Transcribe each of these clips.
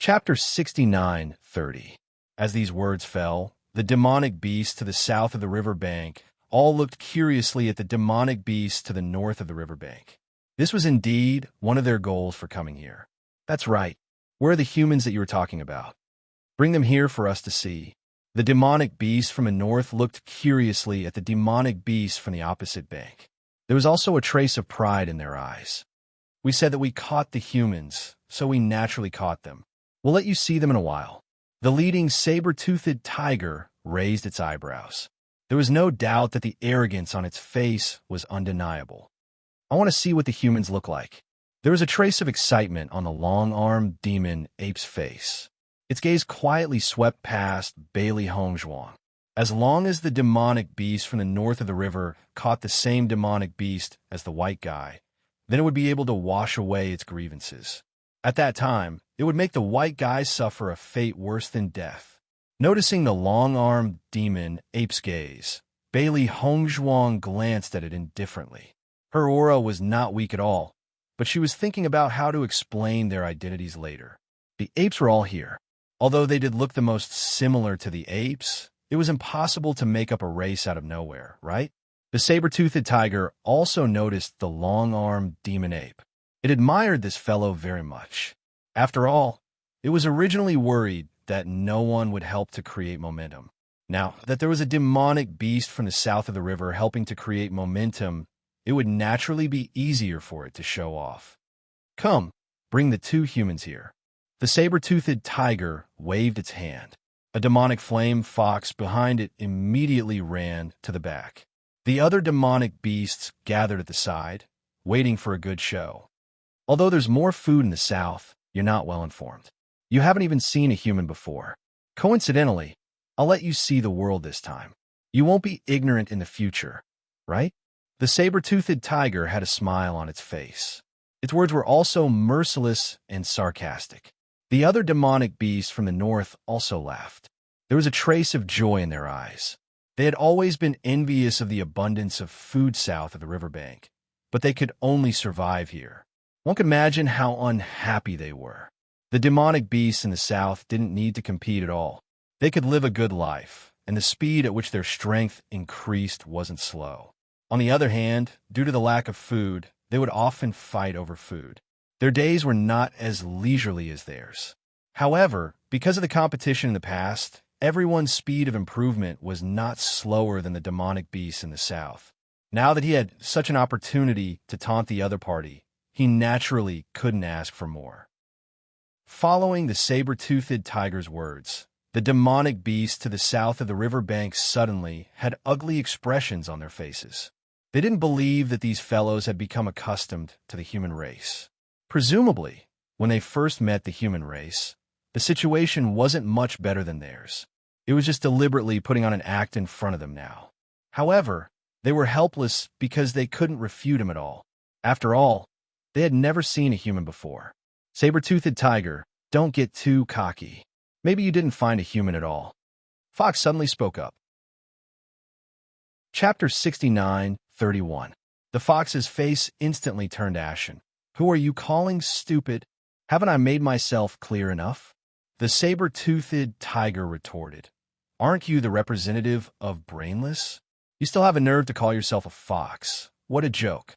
Chapter 69:30. As these words fell, the demonic beasts to the south of the river bank all looked curiously at the demonic beasts to the north of the river bank. This was indeed one of their goals for coming here. That's right. Where are the humans that you were talking about? Bring them here for us to see. The demonic beasts from the north looked curiously at the demonic beasts from the opposite bank. There was also a trace of pride in their eyes. We said that we caught the humans, so we naturally caught them. We'll let you see them in a while. The leading saber-toothed tiger raised its eyebrows. There was no doubt that the arrogance on its face was undeniable. I want to see what the humans look like. There was a trace of excitement on the long-armed demon ape's face. Its gaze quietly swept past Bailey Hongzhuang. As long as the demonic beast from the north of the river caught the same demonic beast as the white guy, then it would be able to wash away its grievances. At that time, it would make the white guy suffer a fate worse than death. Noticing the long-armed demon ape's gaze, Bailey Hongzhuang glanced at it indifferently. Her aura was not weak at all, but she was thinking about how to explain their identities later. The apes were all here. Although they did look the most similar to the apes, it was impossible to make up a race out of nowhere, right? The saber-toothed tiger also noticed the long-armed demon ape. It admired this fellow very much. After all, it was originally worried that no one would help to create momentum. Now that there was a demonic beast from the south of the river helping to create momentum, it would naturally be easier for it to show off. Come, bring the two humans here. The saber-toothed tiger waved its hand. A demonic flame fox behind it immediately ran to the back. The other demonic beasts gathered at the side, waiting for a good show. Although there's more food in the south, you're not well informed. You haven't even seen a human before. Coincidentally, I'll let you see the world this time. You won't be ignorant in the future, right? The saber-toothed tiger had a smile on its face. Its words were also merciless and sarcastic. The other demonic beasts from the north also laughed. There was a trace of joy in their eyes. They had always been envious of the abundance of food south of the riverbank, but they could only survive here. One could imagine how unhappy they were. The demonic beasts in the south didn't need to compete at all. They could live a good life, and the speed at which their strength increased wasn't slow. On the other hand, due to the lack of food, they would often fight over food. Their days were not as leisurely as theirs. However, because of the competition in the past, everyone's speed of improvement was not slower than the demonic beasts in the south. Now that he had such an opportunity to taunt the other party, he naturally couldn't ask for more. Following the saber-toothed tiger's words, the demonic beasts to the south of the river bank suddenly had ugly expressions on their faces. They didn't believe that these fellows had become accustomed to the human race. Presumably, when they first met the human race, the situation wasn't much better than theirs. It was just deliberately putting on an act in front of them now. However, they were helpless because they couldn't refute him at all. After all, they had never seen a human before. Saber-toothed tiger, don't get too cocky. Maybe you didn't find a human at all. Fox suddenly spoke up. Chapter 69:31. The fox's face instantly turned ashen. Who are you calling stupid? Haven't I made myself clear enough? The saber-toothed tiger retorted. Aren't you the representative of brainless? You still have a nerve to call yourself a fox. What a joke.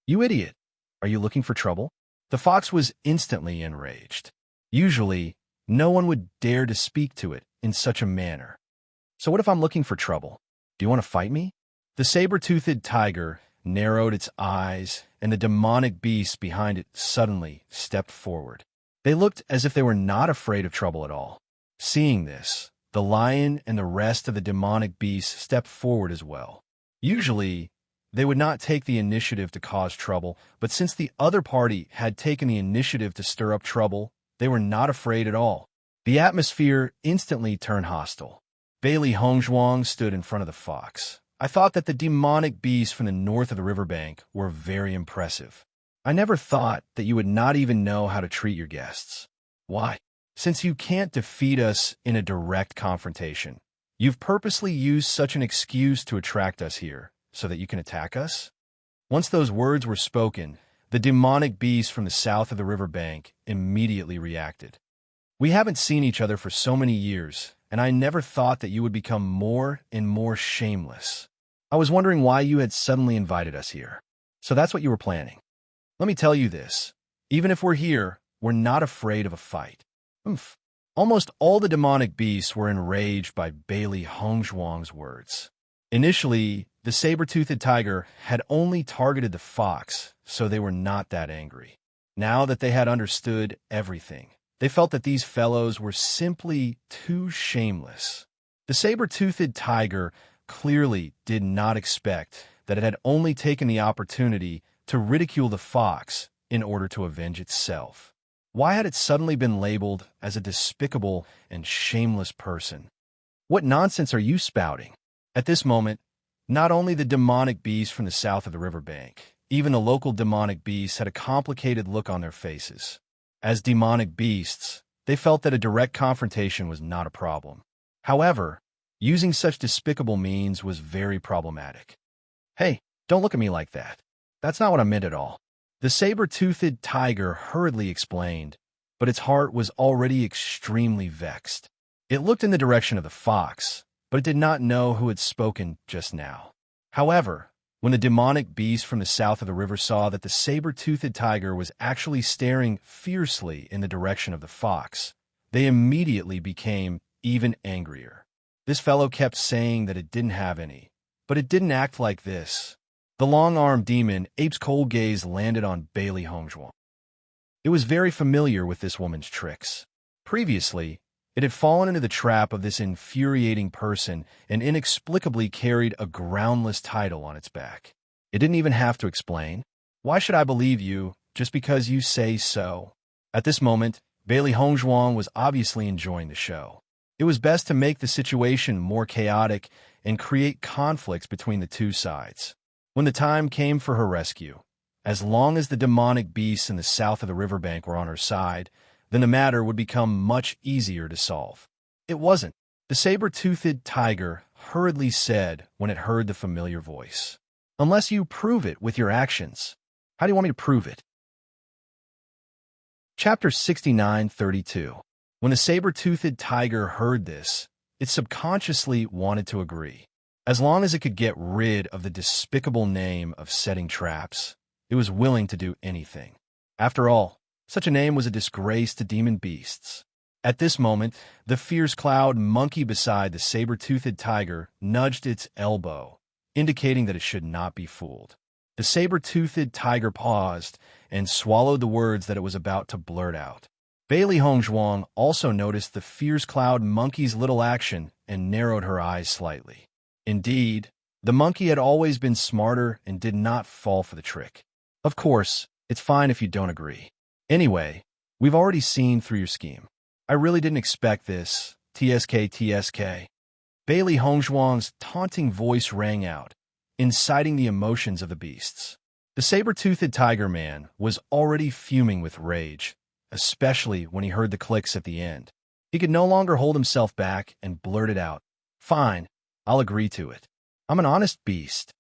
You idiot. Are you looking for trouble? The fox was instantly enraged. Usually, no one would dare to speak to it in such a manner. So what if I'm looking for trouble? Do you want to fight me? The saber-toothed tiger narrowed its eyes, and the demonic beasts behind it suddenly stepped forward. They looked as if they were not afraid of trouble at all. Seeing this, the lion and the rest of the demonic beasts stepped forward as well. Usually, they would not take the initiative to cause trouble, but since the other party had taken the initiative to stir up trouble, they were not afraid at all. The atmosphere instantly turned hostile. Bailey Hongzhuang stood in front of the fox. I thought that the demonic beasts from the north of the riverbank were very impressive. I never thought that you would not even know how to treat your guests. Why? Since you can't defeat us in a direct confrontation, you've purposely used such an excuse to attract us here, so that you can attack us? Once those words were spoken, the demonic beast from the south of the riverbank immediately reacted. We haven't seen each other for so many years, and I never thought that you would become more and more shameless. I was wondering why you had suddenly invited us here. So that's what you were planning. Let me tell you this. Even if we're here, we're not afraid of a fight. Oomph. Almost all the demonic beasts were enraged by Bailey Hongzhuang's words. Initially, the saber-toothed tiger had only targeted the fox, so they were not that angry. Now that they had understood everything, they felt that these fellows were simply too shameless. The saber-toothed tiger clearly did not expect that it had only taken the opportunity to ridicule the fox in order to avenge itself. Why had it suddenly been labeled as a despicable and shameless person? What nonsense are you spouting? At this moment, not only the demonic beasts from the south of the riverbank, even the local demonic beasts had a complicated look on their faces. As demonic beasts, they felt that a direct confrontation was not a problem. However, using such despicable means was very problematic. Hey, don't look at me like that. That's not what I meant at all. The saber-toothed tiger hurriedly explained, but its heart was already extremely vexed. It looked in the direction of the fox, but it did not know who had spoken just now. However, when the demonic beast from the south of the river saw that the saber-toothed tiger was actually staring fiercely in the direction of the fox, they immediately became even angrier. This fellow kept saying that it didn't have any, but it didn't act like this. The long-armed demon, Ape's cold gaze landed on Bailey Hongzhuang. It was very familiar with this woman's tricks. Previously, it had fallen into the trap of this infuriating person and inexplicably carried a groundless title on its back. It didn't even have to explain. Why should I believe you just because you say so? At this moment, Bailey Hongzhuang was obviously enjoying the show. It was best to make the situation more chaotic and create conflicts between the two sides. When the time came for her rescue, as long as the demonic beasts in the south of the riverbank were on her side, then the matter would become much easier to solve. It wasn't. The saber-toothed tiger hurriedly said when it heard the familiar voice. Unless you prove it with your actions. How do you want me to prove it? Chapter 69:32. When the saber-toothed tiger heard this, it subconsciously wanted to agree. As long as it could get rid of the despicable name of setting traps, it was willing to do anything. After all, such a name was a disgrace to demon beasts. At this moment, the fierce cloud monkey beside the saber-toothed tiger nudged its elbow, indicating that it should not be fooled. The saber-toothed tiger paused and swallowed the words that it was about to blurt out. Bailey Hongzhuang also noticed the fierce cloud monkey's little action and narrowed her eyes slightly. Indeed, the monkey had always been smarter and did not fall for the trick. Of course, it's fine if you don't agree. Anyway, we've already seen through your scheme. I really didn't expect this. TSK. Bailey Hongzhuang's taunting voice rang out, inciting the emotions of the beasts. The saber-toothed tiger man was already fuming with rage, especially when he heard the clicks at the end. He could no longer hold himself back and blurted out, "Fine, I'll agree to it. I'm an honest beast."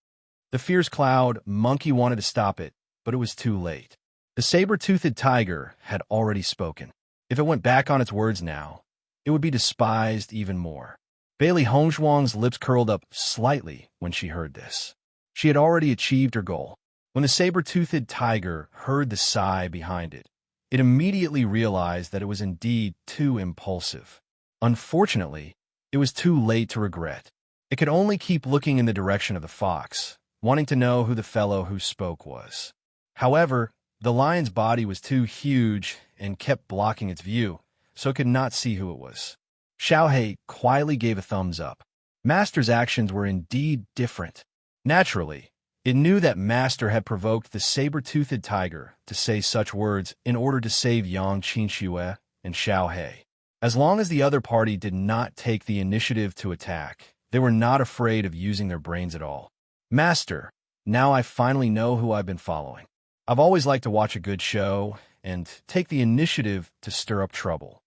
The fierce cloud monkey wanted to stop it, but it was too late. The saber-toothed tiger had already spoken. If it went back on its words now, it would be despised even more. Bailey Hongzhuang's lips curled up slightly when she heard this. She had already achieved her goal. When the saber-toothed tiger heard the sigh behind it, it immediately realized that it was indeed too impulsive. Unfortunately, it was too late to regret. It could only keep looking in the direction of the fox, wanting to know who the fellow who spoke was. However, the lion's body was too huge and kept blocking its view, so it could not see who it was. Xiaohei quietly gave a thumbs up. Master's actions were indeed different. Naturally, it knew that Master had provoked the saber-toothed tiger to say such words in order to save Yang Qinxue and Xiaohei. As long as the other party did not take the initiative to attack, they were not afraid of using their brains at all. Master, now I finally know who I've been following. I've always liked to watch a good show and take the initiative to stir up trouble.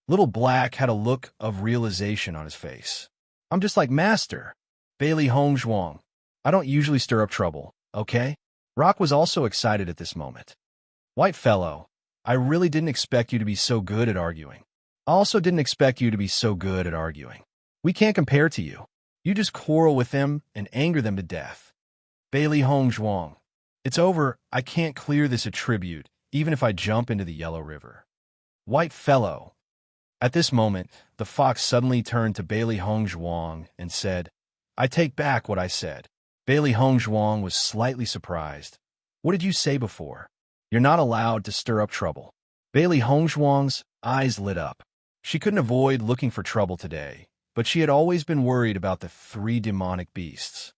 Little Black had a look of realization on his face. I'm just like Master. Bailey Hongzhuang. I don't usually stir up trouble, okay? Rock was also excited at this moment. White fellow, I really didn't expect you to be so good at arguing. I also didn't expect you to be so good at arguing. We can't compare to you. You just quarrel with them and anger them to death. Bailey Hongzhuang. It's over. I can't clear this attribute, even if I jump into the Yellow River. White fellow. At this moment, the fox suddenly turned to Bailey Hongzhuang and said, I take back what I said. Bailey Hongzhuang was slightly surprised. What did you say before? You're not allowed to stir up trouble. Bailey Hongzhuang's eyes lit up. She couldn't avoid looking for trouble today, but she had always been worried about the 3 demonic beasts.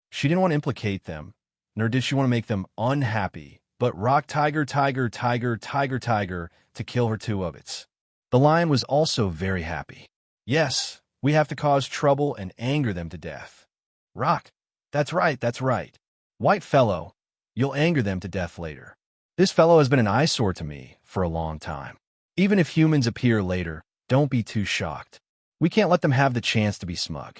She didn't want to implicate them, nor did she want to make them unhappy, but rock tiger, tiger, tiger, tiger, tiger to kill her 2 of its. The lion was also very happy. Yes, we have to cause trouble and anger them to death. Rock. That's right, that's right. White fellow, you'll anger them to death later. This fellow has been an eyesore to me for a long time. Even if humans appear later, don't be too shocked. We can't let them have the chance to be smug.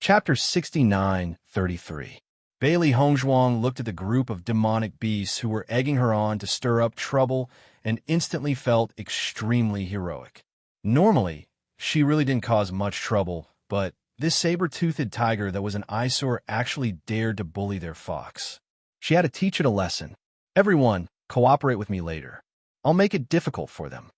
Chapter 69:33. Bailey Hongzhuang looked at the group of demonic beasts who were egging her on to stir up trouble and instantly felt extremely heroic. Normally, she really didn't cause much trouble, but this saber-toothed tiger that was an eyesore actually dared to bully their fox. She had to teach it a lesson. Everyone, cooperate with me later. I'll make it difficult for them.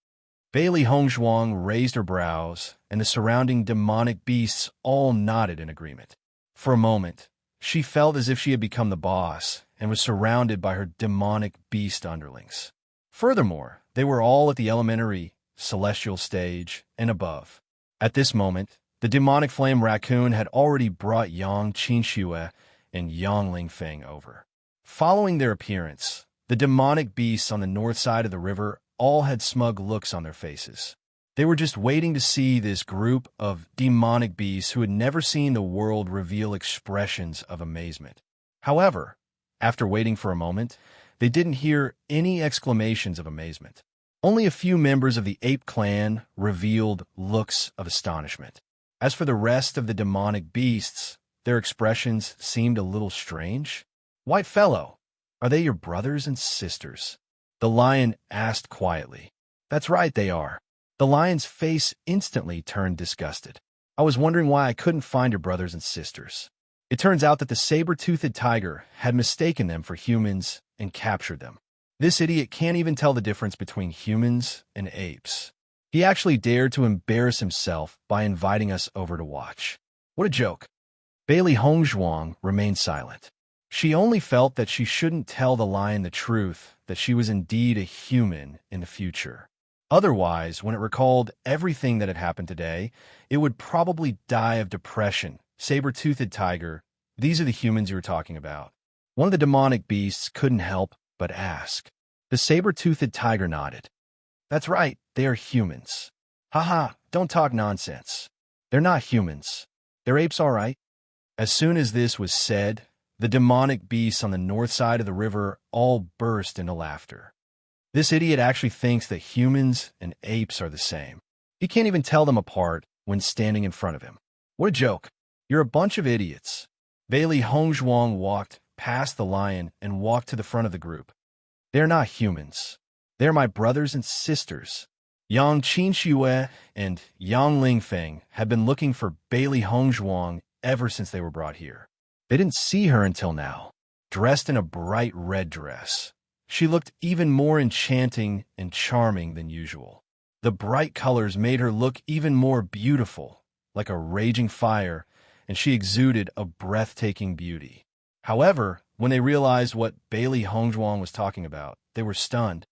Bailey Hongzhuang raised her brows, and the surrounding demonic beasts all nodded in agreement. For a moment, she felt as if she had become the boss and was surrounded by her demonic beast underlings. Furthermore, they were all at the elementary, celestial stage, and above. At this moment, the demonic flame raccoon had already brought Yang Qinxue and Yang Lingfeng over. Following their appearance, the demonic beasts on the north side of the river all had smug looks on their faces. They were just waiting to see this group of demonic beasts who had never seen the world reveal expressions of amazement. However, after waiting for a moment, they didn't hear any exclamations of amazement. Only a few members of the ape clan revealed looks of astonishment. As for the rest of the demonic beasts, their expressions seemed a little strange. White fellow, are they your brothers and sisters? The lion asked quietly. That's right, they are. The lion's face instantly turned disgusted. I was wondering why I couldn't find your brothers and sisters. It turns out that the saber-toothed tiger had mistaken them for humans and captured them. This idiot can't even tell the difference between humans and apes. He actually dared to embarrass himself by inviting us over to watch. What a joke. Bailey Hongzhuang remained silent. She only felt that she shouldn't tell the lion the truth, that she was indeed a human in the future. Otherwise, when it recalled everything that had happened today, it would probably die of depression. Saber-toothed tiger, these are the humans you were talking about. One of the demonic beasts couldn't help but ask. The saber-toothed tiger nodded. That's right, they are humans. Haha, don't talk nonsense. They're not humans. They're apes, all right. As soon as this was said, the demonic beasts on the north side of the river all burst into laughter. This idiot actually thinks that humans and apes are the same. He can't even tell them apart when standing in front of him. What a joke. You're a bunch of idiots. Bailey Hongzhuang walked past the lion and walked to the front of the group. They're not humans. They're my brothers and sisters. Yang Qinxue and Yang Lingfeng had been looking for Bailey Hongzhuang ever since they were brought here. They didn't see her until now, dressed in a bright red dress. She looked even more enchanting and charming than usual. The bright colors made her look even more beautiful, like a raging fire, and she exuded a breathtaking beauty. However, when they realized what Bailey Hongzhuang was talking about, they were stunned.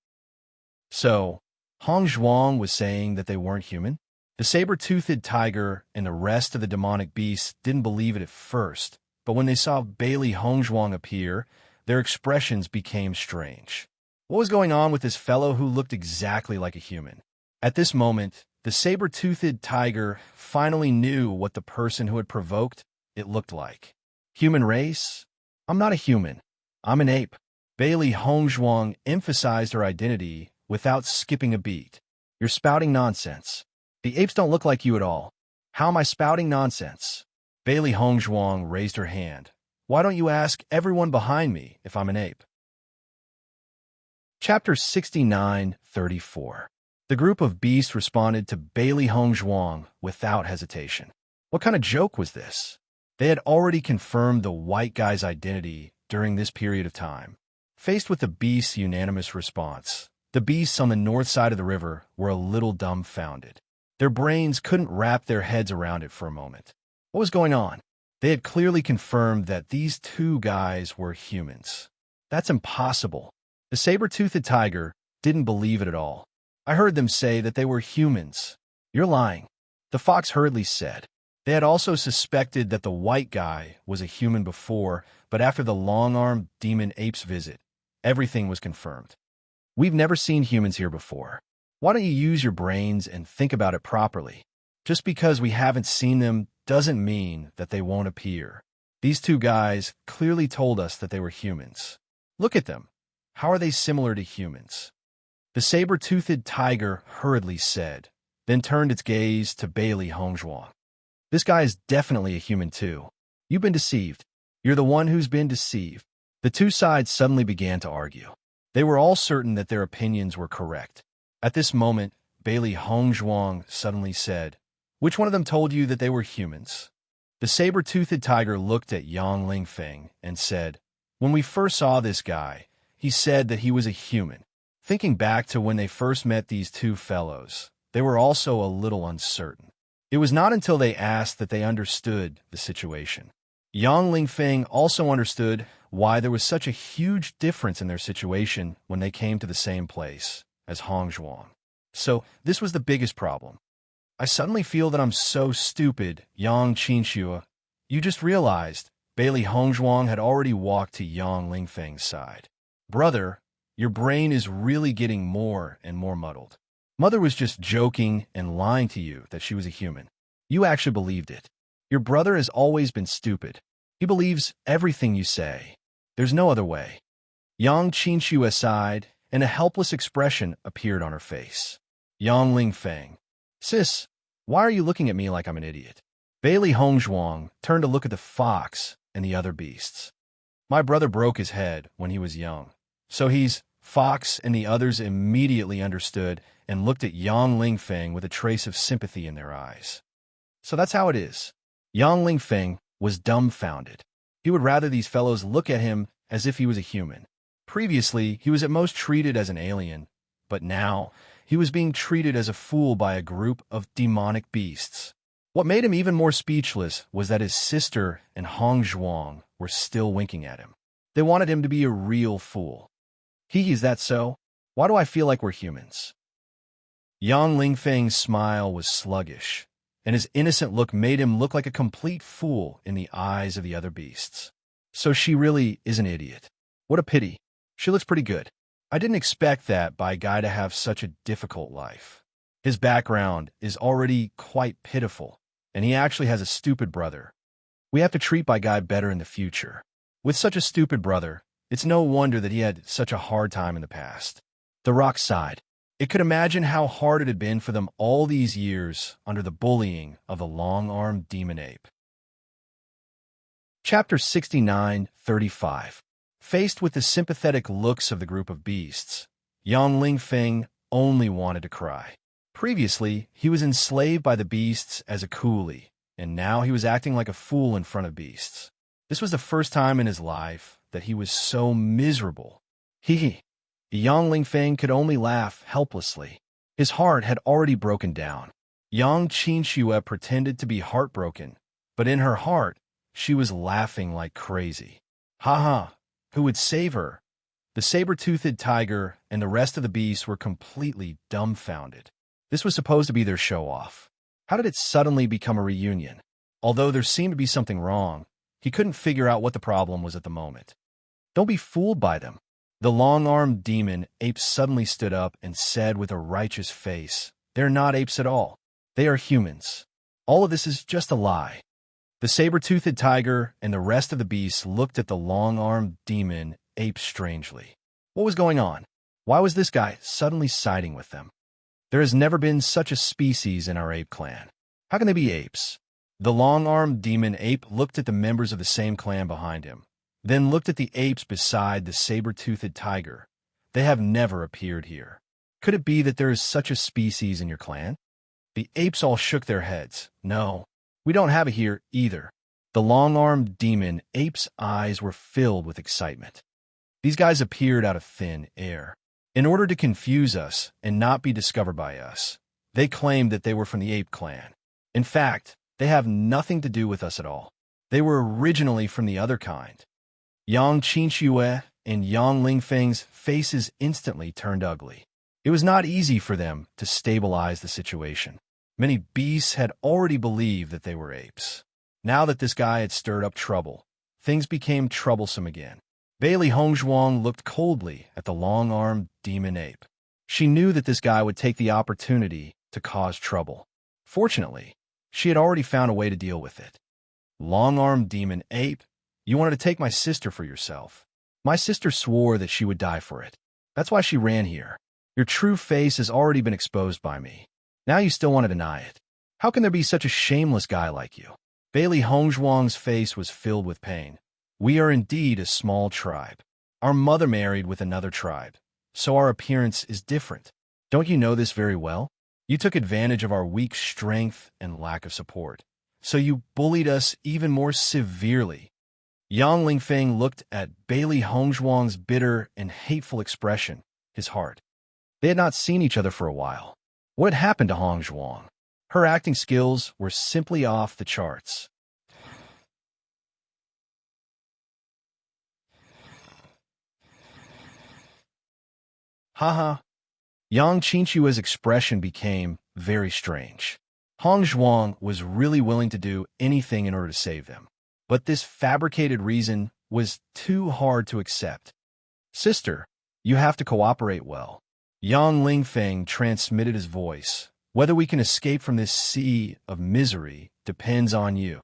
So, Hongzhuang was saying that they weren't human? The saber-toothed tiger and the rest of the demonic beasts didn't believe it at first, but when they saw Bailey Hongzhuang appear, their expressions became strange. What was going on with this fellow who looked exactly like a human? At this moment, the saber-toothed tiger finally knew what the person who had provoked it looked like. Human race? I'm not a human. I'm an ape. Bailey Hongzhuang emphasized her identity without skipping a beat. You're spouting nonsense. The apes don't look like you at all. How am I spouting nonsense? Bailey Hongzhuang raised her hand. Why don't you ask everyone behind me if I'm an ape? Chapter 69:34. The group of beasts responded to Bailey Hongzhuang without hesitation. What kind of joke was this? They had already confirmed the white guy's identity during this period of time. Faced with the beast's unanimous response, the beasts on the north side of the river were a little dumbfounded. Their brains couldn't wrap their heads around it for a moment. What was going on? They had clearly confirmed that these two guys were humans. That's impossible. The saber-toothed tiger didn't believe it at all. I heard them say that they were humans. You're lying, the fox hurriedly said. They had also suspected that the white guy was a human before, but after the long-armed demon ape's visit, everything was confirmed. We've never seen humans here before. Why don't you use your brains and think about it properly? Just because we haven't seen them doesn't mean that they won't appear. These two guys clearly told us that they were humans. Look at them. How are they similar to humans? The saber-toothed tiger hurriedly said, then turned its gaze to Bailey Hongzhuang. This guy is definitely a human too. You've been deceived. You're the one who's been deceived. The two sides suddenly began to argue. They were all certain that their opinions were correct. At this moment, Bailey Hongzhuang suddenly said, "Which one of them told you that they were humans?" The saber-toothed tiger looked at Yang Lingfeng and said, "When we first saw this guy, he said that he was a human." Thinking back to when they first met these two fellows, they were also a little uncertain. It was not until they asked that they understood the situation. Yang Lingfeng also understood why there was such a huge difference in their situation when they came to the same place as Hongzhuang. So this was the biggest problem. I suddenly feel that I'm so stupid, Yang Qinxue. You just realized Bailey Hongzhuang had already walked to Yang Lingfeng's side. Brother, your brain is really getting more and more muddled. Mother was just joking and lying to you that she was a human. You actually believed it. Your brother has always been stupid. He believes everything you say. There's no other way. Yang Qinxue sighed, and a helpless expression appeared on her face. Yang Lingfeng, sis, why are you looking at me like I'm an idiot? Bailey Hongzhuang turned to look at the fox and the other beasts. My brother broke his head when he was young, so he's Fox and the others immediately understood and looked at Yang Lingfeng with a trace of sympathy in their eyes. So that's how it is. Yang Lingfeng was dumbfounded. He would rather these fellows look at him as if he was a human. Previously, he was at most treated as an alien, but now he was being treated as a fool by a group of demonic beasts. What made him even more speechless was that his sister and Hongzhuang were still winking at him. They wanted him to be a real fool. Is that so? Why do I feel like we're humans? Yang Lingfeng's smile was sluggish, and his innocent look made him look like a complete fool in the eyes of the other beasts. So she really is an idiot. What a pity. She looks pretty good. I didn't expect that by a guy to have such a difficult life. His background is already quite pitiful, and he actually has a stupid brother. We have to treat my guy better in the future. With such a stupid brother, it's no wonder that he had such a hard time in the past. The rock sighed. It could imagine how hard it had been for them all these years under the bullying of the long-armed demon ape. Chapter 69:35. Faced with the sympathetic looks of the group of beasts, Yang Lingfeng only wanted to cry. Previously, he was enslaved by the beasts as a coolie, and now he was acting like a fool in front of beasts. This was the first time in his life that he was so miserable. Yang Lingfeng could only laugh helplessly. His heart had already broken down. Yang Qinxue pretended to be heartbroken, but in her heart, she was laughing like crazy. Ha! Who would save her? The saber-toothed tiger and the rest of the beasts were completely dumbfounded. This was supposed to be their show-off. How did it suddenly become a reunion? Although there seemed to be something wrong, he couldn't figure out what the problem was at the moment. Don't be fooled by them. The long-armed demon ape suddenly stood up and said with a righteous face, "They're not apes at all. They are humans. All of this is just a lie." The saber-toothed tiger and the rest of the beasts looked at the long-armed demon ape strangely. What was going on? Why was this guy suddenly siding with them? There has never been such a species in our ape clan. How can they be apes? The long-armed demon ape looked at the members of the same clan behind him, then looked at the apes beside the saber-toothed tiger. They have never appeared here. Could it be that there is such a species in your clan? The apes all shook their heads. No, we don't have it here either. The long-armed demon ape's eyes were filled with excitement. These guys appeared out of thin air. In order to confuse us and not be discovered by us, they claimed that they were from the ape clan. In fact, they have nothing to do with us at all. They were originally from the other kind. Yang Qinxue and Yang Lingfeng's faces instantly turned ugly. It was not easy for them to stabilize the situation. Many beasts had already believed that they were apes. Now that this guy had stirred up trouble, things became troublesome again. Bailey Hongzhuang looked coldly at the long-armed demon ape. She knew that this guy would take the opportunity to cause trouble. Fortunately, she had already found a way to deal with it. Long-armed demon ape, you wanted to take my sister for yourself. My sister swore that she would die for it. That's why she ran here. Your true face has already been exposed by me. Now you still want to deny it. How can there be such a shameless guy like you? Bailey Hongzhuang's face was filled with pain. We are indeed a small tribe. Our mother married with another tribe, so our appearance is different. Don't you know this very well? You took advantage of our weak strength and lack of support, so you bullied us even more severely. Yang Lingfeng looked at Bailey Hongzhuang's bitter and hateful expression, his heart. They had not seen each other for a while. What had happened to Hongzhuang? Her acting skills were simply off the charts. Haha. Yang Qinxue's expression became very strange. Hongzhuang was really willing to do anything in order to save them. But this fabricated reason was too hard to accept. Sister, you have to cooperate well. Yang Lingfeng transmitted his voice. Whether we can escape from this sea of misery depends on you.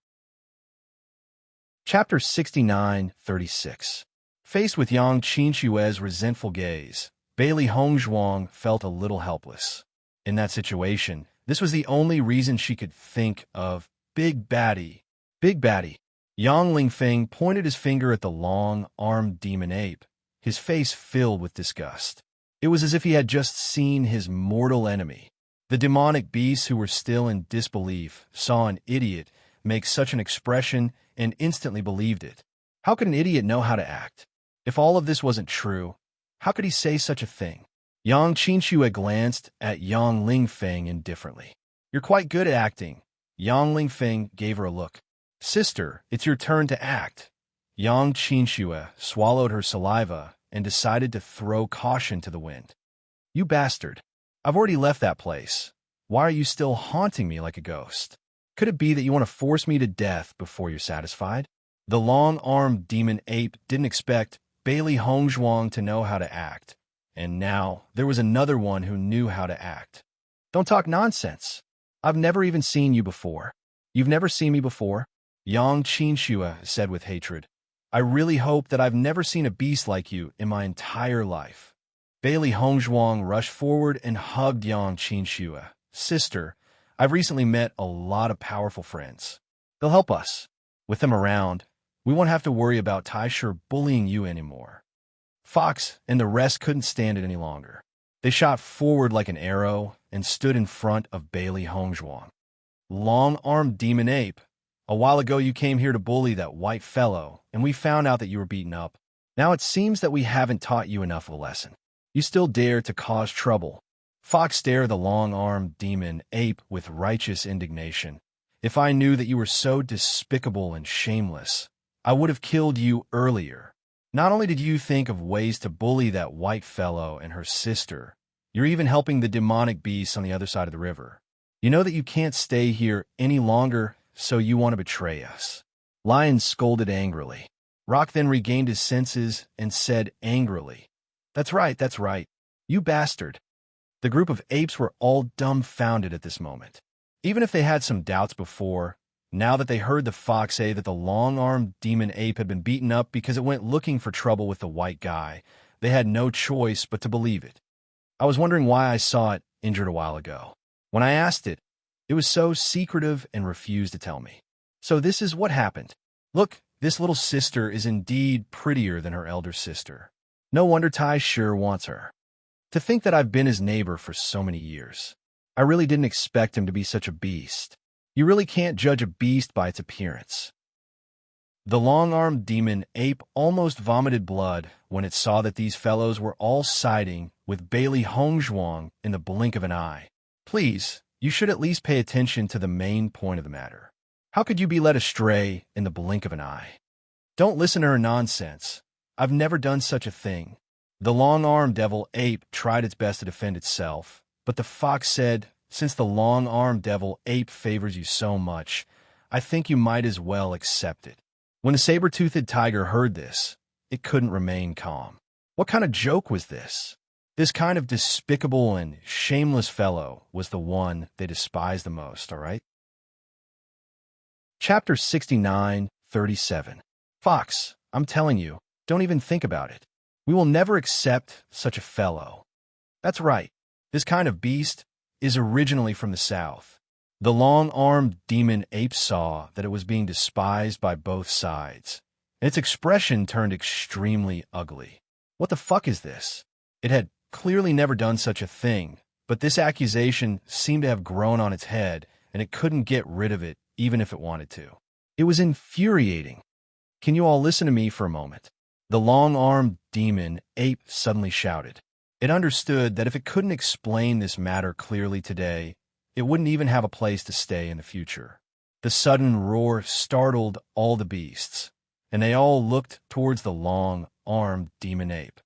Chapter 69-36. Faced with Yang Qinxue's resentful gaze, Bailey Hongzhuang felt a little helpless. In that situation, this was the only reason she could think of. Big baddie. Big baddie. Yang Lingfeng pointed his finger at the long-armed demon ape, his face filled with disgust. It was as if he had just seen his mortal enemy. The demonic beasts, who were still in disbelief, saw an idiot make such an expression and instantly believed it. How could an idiot know how to act? If all of this wasn't true, how could he say such a thing? Yang Qinxue glanced at Yang Lingfeng indifferently. You're quite good at acting. Yang Lingfeng gave her a look. Sister, it's your turn to act. Yang Qinxue swallowed her saliva and decided to throw caution to the wind. You bastard. I've already left that place. Why are you still haunting me like a ghost? Could it be that you want to force me to death before you're satisfied? The long-armed demon ape didn't expect Bailey Hongzhuang to know how to act, and now there was another one who knew how to act. Don't talk nonsense. I've never even seen you before. You've never seen me before? Yang Qinxue said with hatred. I really hope that I've never seen a beast like you in my entire life. Bailey Hongzhuang rushed forward and hugged Yang Qinxue. Sister, I've recently met a lot of powerful friends. They'll help us. With them around, we won't have to worry about Taisher bullying you anymore. Fox and the rest couldn't stand it any longer. They shot forward like an arrow and stood in front of Bailey Hongzhuang. Long-armed demon ape, a while ago you came here to bully that white fellow, and we found out that you were beaten up. Now it seems that we haven't taught you enough of a lesson. You still dare to cause trouble. Fox stared the long-armed demon ape with righteous indignation. If I knew that you were so despicable and shameless, I would have killed you earlier. Not only did you think of ways to bully that white fellow and her sister, you're even helping the demonic beasts on the other side of the river. You know that you can't stay here any longer, so you want to betray us. Lion scolded angrily. Rock then regained his senses and said angrily, That's right. You bastard. The group of apes were all dumbfounded at this moment. Even if they had some doubts before, now that they heard the fox say that the long-armed demon ape had been beaten up because it went looking for trouble with the white guy, they had no choice but to believe it. I was wondering why I saw it injured a while ago. When I asked it, it was so secretive and refused to tell me. So this is what happened. Look, this little sister is indeed prettier than her elder sister. No wonder Tai sure wants her. To think that I've been his neighbor for so many years. I really didn't expect him to be such a beast. You really can't judge a beast by its appearance. The long-armed demon ape almost vomited blood when it saw that these fellows were all siding with Bailey Hongzhuang in the blink of an eye. Please, you should at least pay attention to the main point of the matter. How could you be led astray in the blink of an eye? Don't listen to her nonsense. I've never done such a thing. The long-armed devil ape tried its best to defend itself, but the fox said, since the long-armed devil ape favors you so much, I think you might as well accept it. When the saber-toothed tiger heard this, it couldn't remain calm. What kind of joke was this? This kind of despicable and shameless fellow was the one they despised the most, all right? Chapter 69:37. Fox, I'm telling you, don't even think about it. We will never accept such a fellow. That's right. This kind of beast is originally from the south. The long-armed demon ape saw that it was being despised by both sides, and its expression turned extremely ugly. What the fuck is this? It had clearly never done such a thing, but this accusation seemed to have grown on its head, and it couldn't get rid of it even if it wanted to. It was infuriating. Can you all listen to me for a moment? The long-armed demon ape suddenly shouted. It understood that if it couldn't explain this matter clearly today, it wouldn't even have a place to stay in the future. The sudden roar startled all the beasts, and they all looked towards the long-armed demon ape.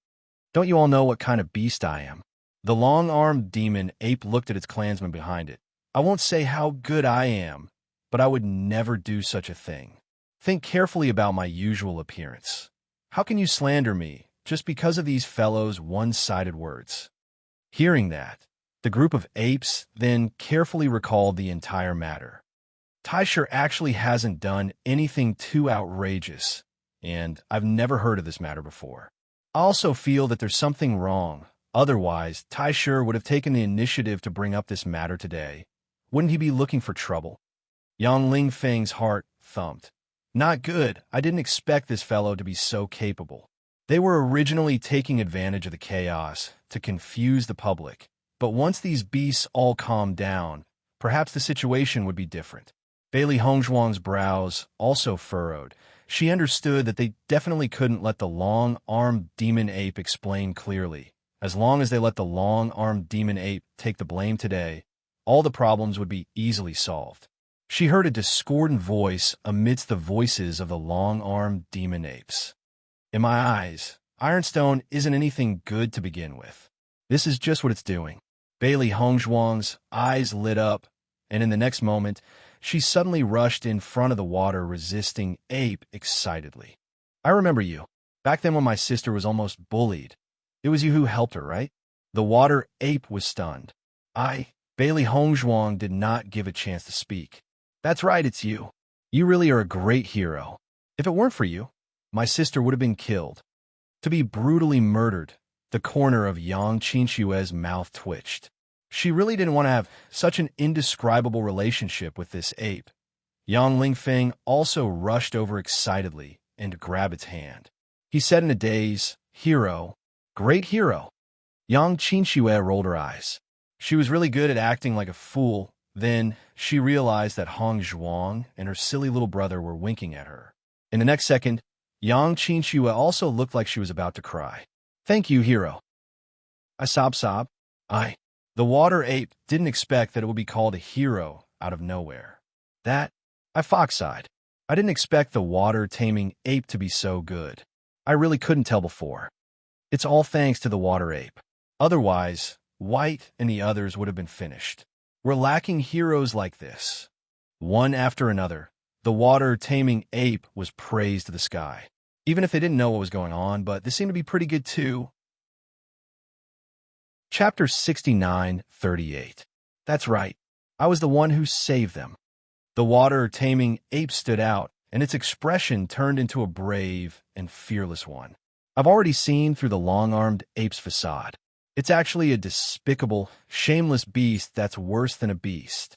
Don't you all know what kind of beast I am? The long-armed demon ape looked at its clansmen behind it. I won't say how good I am, but I would never do such a thing. Think carefully about my usual appearance. How can you slander me just because of these fellows' one-sided words? Hearing that, the group of apes then carefully recalled the entire matter. Taisher actually hasn't done anything too outrageous, and I've never heard of this matter before. I also feel that there's something wrong. Otherwise, Taisher would have taken the initiative to bring up this matter today. Wouldn't he be looking for trouble? Yang Lingfeng's heart thumped. Not good. I didn't expect this fellow to be so capable. They were originally taking advantage of the chaos to confuse the public, but once these beasts all calmed down, perhaps the situation would be different. Bailey Hongzhuang's brows also furrowed. She understood that they definitely couldn't let the long-armed demon ape explain clearly. As long as they let the long-armed demon ape take the blame today, all the problems would be easily solved. She heard a discordant voice amidst the voices of the long-armed demon apes. In my eyes, Ironstone isn't anything good to begin with. This is just what it's doing. Bailey Hongzhuang's eyes lit up, and in the next moment, she suddenly rushed in front of the water resisting ape excitedly. I remember you. Back then when my sister was almost bullied. It was you who helped her, right? The water ape was stunned. Bailey Hongzhuang did not give a chance to speak. That's right, it's you. You really are a great hero. If it weren't for you, my sister would have been killed. To be brutally murdered. The corner of Yang Qinshue's mouth twitched. She really didn't want to have such an indescribable relationship with this ape. Yang Lingfeng also rushed over excitedly and to grab its hand. He said in a daze, "Hero, great hero." Yang Qinshue rolled her eyes. She was really good at acting like a fool. Then she realized that Hong Zhuang and her silly little brother were winking at her. In the next second, Yang Qinshue also looked like she was about to cry. "Thank you, hero." I sob. The water ape didn't expect that it would be called a hero out of nowhere. I fox-eyed. I didn't expect the water-taming ape to be so good. I really couldn't tell before. It's all thanks to the water ape. Otherwise, White and the others would have been finished. We're lacking heroes like this. One after another, the water-taming ape was praised to the sky. Even if they didn't know what was going on, but this seemed to be pretty good too. Chapter 69:38. That's right. I was the one who saved them. The water-taming ape stood out, and its expression turned into a brave and fearless one. I've already seen through the long-armed ape's facade. It's actually a despicable, shameless beast that's worse than a beast.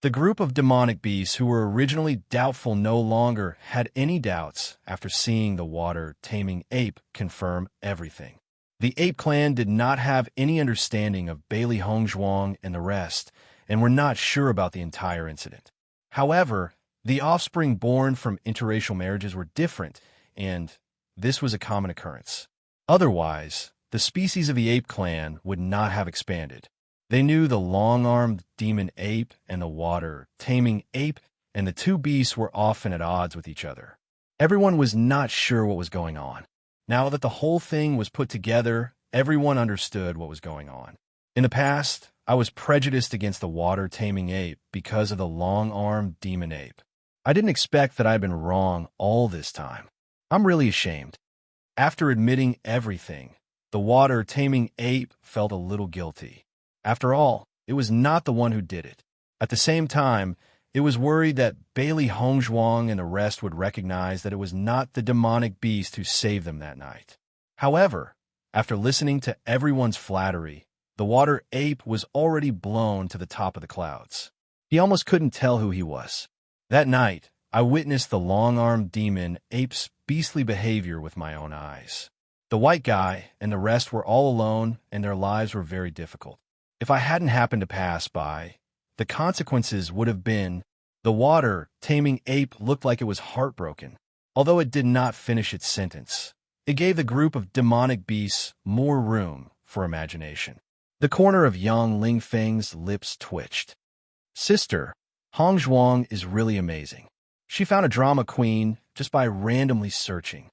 The group of demonic beasts who were originally doubtful no longer had any doubts after seeing the water-taming ape confirm everything. The ape clan did not have any understanding of Bailey Hongzhuang and the rest, and were not sure about the entire incident. However, the offspring born from interracial marriages were different, and this was a common occurrence. Otherwise, the species of the ape clan would not have expanded. They knew the long-armed demon ape and the water-taming ape, and the two beasts were often at odds with each other. Everyone was not sure what was going on. Now that the whole thing was put together, everyone understood what was going on. In the past, I was prejudiced against the water-taming ape because of the long-armed demon ape. I didn't expect that I had been wrong all this time. I'm really ashamed. After admitting everything, the water-taming ape felt a little guilty. After all, it was not the one who did it. At the same time, it was worried that Bailey Hongzhuang and the rest would recognize that it was not the demonic beast who saved them that night. However, after listening to everyone's flattery, the water ape was already blown to the top of the clouds. He almost couldn't tell who he was. That night, I witnessed the long-armed demon ape's beastly behavior with my own eyes. The white guy and the rest were all alone, and their lives were very difficult. If I hadn't happened to pass by, the consequences would have been the water-taming ape looked like it was heartbroken, although it did not finish its sentence. It gave the group of demonic beasts more room for imagination. The corner of Yang Lingfeng's lips twitched. Sister, Hongzhuang is really amazing. She found a drama queen just by randomly searching.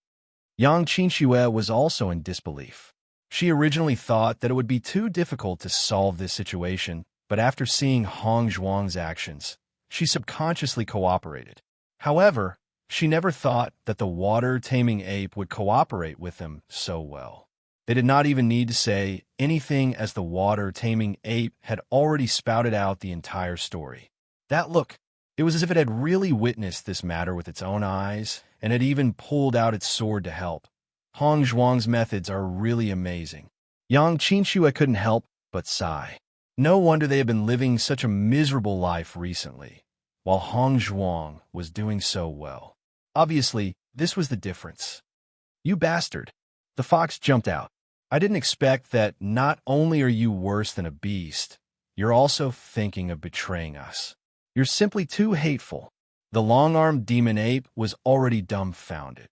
Yang Qinxue was also in disbelief. She originally thought that it would be too difficult to solve this situation, but after seeing Hongzhuang's actions, she subconsciously cooperated. However, she never thought that the water-taming ape would cooperate with them so well. They did not even need to say anything as the water-taming ape had already spouted out the entire story. That look, it was as if it had really witnessed this matter with its own eyes and had even pulled out its sword to help. Hongzhuang's methods are really amazing. Yang Qinxue couldn't help but sigh. No wonder they had been living such a miserable life recently, while Hongzhuang was doing so well. Obviously, this was the difference. You bastard. The fox jumped out. I didn't expect that not only are you worse than a beast, you're also thinking of betraying us. You're simply too hateful. The long-armed demon ape was already dumbfounded.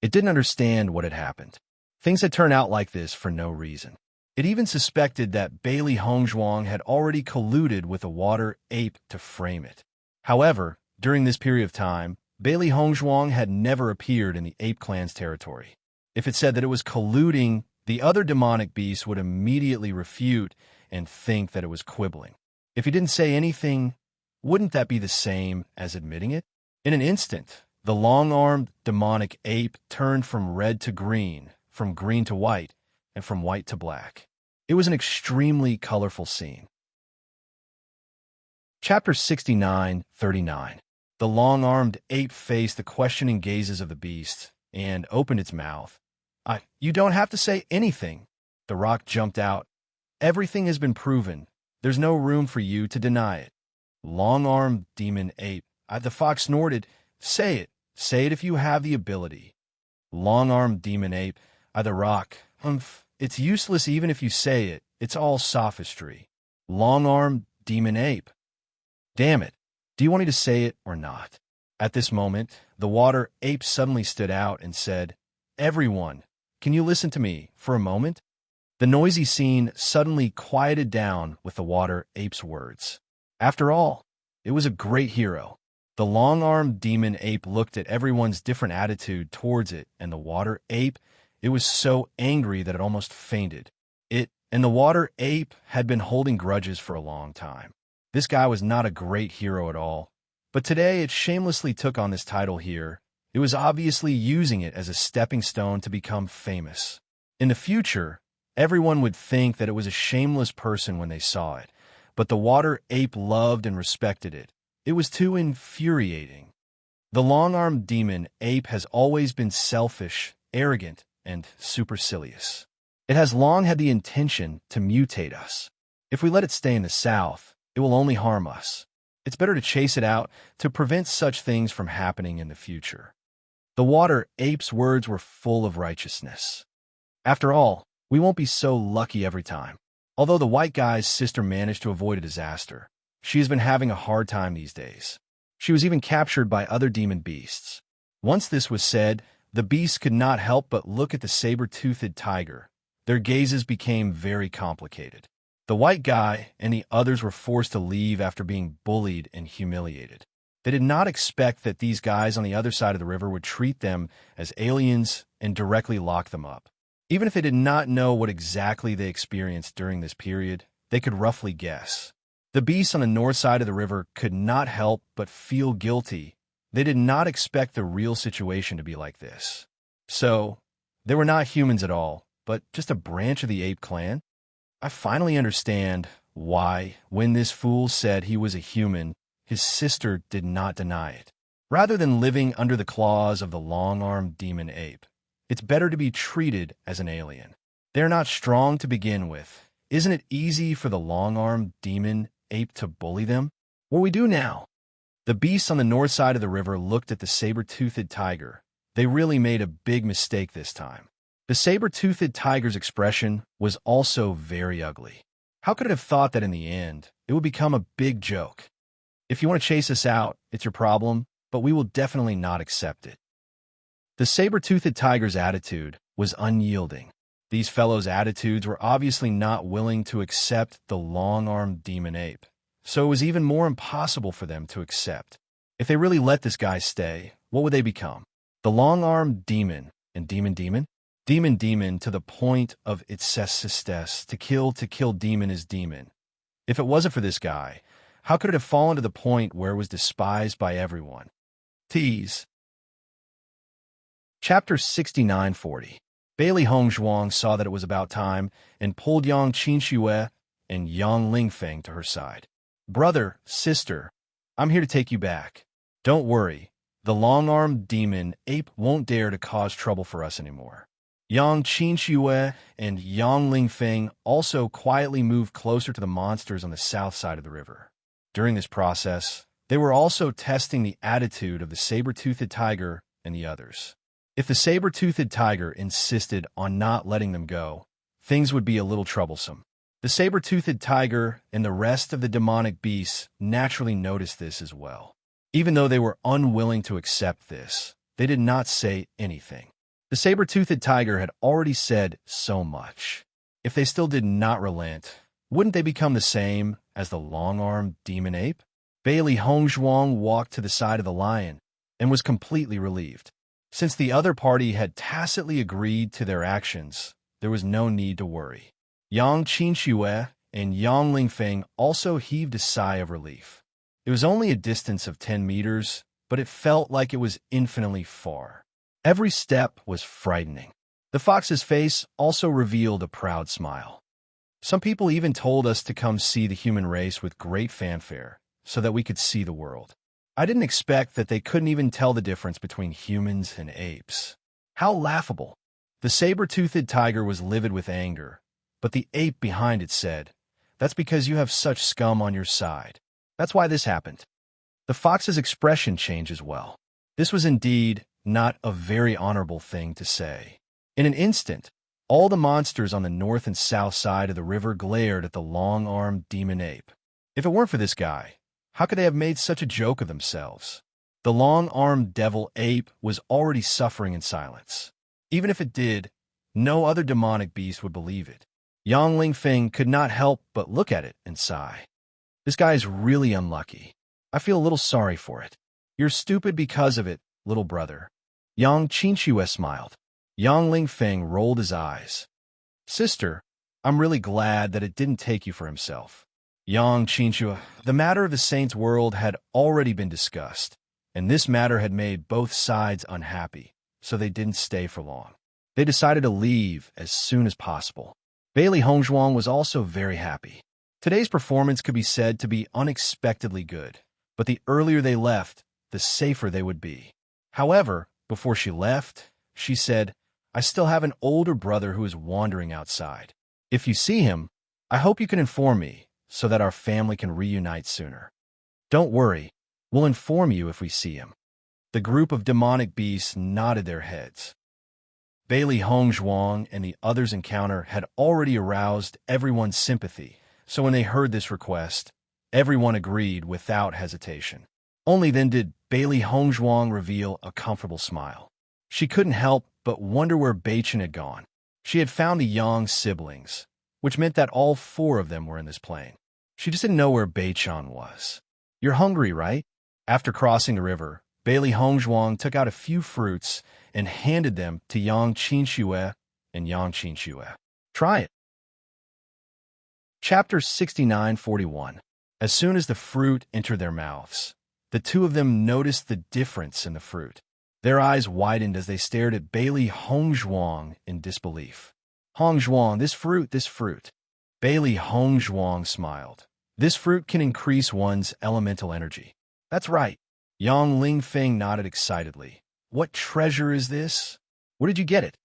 It didn't understand what had happened. Things had turned out like this for no reason. It even suspected that Bailey Hongzhuang had already colluded with a water ape to frame it. However, during this period of time, Bailey Hongzhuang had never appeared in the ape clan's territory. If it said that it was colluding, the other demonic beasts would immediately refute and think that it was quibbling. If he didn't say anything, wouldn't that be the same as admitting it? In an instant, the long-armed demonic ape turned from red to green, from green to white, and from white to black. It was an extremely colorful scene. Chapter 69:39. The long-armed ape faced the questioning gazes of the beast and opened its mouth. You don't have to say anything. The rock jumped out. Everything has been proven. There's no room for you to deny it. Long-armed demon ape. The fox snorted. Say it. Say it if you have the ability. Long-armed demon ape. The rock. It's useless even if you say it. It's all sophistry. Long-armed demon ape. Damn it. Do you want me to say it or not? At this moment, the water ape suddenly stood out and said, Everyone, can you listen to me for a moment? The noisy scene suddenly quieted down with the water ape's words. After all, it was a great hero. The long-armed demon ape looked at everyone's different attitude towards it, and the water ape, it was so angry that it almost fainted. It and the water ape had been holding grudges for a long time. This guy was not a great hero at all, but today it shamelessly took on this title here. It was obviously using it as a stepping stone to become famous. In the future, everyone would think that it was a shameless person when they saw it, but the water ape loved and respected it. It was too infuriating. The long-armed demon ape has always been selfish, arrogant, and supercilious. It has long had the intention to mutate us. If we let it stay in the south, it will only harm us. It's better to chase it out to prevent such things from happening in the future. The water ape's words were full of righteousness. After all, We won't be so lucky every time. Although the white guy's sister managed to avoid a disaster, she has been having a hard time these days. She was even captured by other demon beasts. Once this was said, the beasts could not help but look at the saber-toothed tiger. Their gazes became very complicated. The white guy and the others were forced to leave after being bullied and humiliated. They did not expect that these guys on the other side of the river would treat them as aliens and directly lock them up. Even if they did not know what exactly they experienced during this period, they could roughly guess. The beasts on the north side of the river could not help but feel guilty. They did not expect the real situation to be like this. So, they were not humans at all, but just a branch of the ape clan? I finally understand why, when this fool said he was a human, his sister did not deny it. Rather than living under the claws of the long-armed demon ape, it's better to be treated as an alien. They're not strong to begin with. Isn't it easy for the long-armed demon ape to bully them? What we do now? The beasts on the north side of the river looked at the saber-toothed tiger. They really made a big mistake this time. The saber-toothed tiger's expression was also very ugly. How could it have thought that in the end, it would become a big joke? If you want to chase us out, it's your problem, but we will definitely not accept it. The saber-toothed tiger's attitude was unyielding. These fellows' attitudes were obviously not willing to accept the long-armed demon ape, so it was even more impossible for them to accept. If they really let this guy stay, what would they become? The long-armed demon and demon? Demon to the point of its to kill demon is demon. If it wasn't for this guy, how could it have fallen to the point where it was despised by everyone? Tease. Chapter 69-40. Bailey Hongzhuang saw that it was about time and pulled Yang Qinxue and Yang Lingfeng to her side. Brother, sister, I'm here to take you back. Don't worry, the long-armed demon ape won't dare to cause trouble for us anymore. Yang Qinxue and Yang Lingfeng also quietly moved closer to the monsters on the south side of the river. During this process, they were also testing the attitude of the saber-toothed tiger and the others. If the saber-toothed tiger insisted on not letting them go, things would be a little troublesome. The saber-toothed tiger and the rest of the demonic beasts naturally noticed this as well. Even though they were unwilling to accept this, they did not say anything. The saber-toothed tiger had already said so much. If they still did not relent, wouldn't they become the same as the long-armed demon ape? Bailey Hongzhuang walked to the side of the lion and was completely relieved. Since the other party had tacitly agreed to their actions, there was no need to worry. Yang Qinxue and Yang Lingfeng also heaved a sigh of relief. It was only a distance of 10 meters, but it felt like it was infinitely far. Every step was frightening. The fox's face also revealed a proud smile. Some people even told us to come see the human race with great fanfare, so that we could see the world. I didn't expect that they couldn't even tell the difference between humans and apes. How laughable. The saber-toothed tiger was livid with anger, but the ape behind it said, "That's because you have such scum on your side. That's why this happened." The fox's expression changed as well. This was indeed not a very honorable thing to say. In an instant, all the monsters on the north and south side of the river glared at the long-armed demon ape. If it weren't for this guy, how could they have made such a joke of themselves? The long-armed devil ape was already suffering in silence. Even if it did, no other demonic beast would believe it. Yang Lingfeng could not help but look at it and sigh. This guy is really unlucky. I feel a little sorry for it. You're stupid because of it, little brother. Yang Qinxue smiled. Yang Lingfeng rolled his eyes. Sister, I'm really glad that it didn't take you for himself. Yang Qinxue, the matter of the saint's world had already been discussed, and this matter had made both sides unhappy, so they didn't stay for long. They decided to leave as soon as possible. Bailey Hongzhuang was also very happy. Today's performance could be said to be unexpectedly good, but the earlier they left, the safer they would be. However, before she left, she said, "I still have an older brother who is wandering outside. If you see him, I hope you can inform me, so that our family can reunite sooner." "Don't worry, we'll inform you if we see him." The group of demonic beasts nodded their heads. Bailey Hongzhuang and the others' encounter had already aroused everyone's sympathy, so when they heard this request, everyone agreed without hesitation. Only then did Bailey Hongzhuang reveal a comfortable smile. She couldn't help but wonder where Beichen had gone. She had found the Yang siblings, which meant that all four of them were in this plane. She just didn't know where Beichan was. "You're hungry, right?" After crossing the river, Bailey Hongzhuang took out a few fruits and handed them to Yang Qinxue and Yang Qinxue. "Try it." Chapter 69:41. As soon as the fruit entered their mouths, the two of them noticed the difference in the fruit. Their eyes widened as they stared at Bailey Hongzhuang in disbelief. "Hongzhuang, this fruit." Bailey Hongzhuang smiled. "This fruit can increase one's elemental energy." "That's right." Yang Lingfeng nodded excitedly. "What treasure is this? Where did you get it?"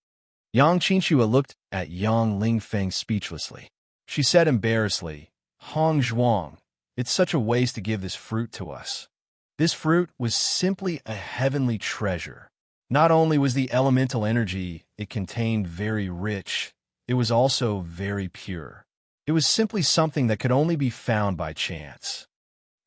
Yang Qinxue looked at Yang Lingfeng speechlessly. She said embarrassedly, "Hongzhuang, it's such a waste to give this fruit to us." This fruit was simply a heavenly treasure. Not only was the elemental energy it contained very rich, it was also very pure. It was simply something that could only be found by chance.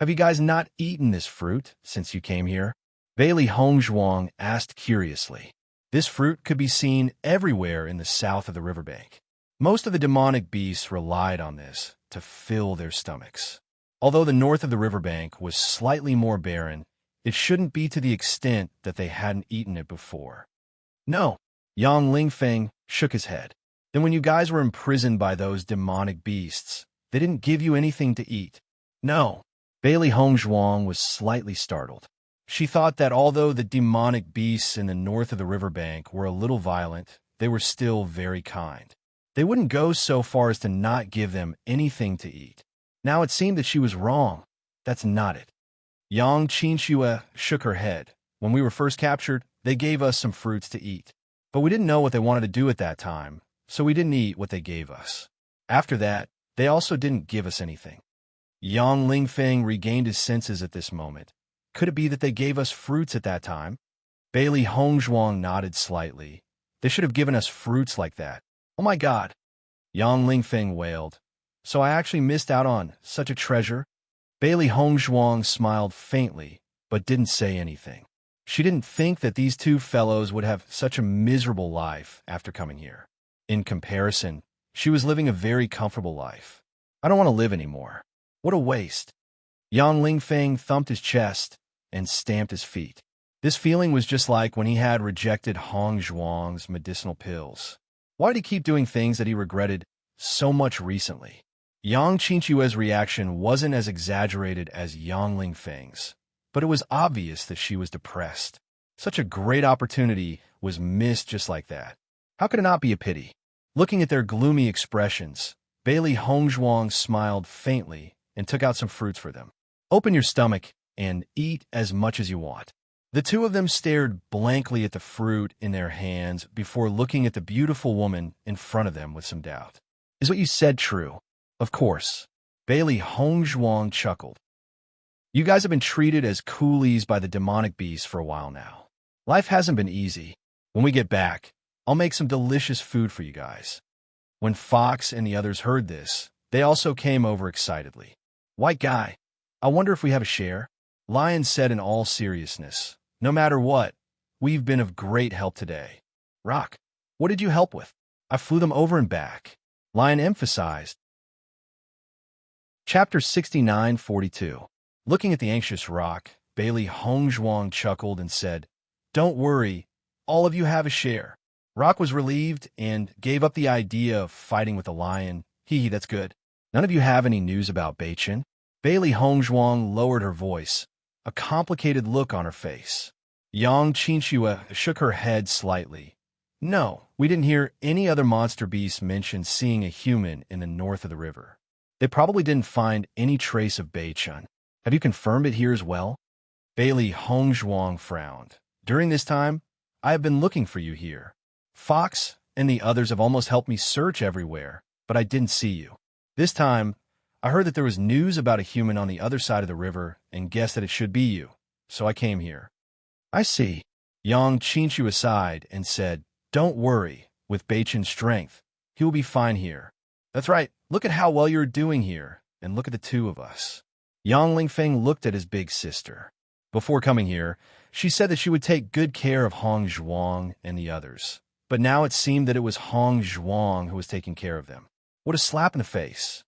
"Have you guys not eaten this fruit since you came here?" Bailey Hongzhuang asked curiously. This fruit could be seen everywhere in the south of the riverbank. Most of the demonic beasts relied on this to fill their stomachs. Although the north of the riverbank was slightly more barren, it shouldn't be to the extent that they hadn't eaten it before. "No." Yang Lingfeng shook his head. "Then when you guys were imprisoned by those demonic beasts, they didn't give you anything to eat?" "No." Bailey Hongzhuang was slightly startled. She thought that although the demonic beasts in the north of the riverbank were a little violent, they were still very kind. They wouldn't go so far as to not give them anything to eat. Now it seemed that she was wrong. That's not it. Yang Qinxue shook her head. "When we were first captured, they gave us some fruits to eat. But we didn't know what they wanted to do at that time, so we didn't eat what they gave us. After that, they also didn't give us anything." Yang Lingfeng regained his senses at this moment. "Could it be that they gave us fruits at that time?" Bailey Hongzhuang nodded slightly. "They should have given us fruits like that." "Oh my God!" Yang Lingfeng wailed. "So I actually missed out on such a treasure?" Bailey Hongzhuang smiled faintly, but didn't say anything. She didn't think that these two fellows would have such a miserable life after coming here. In comparison, she was living a very comfortable life. "I don't want to live anymore. What a waste." Yang Lingfeng thumped his chest and stamped his feet. This feeling was just like when he had rejected Hongzhuang's medicinal pills. Why did he keep doing things that he regretted so much recently? Yang Qinxue's reaction wasn't as exaggerated as Yang Lingfeng's, but it was obvious that she was depressed. Such a great opportunity was missed just like that. How could it not be a pity? Looking at their gloomy expressions, Bailey Hongzhuang smiled faintly and took out some fruits for them. "Open your stomach and eat as much as you want." The two of them stared blankly at the fruit in their hands before looking at the beautiful woman in front of them with some doubt. "Is what you said true?" "Of course." Bailey Hongzhuang chuckled. "You guys have been treated as coolies by the demonic beasts for a while now. Life hasn't been easy. When we get back, I'll make some delicious food for you guys." When Fox and the others heard this, they also came over excitedly. "White guy, I wonder if we have a share?" Lion said in all seriousness. "No matter what, we've been of great help today." "Rock, what did you help with?" "I flew them over and back." Lion emphasized. Chapter 69:42. Looking at the anxious Rock, Bailey Hongzhuang chuckled and said, "Don't worry, all of you have a share." Rock was relieved and gave up the idea of fighting with the lion. "Hee, that's good. None of you have any news about Beichen?" Bailey Hongzhuang lowered her voice, a complicated look on her face. Yang Qinxue shook her head slightly. "No, we didn't hear any other monster beasts mention seeing a human in the north of the river. They probably didn't find any trace of Beichen. Have you confirmed it here as well?" Bailey Hongzhuang frowned. "During this time, I have been looking for you here. Fox and the others have almost helped me search everywhere, but I didn't see you. This time, I heard that there was news about a human on the other side of the river and guessed that it should be you, so I came here." "I see." Yang Qinxue sighed and said, Don't worry, with Beichen's strength, he will be fine here. That's right, look at how well you're doing here, and look at the two of us. Yang Lingfeng looked at his big sister. Before coming here, she said that she would take good care of Hong Zhuang and the others. But now it seemed that it was Hong Zhuang who was taking care of them. What a slap in the face.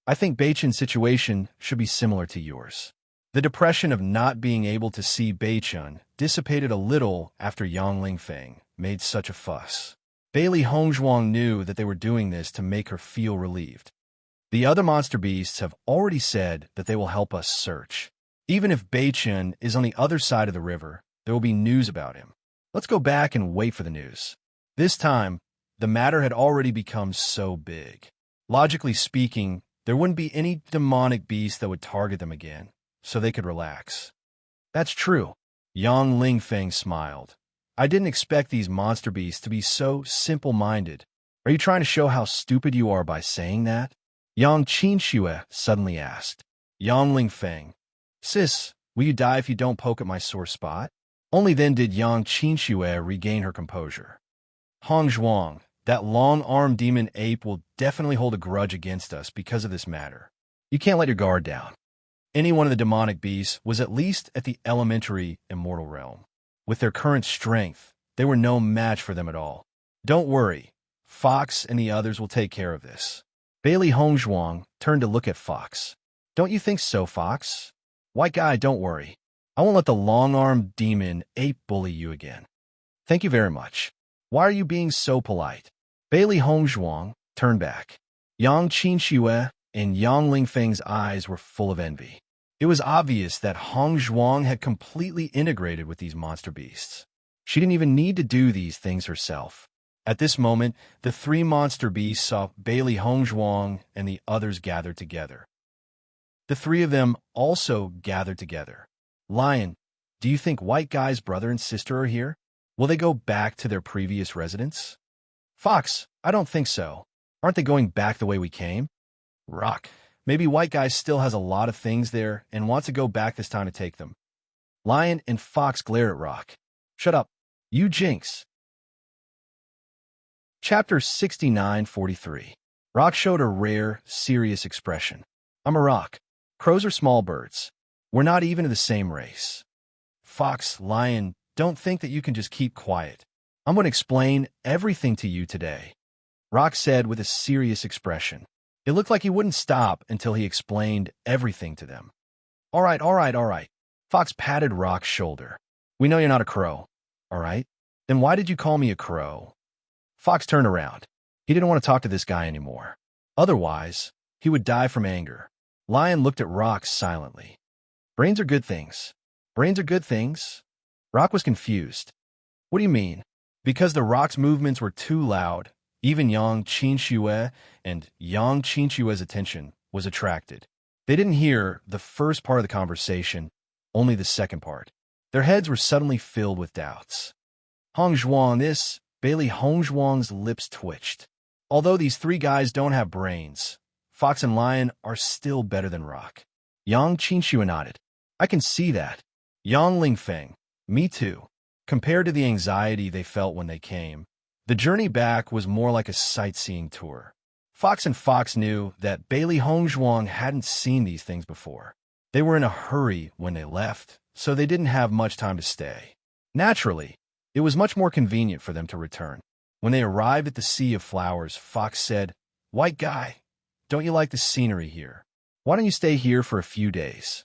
I think Beichen's situation should be similar to yours. The depression of not being able to see Beichen dissipated a little after Yang Lingfeng made such a fuss. Bailey Hongzhuang knew that they were doing this to make her feel relieved. The other monster beasts have already said that they will help us search. Even if Beichen is on the other side of the river, there will be news about him. Let's go back and wait for the news. This time, the matter had already become so big. Logically speaking, there wouldn't be any demonic beast that would target them again, so they could relax. That's true. Yang Lingfeng smiled. I didn't expect these monster beasts to be so simple-minded. Are you trying to show how stupid you are by saying that? Yang Qinxue suddenly asked. Yang Lingfeng, sis, will you die if you don't poke at my sore spot? Only then did Yang Qinxue regain her composure. Hong Zhuang, that long-armed demon ape will definitely hold a grudge against us because of this matter. You can't let your guard down. Any one of the demonic beasts was at least at the elementary immortal realm. With their current strength, they were no match for them at all. Don't worry, Fox and the others will take care of this. Bailey Hongzhuang turned to look at Fox. Don't you think so, Fox? White guy, don't worry. I won't let the long-armed demon ape bully you again. Thank you very much. Why are you being so polite? Bailey Hongzhuang turned back. Yang Qinxue and Yang Lingfeng's eyes were full of envy. It was obvious that Hong Zhuang had completely integrated with these monster beasts. She didn't even need to do these things herself. At this moment, the three monster beasts saw Bailey Hongzhuang and the others gathered together. The three of them also gathered together. Lion, do you think White Guy's brother and sister are here? Will they go back to their previous residence? Fox, I don't think so. Aren't they going back the way we came? Rock, maybe White Guy still has a lot of things there and wants to go back this time to take them. Lion and Fox glared at Rock. Shut up. You jinx. Chapter 69:43. Rock showed a rare, serious expression. I'm a rock. Crows are small birds. We're not even of the same race. Fox, Lion, don't think that you can just keep quiet. I'm going to explain everything to you today. Rock said with a serious expression. It looked like he wouldn't stop until he explained everything to them. All right. Fox patted Rock's shoulder. We know you're not a crow. All right? Then why did you call me a crow? Fox turned around. He didn't want to talk to this guy anymore. Otherwise, he would die from anger. Lion looked at Rock silently. Brains are good things. Brains are good things? Rock was confused. What do you mean? Because the Rock's movements were too loud, even Yang Qinxue and Yang Qinxue's attention was attracted. They didn't hear the first part of the conversation, only the second part. Their heads were suddenly filled with doubts. Hongzhuang, this, Bailey Hongzhuang's lips twitched. Although these three guys don't have brains, Fox and Lion are still better than Rock. Yang Qinxue nodded. I can see that. Yang Lingfeng, me too. Compared to the anxiety they felt when they came, the journey back was more like a sightseeing tour. Fox and Fox knew that Bailey Hongzhuang hadn't seen these things before. They were in a hurry when they left, so they didn't have much time to stay. Naturally, it was much more convenient for them to return. When they arrived at the Sea of Flowers, Fox said, White Guy, don't you like the scenery here? Why don't you stay here for a few days?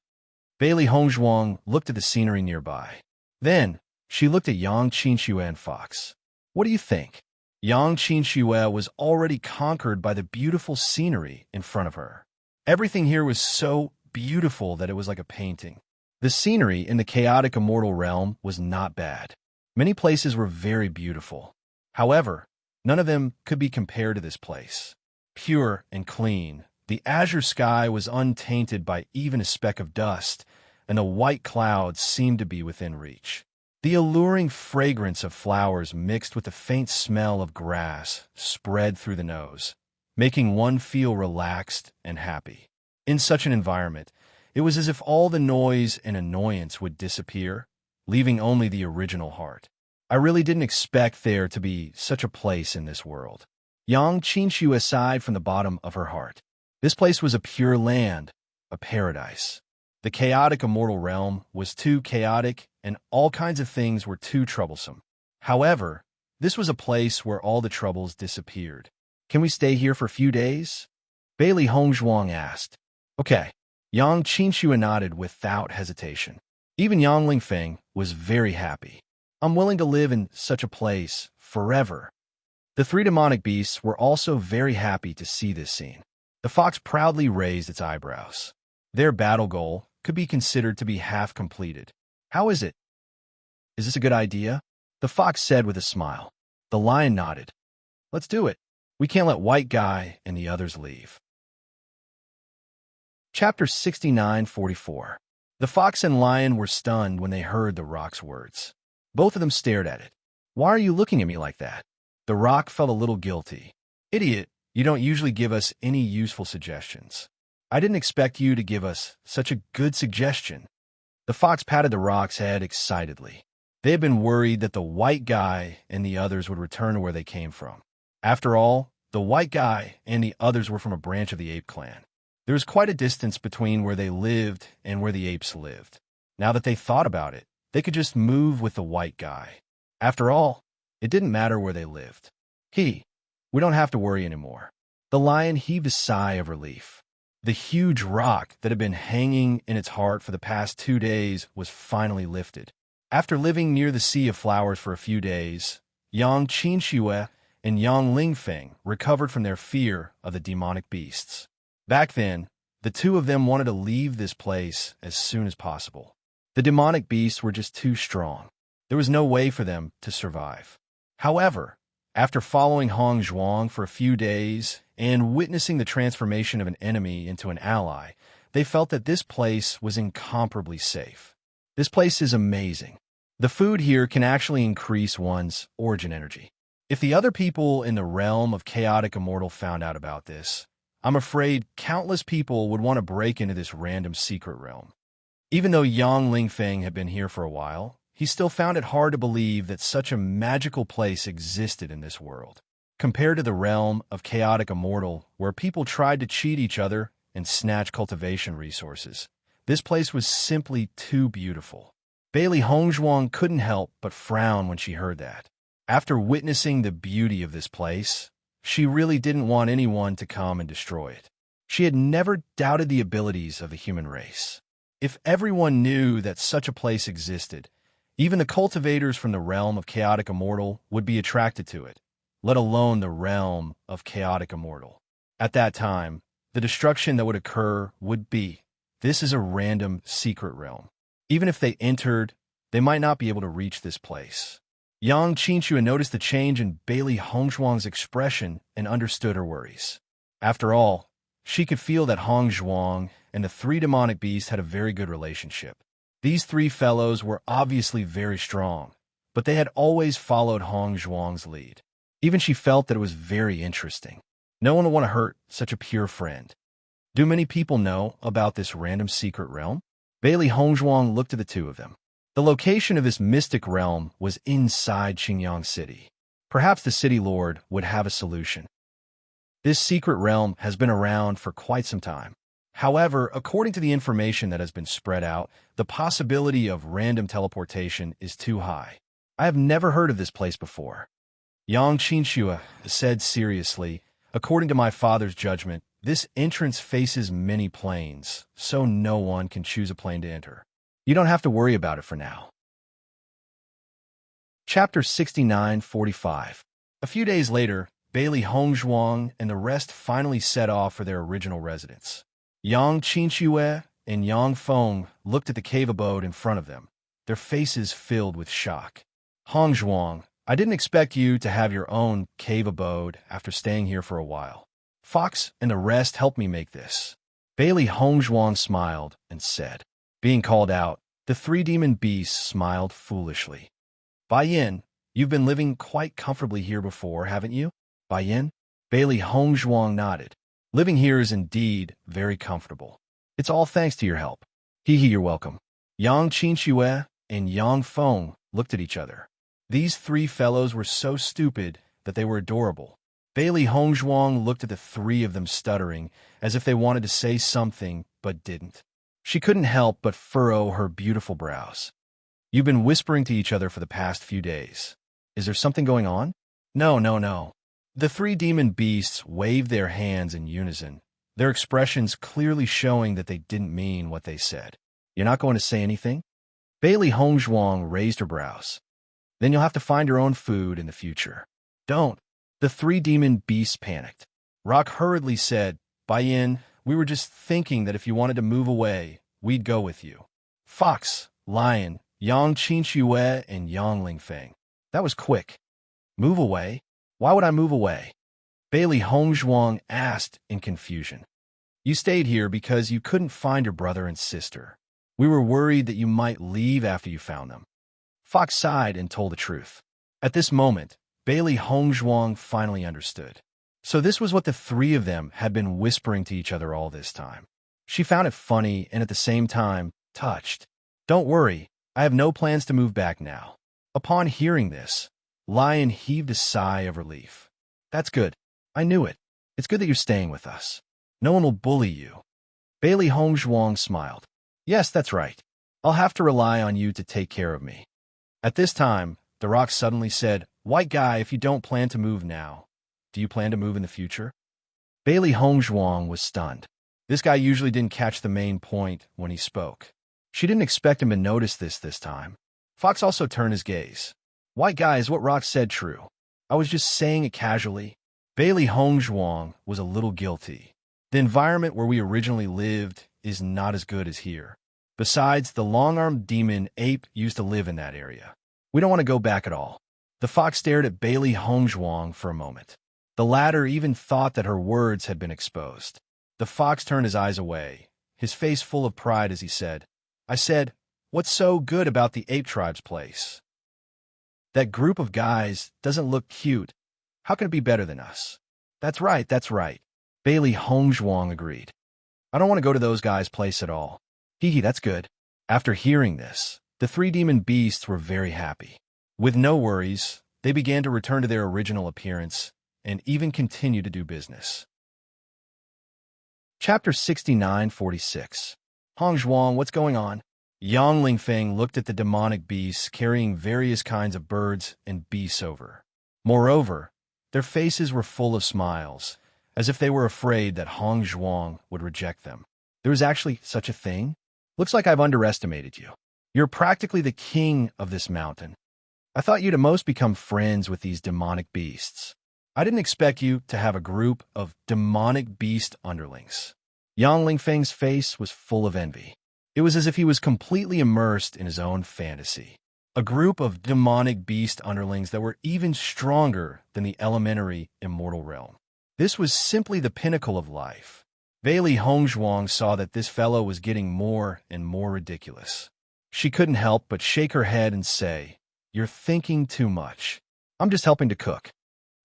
Bailey Hongzhuang looked at the scenery nearby. Then, she looked at Yang Qinxue and Fox. What do you think? Yang Qinxue was already conquered by the beautiful scenery in front of her. Everything here was so beautiful that it was like a painting. The scenery in the chaotic immortal realm was not bad. Many places were very beautiful. However, none of them could be compared to this place. Pure and clean, the azure sky was untainted by even a speck of dust, and the white clouds seemed to be within reach. The alluring fragrance of flowers mixed with the faint smell of grass spread through the nose, making one feel relaxed and happy. In such an environment, it was as if all the noise and annoyance would disappear, leaving only the original heart. I really didn't expect there to be such a place in this world. Yang Qinshu sighed from the bottom of her heart. This place was a pure land, a paradise. The chaotic immortal realm was too chaotic, and all kinds of things were too troublesome. However, this was a place where all the troubles disappeared. Can we stay here for a few days? Bailey Hongzhuang asked. Okay. Yang Qinshu nodded without hesitation. Even Yang Lingfeng was very happy. I'm willing to live in such a place forever. The three demonic beasts were also very happy to see this scene. The fox proudly raised its eyebrows. Their battle goal could be considered to be half completed. How is it? Is this a good idea? The fox said with a smile. The lion nodded. Let's do it. We can't let White Guy and the others leave. Chapter 69:44. The fox and lion were stunned when they heard the rock's words. Both of them stared at it. Why are you looking at me like that? The rock felt a little guilty. Idiot, you don't usually give us any useful suggestions. I didn't expect you to give us such a good suggestion. The fox patted the rock's head excitedly. They had been worried that the White Guy and the others would return to where they came from. After all, the White Guy and the others were from a branch of the ape clan. There was quite a distance between where they lived and where the apes lived. Now that they thought about it, they could just move with the White Guy. After all, it didn't matter where they lived. We don't have to worry anymore. The lion heaved a sigh of relief. The huge rock that had been hanging in its heart for the past 2 days was finally lifted. After living near the Sea of Flowers for a few days, Yang Qinxue and Yang Lingfeng recovered from their fear of the demonic beasts. Back then, the two of them wanted to leave this place as soon as possible. The demonic beasts were just too strong. There was no way for them to survive. However, after following Hong Zhuang for a few days and witnessing the transformation of an enemy into an ally, they felt that this place was incomparably safe. This place is amazing. The food here can actually increase one's origin energy. If the other people in the realm of chaotic immortal found out about this, I'm afraid countless people would want to break into this random secret realm. Even though Yang Lingfeng had been here for a while, he still found it hard to believe that such a magical place existed in this world. Compared to the realm of chaotic immortal, where people tried to cheat each other and snatch cultivation resources, this place was simply too beautiful. Bailey Hongzhuang couldn't help but frown when she heard that. After witnessing the beauty of this place, she really didn't want anyone to come and destroy it. She had never doubted the abilities of the human race. If everyone knew that such a place existed, even the cultivators from the realm of chaotic immortal would be attracted to it, let alone the realm of chaotic immortal. At that time, the destruction that would occur would be, this is a random secret realm. Even if they entered, they might not be able to reach this place. Yang Qinshu noticed the change in Bailey Hongzhuang's expression and understood her worries. After all, she could feel that Hong Zhuang and the three demonic beasts had a very good relationship. These three fellows were obviously very strong, but they had always followed Hong Zhuang's lead. Even she felt that it was very interesting. No one would want to hurt such a pure friend. Do many people know about this random secret realm? Bailey Hongzhuang looked at the two of them. The location of this mystic realm was inside Qingyang City. Perhaps the city lord would have a solution. This secret realm has been around for quite some time. However, according to the information that has been spread out, the possibility of random teleportation is too high. I have never heard of this place before. Yang Qinshu said seriously, according to my father's judgment, this entrance faces many planes, so no one can choose a plane to enter. You don't have to worry about it for now. Chapter 69:45. A few days later, Bailey Hongzhuang and the rest finally set off for their original residence. Yang Qinshu and Yang Feng looked at the cave abode in front of them, their faces filled with shock. Hongzhuang, I didn't expect you to have your own cave abode after staying here for a while. Fox and the rest helped me make this. Bailey Hongzhuang smiled and said. Being called out, the three demon beasts smiled foolishly. Bai Yin, you've been living quite comfortably here before, haven't you? Bai Yin? Bailey Hongzhuang nodded. Living here is indeed very comfortable. It's all thanks to your help. You're welcome. Yang Qinshu and Yang Feng looked at each other. These three fellows were so stupid that they were adorable. Bailey Hongzhuang looked at the three of them stuttering, as if they wanted to say something but didn't. She couldn't help but furrow her beautiful brows. You've been whispering to each other for the past few days. Is there something going on? No, no, no. The three demon beasts waved their hands in unison, their expressions clearly showing that they didn't mean what they said. You're not going to say anything? Bailey Hongzhuang raised her brows. Then you'll have to find your own food in the future. Don't. The three demon beasts panicked. Rock hurriedly said, Bai Yin, we were just thinking that if you wanted to move away, we'd go with you. Fox, Lion, Yang Qinxue, and Yang Lingfeng. That was quick. Move away? Why would I move away? Bailey Hongzhuang asked in confusion. You stayed here because you couldn't find your brother and sister. We were worried that you might leave after you found them. Fox sighed and told the truth. At this moment, Bailey Hongzhuang finally understood. So this was what the three of them had been whispering to each other all this time. She found it funny and at the same time, touched. Don't worry, I have no plans to move back now. Upon hearing this, Lion heaved a sigh of relief. That's good. I knew it. It's good that you're staying with us. No one will bully you. Bailey Hongzhuang smiled. Yes, that's right. I'll have to rely on you to take care of me. At this time, the rock suddenly said, White guy, if you don't plan to move now, do you plan to move in the future? Bailey Hongzhuang was stunned. This guy usually didn't catch the main point when he spoke. She didn't expect him to notice this time. Fox also turned his gaze. White guy, is what Rock said true? I was just saying it casually. Bailey Hongzhuang was a little guilty. The environment where we originally lived is not as good as here. Besides, the long-armed demon ape used to live in that area. We don't want to go back at all. The fox stared at Bailey Hongzhuang for a moment. The latter even thought that her words had been exposed. The fox turned his eyes away, his face full of pride as he said, I said, what's so good about the ape tribe's place? That group of guys doesn't look cute. How can it be better than us? That's right, that's right. Bailey Hongzhuang agreed. I don't want to go to those guys' place at all. Hee, that's good. After hearing this, the three demon beasts were very happy. With no worries, they began to return to their original appearance and even continue to do business. Chapter 69-46. Hongzhuang, what's going on? Yang Lingfeng looked at the demonic beasts carrying various kinds of birds and beasts over. Moreover, their faces were full of smiles, as if they were afraid that Hongzhuang would reject them. There is actually such a thing? Looks like I've underestimated you. You're practically the king of this mountain. I thought you'd at most become friends with these demonic beasts. I didn't expect you to have a group of demonic beast underlings. Yang Lingfeng's face was full of envy. It was as if he was completely immersed in his own fantasy. A group of demonic beast underlings that were even stronger than the elementary immortal realm. This was simply the pinnacle of life. Bailey Hongzhuang saw that this fellow was getting more and more ridiculous. She couldn't help but shake her head and say, You're thinking too much. I'm just helping to cook.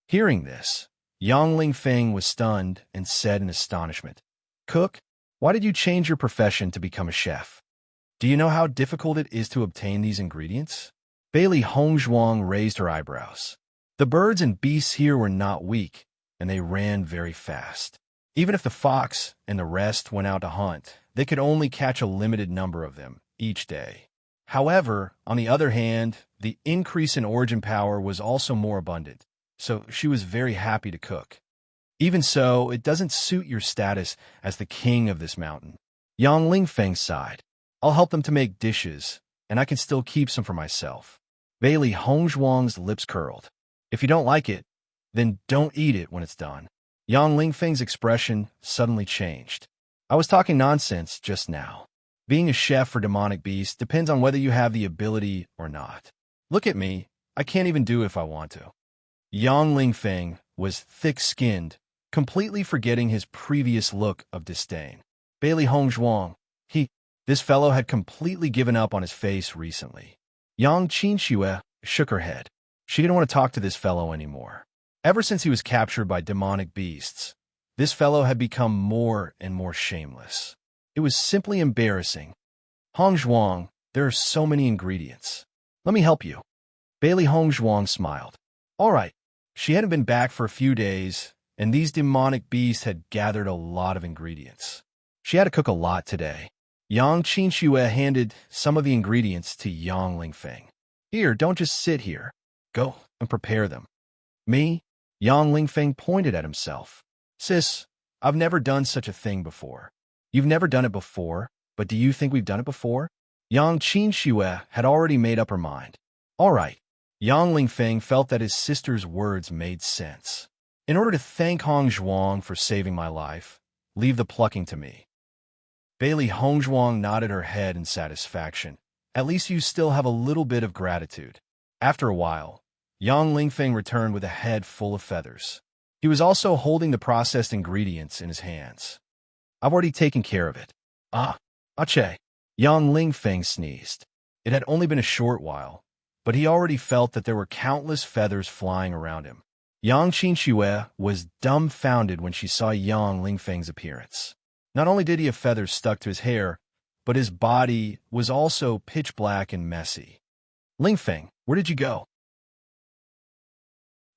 Hearing this, Yang Lingfeng was stunned and said in astonishment, Cook? Why did you change your profession to become a chef? Do you know how difficult it is to obtain these ingredients? Bailey Hongzhuang raised her eyebrows. The birds and beasts here were not weak, and they ran very fast. Even if the fox and the rest went out to hunt, they could only catch a limited number of them each day. However, on the other hand, the increase in origin power was also more abundant, so she was very happy to cook. Even so, it doesn't suit your status as the king of this mountain. Yang Lingfeng sighed. I'll help them to make dishes, and I can still keep some for myself. Bailey Hongzhuang's lips curled. If you don't like it, then don't eat it when it's done. Yang Lingfeng's expression suddenly changed. I was talking nonsense just now. Being a chef for demonic beasts depends on whether you have the ability or not. Look at me. I can't even do it if I want to. Yang Lingfeng was thick-skinned, completely forgetting his previous look of disdain. Bailey Hongzhuang, this fellow had completely given up on his face recently. Yang Qinxue shook her head. She didn't want to talk to this fellow anymore. Ever since he was captured by demonic beasts, this fellow had become more and more shameless. It was simply embarrassing. Hongzhuang, there are so many ingredients. Let me help you. Bailey Hongzhuang smiled. All right. She hadn't been back for a few days, and these demonic beasts had gathered a lot of ingredients. She had to cook a lot today. Yang Qinxue handed some of the ingredients to Yang Lingfeng. Here, don't just sit here. Go and prepare them. Me? Yang Lingfeng pointed at himself. Sis, I've never done such a thing before. You've never done it before, but do you think we've done it before? Yang Qinxue had already made up her mind. All right. Yang Lingfeng felt that his sister's words made sense. In order to thank Hongzhuang for saving my life, leave the plucking to me. Bailey Hongzhuang nodded her head in satisfaction. At least you still have a little bit of gratitude. After a while, Yang Lingfeng returned with a head full of feathers. He was also holding the processed ingredients in his hands. I've already taken care of it. Ache. Yang Lingfeng sneezed. It had only been a short while, but he already felt that there were countless feathers flying around him. Yang Qinxue was dumbfounded when she saw Yang Lingfeng's appearance. Not only did he have feathers stuck to his hair, but his body was also pitch black and messy. Lingfeng, where did you go?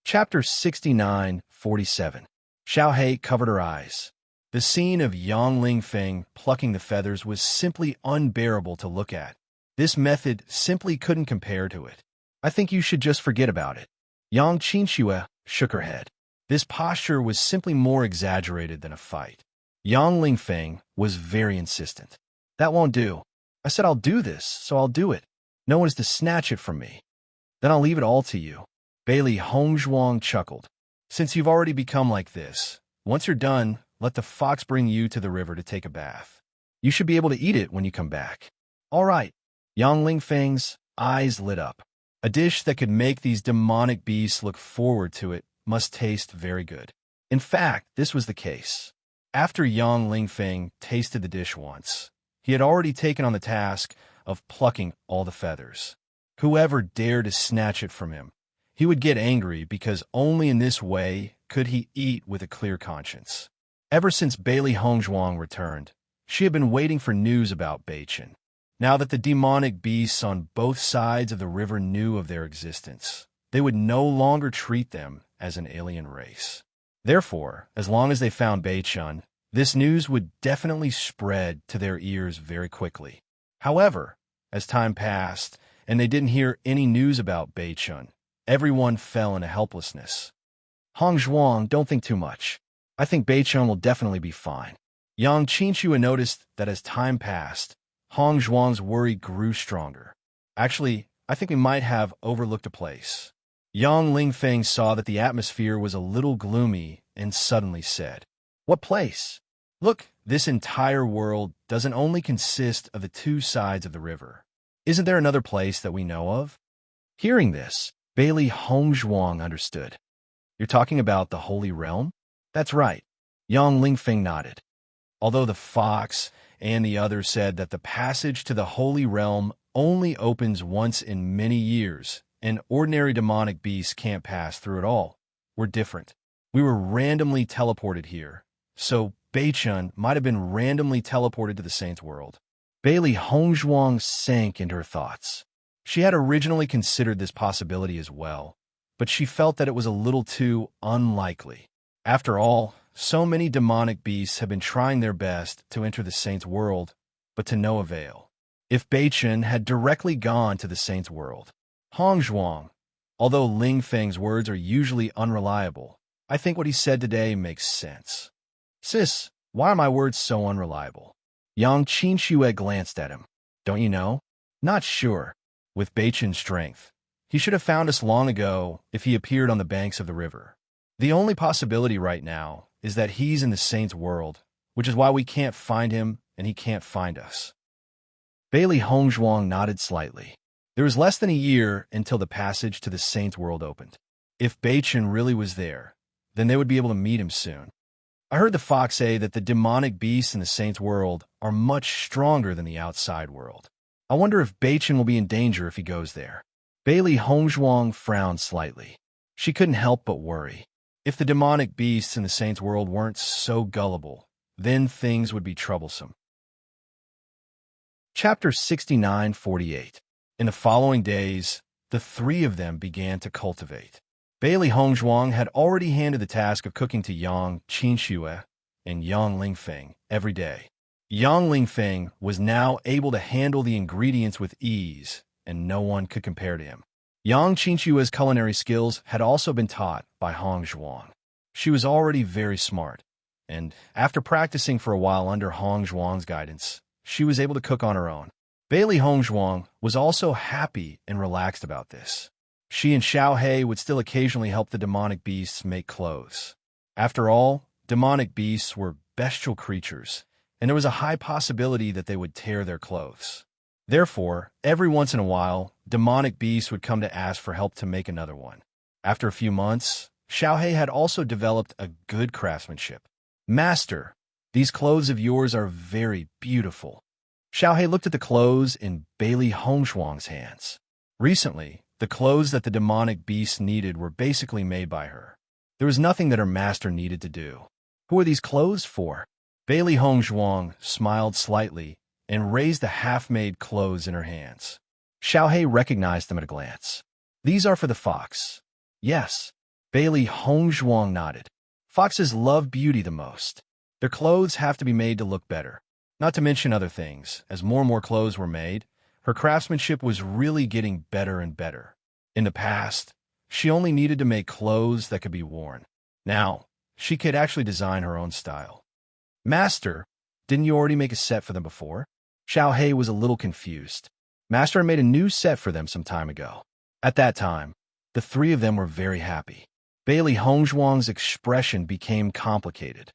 Chapter 69:47. Xiaohei covered her eyes. The scene of Yang Lingfeng plucking the feathers was simply unbearable to look at. This method simply couldn't compare to it. I think you should just forget about it. Yang Qinxue shook her head. This posture was simply more exaggerated than a fight. Yang Lingfeng was very insistent. That won't do. I said I'll do this, so I'll do it. No one is to snatch it from me. Then I'll leave it all to you. Bailey Hongzhuang chuckled. Since you've already become like this, once you're done, let the fox bring you to the river to take a bath. You should be able to eat it when you come back. All right. Yang Lingfeng's eyes lit up. A dish that could make these demonic beasts look forward to it must taste very good. In fact, this was the case. After Yang Lingfeng tasted the dish once, he had already taken on the task of plucking all the feathers. Whoever dared to snatch it from him, he would get angry because only in this way could he eat with a clear conscience. Ever since Bailey Hongzhuang returned, she had been waiting for news about Beichen. Now that the demonic beasts on both sides of the river knew of their existence, they would no longer treat them as an alien race. Therefore, as long as they found Beichen, this news would definitely spread to their ears very quickly. However, as time passed and they didn't hear any news about Beichen, everyone fell into helplessness. Hongzhuang, don't think too much. I think Beichen will definitely be fine. Yang Qinxue noticed that as time passed, Hongzhuang's worry grew stronger. Actually, I think we might have overlooked a place. Yang Lingfeng saw that the atmosphere was a little gloomy and suddenly said, What place? Look, this entire world doesn't only consist of the two sides of the river. Isn't there another place that we know of? Hearing this, Bailey Hongzhuang understood. You're talking about the Holy Realm? That's right. Yang Lingfeng nodded. Although the fox and the others said that the passage to the Holy Realm only opens once in many years, and ordinary demonic beasts can't pass through it all, we're different. We were randomly teleported here, so Beichen might have been randomly teleported to the Saint's world. Bailey Hongzhuang sank into her thoughts. She had originally considered this possibility as well, but she felt that it was a little too unlikely. After all, so many demonic beasts have been trying their best to enter the Saint's world, but to no avail. If Beichen had directly gone to the Saint's world, Hongzhuang, although Lingfeng's words are usually unreliable, I think what he said today makes sense. Sis, why are my words so unreliable? Yang Qinxue glanced at him. Don't you know? Not sure. With Beichen's strength, he should have found us long ago if he appeared on the banks of the river. The only possibility right now is that he's in the Saint's world, which is why we can't find him and he can't find us. Bailey Hongzhuang nodded slightly. There was less than a year until the passage to the Saint's world opened. If Beichen really was there, then they would be able to meet him soon. I heard the fox say that the demonic beasts in the Saint's world are much stronger than the outside world. I wonder if Beichen will be in danger if he goes there. Bailey Hongzhuang frowned slightly. She couldn't help but worry. If the demonic beasts in the Saint's world weren't so gullible, then things would be troublesome. Chapter 69:48. In the following days, the three of them began to cultivate. Bailey Hongzhuang had already handed the task of cooking to Yang Qinxue and Yang Lingfeng every day. Yang Lingfeng was now able to handle the ingredients with ease, and no one could compare to him. Yang Qinxue's culinary skills had also been taught by Hongzhuang. She was already very smart, and after practicing for a while under Hongzhuang's guidance, she was able to cook on her own. Bailey Hongzhuang was also happy and relaxed about this. She and Xiao He would still occasionally help the demonic beasts make clothes. After all, demonic beasts were bestial creatures, and there was a high possibility that they would tear their clothes. Therefore, every once in a while, demonic beasts would come to ask for help to make another one. After a few months, Xiao He had also developed a good craftsmanship. "Master, these clothes of yours are very beautiful." Xiao He looked at the clothes in Bailey Hongzhuang's hands. Recently, the clothes that the demonic beasts needed were basically made by her. There was nothing that her master needed to do. "Who are these clothes for?" Bailey Hongzhuang smiled slightly and raised the half-made clothes in her hands. Xiao He recognized them at a glance. "These are for the fox." "Yes." Bailey Hongzhuang nodded. "Foxes love beauty the most. Their clothes have to be made to look better. Not to mention other things, as more and more clothes were made, her craftsmanship was really getting better and better. In the past, she only needed to make clothes that could be worn. Now, she could actually design her own style. "Master, didn't you already make a set for them before?" Xiao He was a little confused. Master had made a new set for them some time ago. At that time, the three of them were very happy. Bailey Hongzhuang's expression became complicated.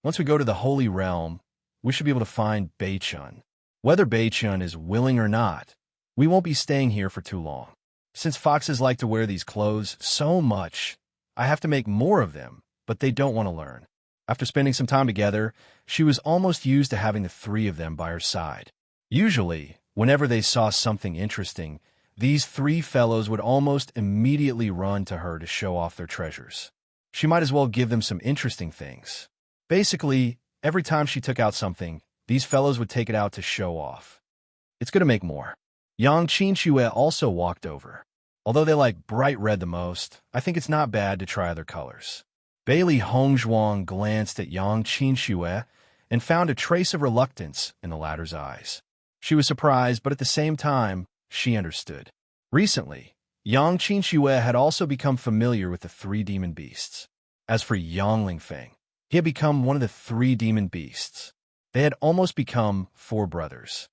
"Once we go to the Holy Realm, we should be able to find Beichun. Whether Beichun is willing or not, we won't be staying here for too long. Since foxes like to wear these clothes so much, I have to make more of them, but they don't want to learn." After spending some time together, she was almost used to having the three of them by her side. Usually, whenever they saw something interesting, these three fellows would almost immediately run to her to show off their treasures. She might as well give them some interesting things. Basically, every time she took out something, these fellows would take it out to show off. "It's going to make more." Yang Qinxue also walked over. "Although they like bright red the most, I think it's not bad to try other colors." Bailey Hongzhuang glanced at Yang Qinxue and found a trace of reluctance in the latter's eyes. She was surprised, but at the same time, she understood. Recently, Yang Qinxue had also become familiar with the three demon beasts. As for Yang Lingfeng, he had become one of the three demon beasts. They had almost become four brothers.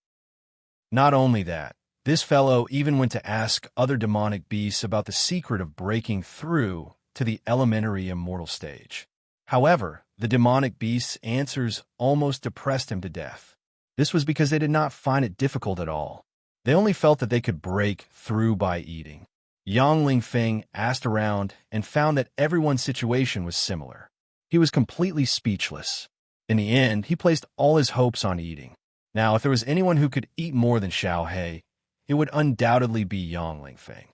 Not only that, this fellow even went to ask other demonic beasts about the secret of breaking through to the elementary immortal stage. However, the demonic beast's answers almost depressed him to death. This was because they did not find it difficult at all. They only felt that they could break through by eating. Yang Lingfeng asked around and found that everyone's situation was similar. He was completely speechless. In the end, he placed all his hopes on eating. Now, if there was anyone who could eat more than Xiao He, it would undoubtedly be Yang Lingfeng.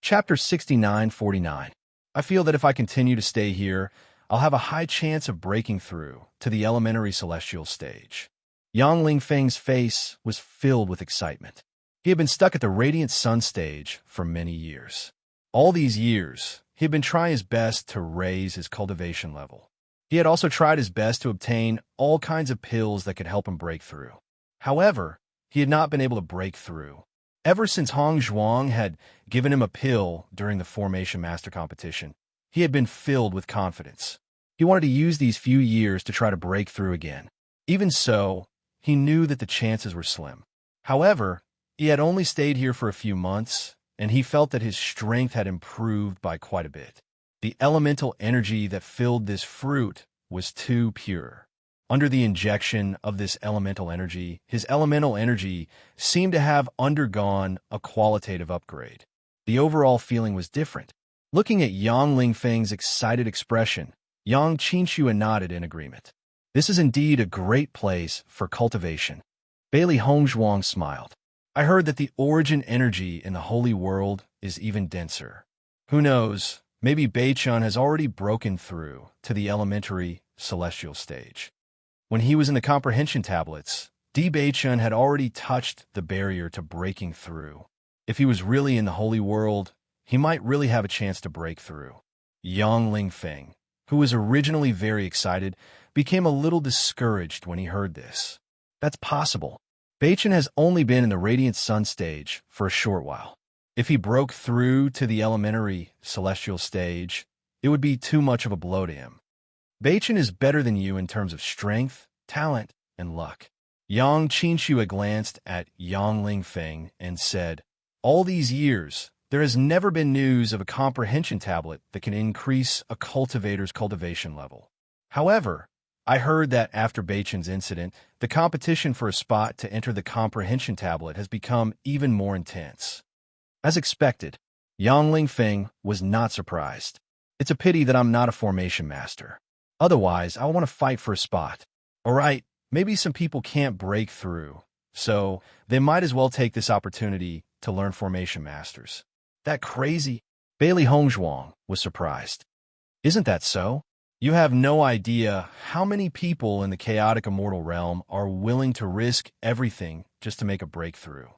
Chapter 69-49. I feel that if I continue to stay here, I'll have a high chance of breaking through to the elementary celestial stage. Yang Lingfeng's face was filled with excitement. He had been stuck at the radiant sun stage for many years. All these years, he had been trying his best to raise his cultivation level. He had also tried his best to obtain all kinds of pills that could help him break through. However, he had not been able to break through. Ever since Hongzhuang had given him a pill during the Formation Master competition, he had been filled with confidence. He wanted to use these few years to try to break through again. Even so, he knew that the chances were slim. However, he had only stayed here for a few months, and he felt that his strength had improved by quite a bit. The elemental energy that filled this fruit was too pure. Under the injection of this elemental energy, his elemental energy seemed to have undergone a qualitative upgrade. The overall feeling was different. Looking at Yang Lingfeng's excited expression, Yang Qinxue nodded in agreement. "This is indeed a great place for cultivation." Bailey Hongzhuang smiled. "I heard that the origin energy in the holy world is even denser. Who knows, maybe Beichun has already broken through to the elementary celestial stage." When he was in the comprehension tablets, Beichun had already touched the barrier to breaking through. If he was really in the holy world, he might really have a chance to break through. Yang Lingfeng, who was originally very excited, became a little discouraged when he heard this. That's possible. Beichen has only been in the Radiant Sun stage for a short while. If he broke through to the elementary celestial stage, it would be too much of a blow to him. Beichen is better than you in terms of strength, talent, and luck. Yang Qinxue glanced at Yang Lingfeng and said, "All these years, there has never been news of a comprehension tablet that can increase a cultivator's cultivation level. However, I heard that after Beichen's incident, the competition for a spot to enter the comprehension tablet has become even more intense." As expected, Yang Lingfeng was not surprised. "It's a pity that I'm not a formation master. Otherwise, I want to fight for a spot. All right, maybe some people can't break through, so they might as well take this opportunity to learn formation masters." That crazy? Bailey Hongzhuang was surprised. "Isn't that so? You have no idea how many people in the chaotic immortal realm are willing to risk everything just to make a breakthrough."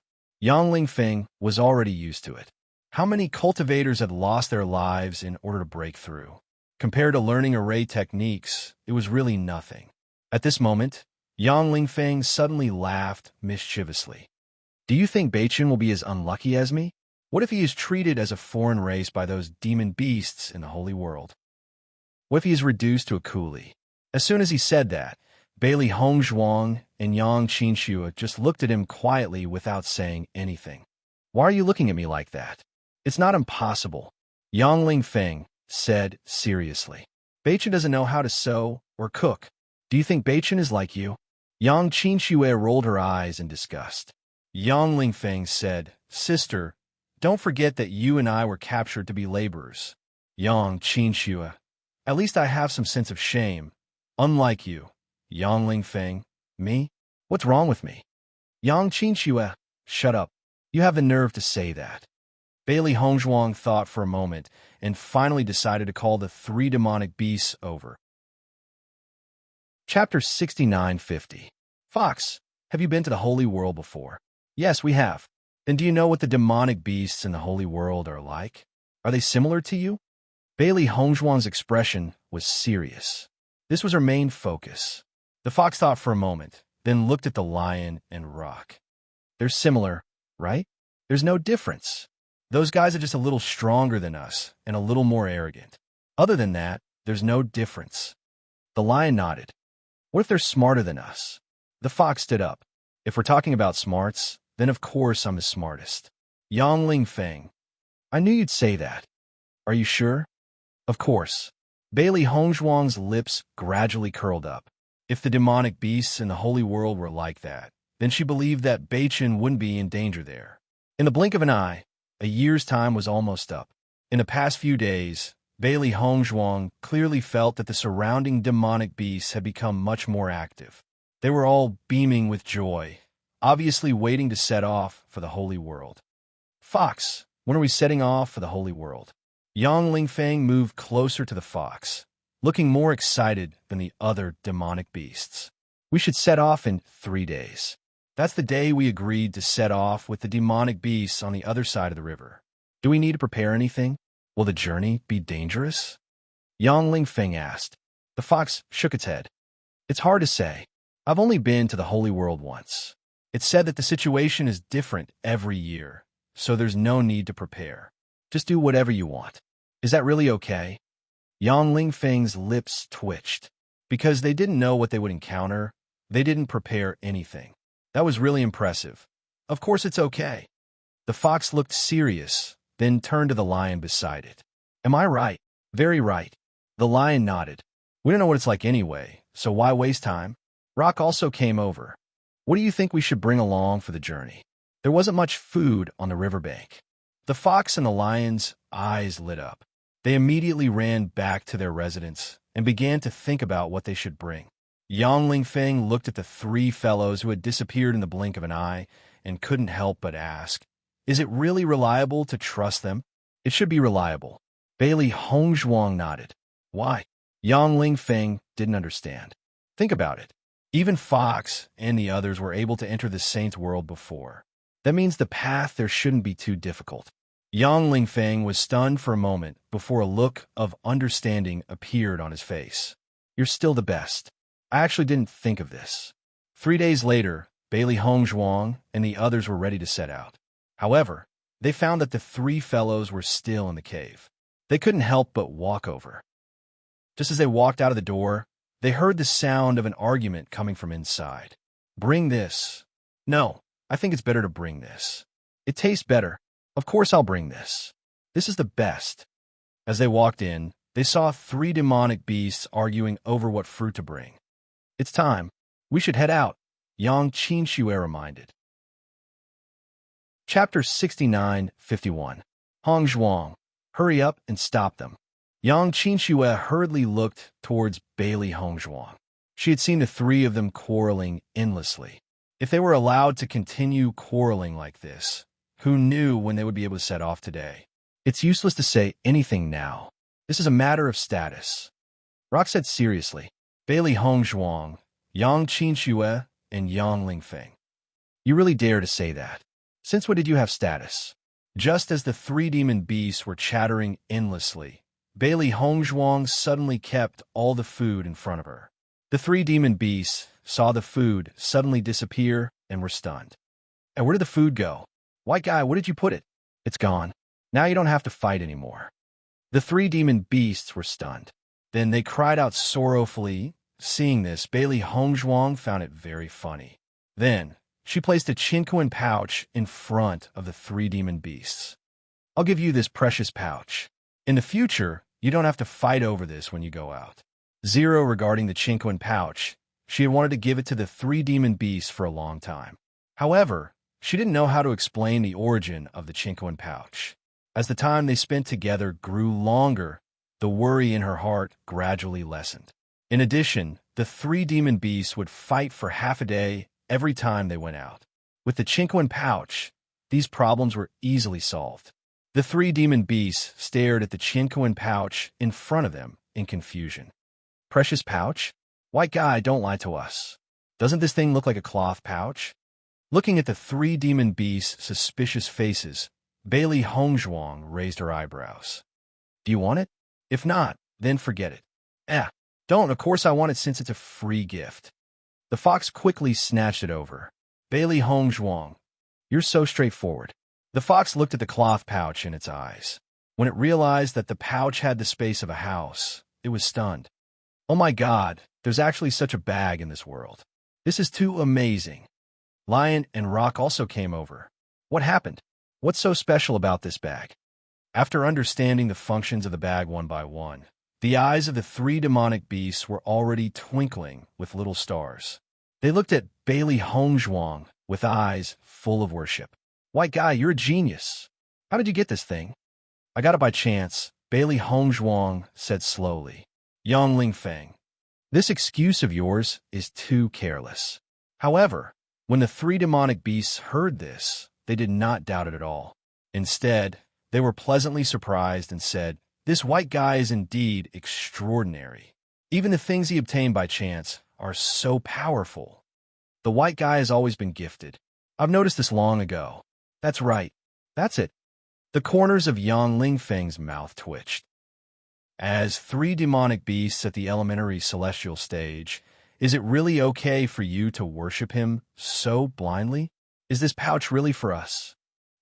Yang Lingfeng was already used to it. How many cultivators had lost their lives in order to break through? Compared to learning array techniques, it was really nothing. At this moment, Yang Lingfeng suddenly laughed mischievously. "Do you think Beichen will be as unlucky as me? What if he is treated as a foreign race by those demon beasts in the holy world? What if he is reduced to a coolie?" As soon as he said that, Bailey Hongzhuang and Yang Qinxue just looked at him quietly without saying anything. "Why are you looking at me like that? It's not impossible," Yang Lingfeng said seriously. "Beichen doesn't know how to sew or cook. Do you think Beichen is like you?" Yang Qinxue rolled her eyes in disgust. Yang Lingfeng said, "Sister, don't forget that you and I were captured to be laborers." Yang Qinxue, "At least I have some sense of shame. Unlike you." Yang Lingfeng, "Me? What's wrong with me?" Yang Qinxue, "Shut up. You have the nerve to say that." Bailey Hongzhuang thought for a moment and finally decided to call the three demonic beasts over. Chapter 6950. "Fox, have you been to the holy world before?" "Yes, we have." "Then do you know what the demonic beasts in the holy world are like? Are they similar to you?" Bailey Hongzhuang's expression was serious. This was her main focus. The fox thought for a moment, then looked at the lion and rock. "They're similar, right? There's no difference. Those guys are just a little stronger than us and a little more arrogant. Other than that, there's no difference." The lion nodded. "What if they're smarter than us?" The fox stood up. "If we're talking about smarts, then of course I'm the smartest." Yang Lingfeng, "I knew you'd say that. Are you sure?" "Of course." Bailey Hongzhuang's lips gradually curled up. If the demonic beasts in the holy world were like that, then she believed that Beichen wouldn't be in danger there. In the blink of an eye, a year's time was almost up. In the past few days, Bailey Hongzhuang clearly felt that the surrounding demonic beasts had become much more active. They were all beaming with joy, obviously waiting to set off for the holy world. "Fox, when are we setting off for the holy world?" Yang Lingfeng moved closer to the fox, looking more excited than the other demonic beasts. "We should set off in 3 days. That's the day we agreed to set off with the demonic beasts on the other side of the river. Do we need to prepare anything? Will the journey be dangerous?" Yang Lingfeng asked. The fox shook its head. "It's hard to say. I've only been to the holy world once. It's said that the situation is different every year, so there's no need to prepare. Just do whatever you want. Is that really okay?" Yang Lingfeng's lips twitched. Because they didn't know what they would encounter, they didn't prepare anything. That was really impressive. "Of course it's okay." The fox looked serious, then turned to the lion beside it. "Am I right?" "Very right." The lion nodded. "We don't know what it's like anyway, so why waste time?" Rock also came over. "What do you think we should bring along for the journey?" There wasn't much food on the riverbank. The fox and the lion's eyes lit up. They immediately ran back to their residence and began to think about what they should bring. Yang Lingfeng looked at the three fellows who had disappeared in the blink of an eye and couldn't help but ask, "Is it really reliable to trust them?" "It should be reliable." Bailey Hongzhuang nodded. "Why?" Yang Lingfeng didn't understand. "Think about it. Even Fox and the others were able to enter the saint's world before. That means the path there shouldn't be too difficult. Yang Lingfeng was stunned for a moment before a look of understanding appeared on his face. You're still the best. I actually didn't think of this. 3 days later, Bailey Hongzhuang and the others were ready to set out. However, they found that the 3 fellows were still in the cave. They couldn't help but walk over. Just as they walked out of the door, they heard the sound of an argument coming from inside. Bring this. No, I think it's better to bring this. It tastes better. Of course I'll bring this. This is the best. As they walked in, they saw 3 demonic beasts arguing over what fruit to bring. It's time. We should head out, Yang Qinxue reminded. Chapter 69-51. Hongzhuang, hurry up and stop them. Yang Qinxue hurriedly looked towards Bailey Hongzhuang. She had seen the 3 of them quarreling endlessly. If they were allowed to continue quarreling like this, who knew when they would be able to set off today? It's useless to say anything now. This is a matter of status. Rock said seriously. Bailey Hongzhuang, Yang Qinxue, and Yang Lingfeng. You really dare to say that? Since when did you have status? Just as the 3 demon beasts were chattering endlessly, Bailey Hongzhuang suddenly kept all the food in front of her. The 3 demon beasts saw the food suddenly disappear and were stunned. And where did the food go? White guy, where did you put it? It's gone. Now you don't have to fight anymore. The 3 demon beasts were stunned. Then they cried out sorrowfully. Seeing this, Bailey Hongzhuang found it very funny. Then she placed a chinquin pouch in front of the 3 demon beasts. I'll give you this precious pouch. In the future, you don't have to fight over this when you go out. Zero regarding the chinquin pouch. She had wanted to give it to the 3 demon beasts for a long time. However, she didn't know how to explain the origin of the chinquin pouch. As the time they spent together grew longer, the worry in her heart gradually lessened. In addition, the 3 demon beasts would fight for half a day every time they went out. With the chinquin pouch, these problems were easily solved. The 3 demon beasts stared at the chinquin pouch in front of them in confusion. Precious pouch? White guy, don't lie to us. Doesn't this thing look like a cloth pouch? Looking at the 3 demon beasts' suspicious faces, Bailey Hongzhuang raised her eyebrows. Do you want it? If not, then forget it. Don't, of course I want it since it's a free gift. The fox quickly snatched it over. Bailey Hongzhuang, you're so straightforward. The fox looked at the cloth pouch in its eyes. When it realized that the pouch had the space of a house, it was stunned. Oh my God, there's actually such a bag in this world. This is too amazing. Lion and Rock also came over. What happened? What's so special about this bag? After understanding the functions of the bag one by one, the eyes of the 3 demonic beasts were already twinkling with little stars. They looked at Bailey Hongzhuang with eyes full of worship. White guy, you're a genius. How did you get this thing? I got it by chance, Bailey Hongzhuang said slowly. Yang Lingfeng, this excuse of yours is too careless. However, when the 3 demonic beasts heard this, they did not doubt it at all. Instead, they were pleasantly surprised and said, this white guy is indeed extraordinary. Even the things he obtained by chance are so powerful. The white guy has always been gifted. I've noticed this long ago. That's right. That's it. The corners of Yang Lingfeng's mouth twitched. As 3 demonic beasts at the elementary celestial stage, is it really okay for you to worship him so blindly? Is this pouch really for us?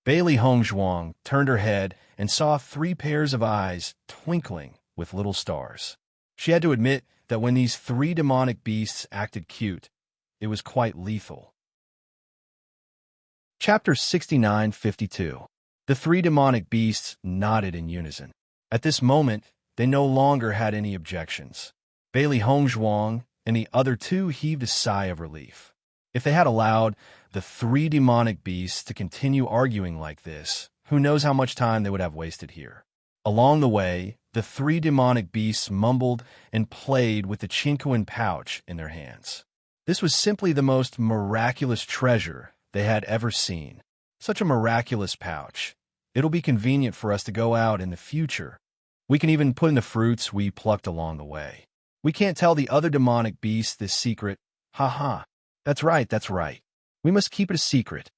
Bailey Hongzhuang turned her head and saw 3 pairs of eyes twinkling with little stars. She had to admit that when these 3 demonic beasts acted cute, it was quite lethal. Chapter 69-52. The 3 demonic beasts nodded in unison. At this moment, they no longer had any objections. Bailey Hongzhuang and the other 2 heaved a sigh of relief. If they had allowed the 3 demonic beasts to continue arguing like this, who knows how much time they would have wasted here. Along the way, the 3 demonic beasts mumbled and played with the chinquin pouch in their hands. This was simply the most miraculous treasure they had ever seen. Such a miraculous pouch. It'll be convenient for us to go out in the future. We can even put in the fruits we plucked along the way. We can't tell the other demonic beasts this secret. Ha ha. That's right, that's right. We must keep it a secret.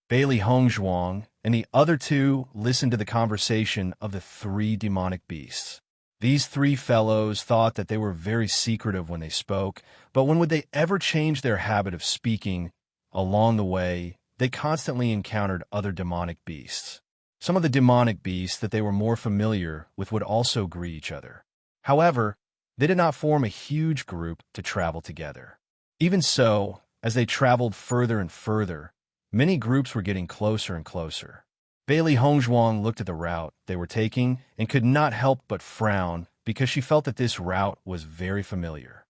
Bailey Hongzhuang and the other two listened to the conversation of the three demonic beasts. These three fellows thought that they were very secretive when they spoke, but when would they ever change their habit of speaking? Along the way, they constantly encountered other demonic beasts. Some of the demonic beasts that they were more familiar with would also greet each other. However, they did not form a huge group to travel together. Even so, as they traveled further and further, many groups were getting closer and closer. Bailey Hongzhuang looked at the route they were taking and could not help but frown because she felt that this route was very familiar.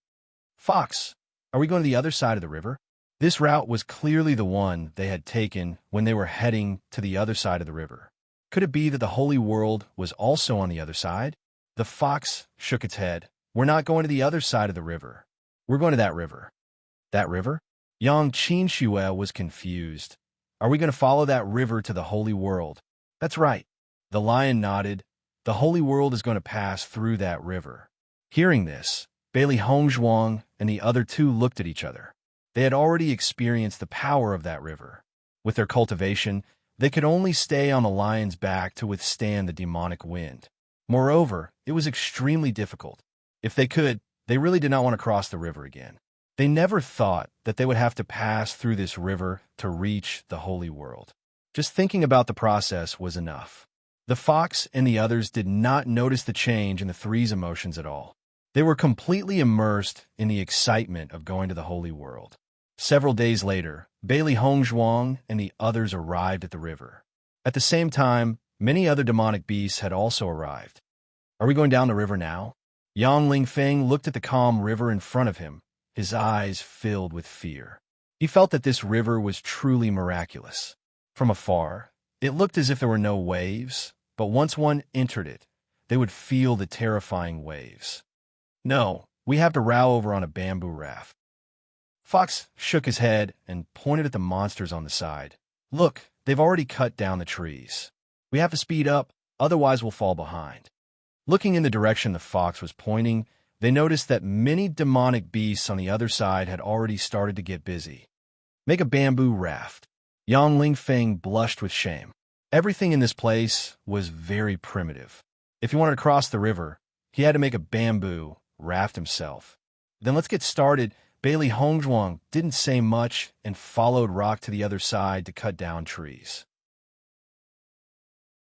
Fox, are we going to the other side of the river? This route was clearly the one they had taken when they were heading to the other side of the river. Could it be that the holy world was also on the other side? The fox shook its head. We're not going to the other side of the river. We're going to that river. That river? Yang Qinxue was confused. Are we going to follow that river to the holy world? That's right. The lion nodded. The holy world is going to pass through that river. Hearing this, Bailey Hongzhuang and the other two looked at each other. They had already experienced the power of that river. With their cultivation, they could only stay on the lion's back to withstand the demonic wind. Moreover, it was extremely difficult. If they could, they really did not want to cross the river again. They never thought that they would have to pass through this river to reach the holy world. Just thinking about the process was enough. The fox and the others did not notice the change in the three's emotions at all. They were completely immersed in the excitement of going to the holy world. Several days later, Bailey Hongzhuang and the others arrived at the river. At the same time, many other demonic beasts had also arrived. Are we going down the river now? Yang Lingfeng looked at the calm river in front of him, his eyes filled with fear. He felt that this river was truly miraculous. From afar, it looked as if there were no waves, but once one entered it, they would feel the terrifying waves. No, we have to row over on a bamboo raft. Fox shook his head and pointed at the monsters on the side. Look, they've already cut down the trees. We have to speed up, otherwise we'll fall behind. Looking in the direction the fox was pointing, they noticed that many demonic beasts on the other side had already started to get busy. Make a bamboo raft. Yang Lingfeng blushed with shame. Everything in this place was very primitive. If he wanted to cross the river, he had to make a bamboo raft himself. Then let's get started. Bailey Hongzhuang didn't say much and followed Rock to the other side to cut down trees.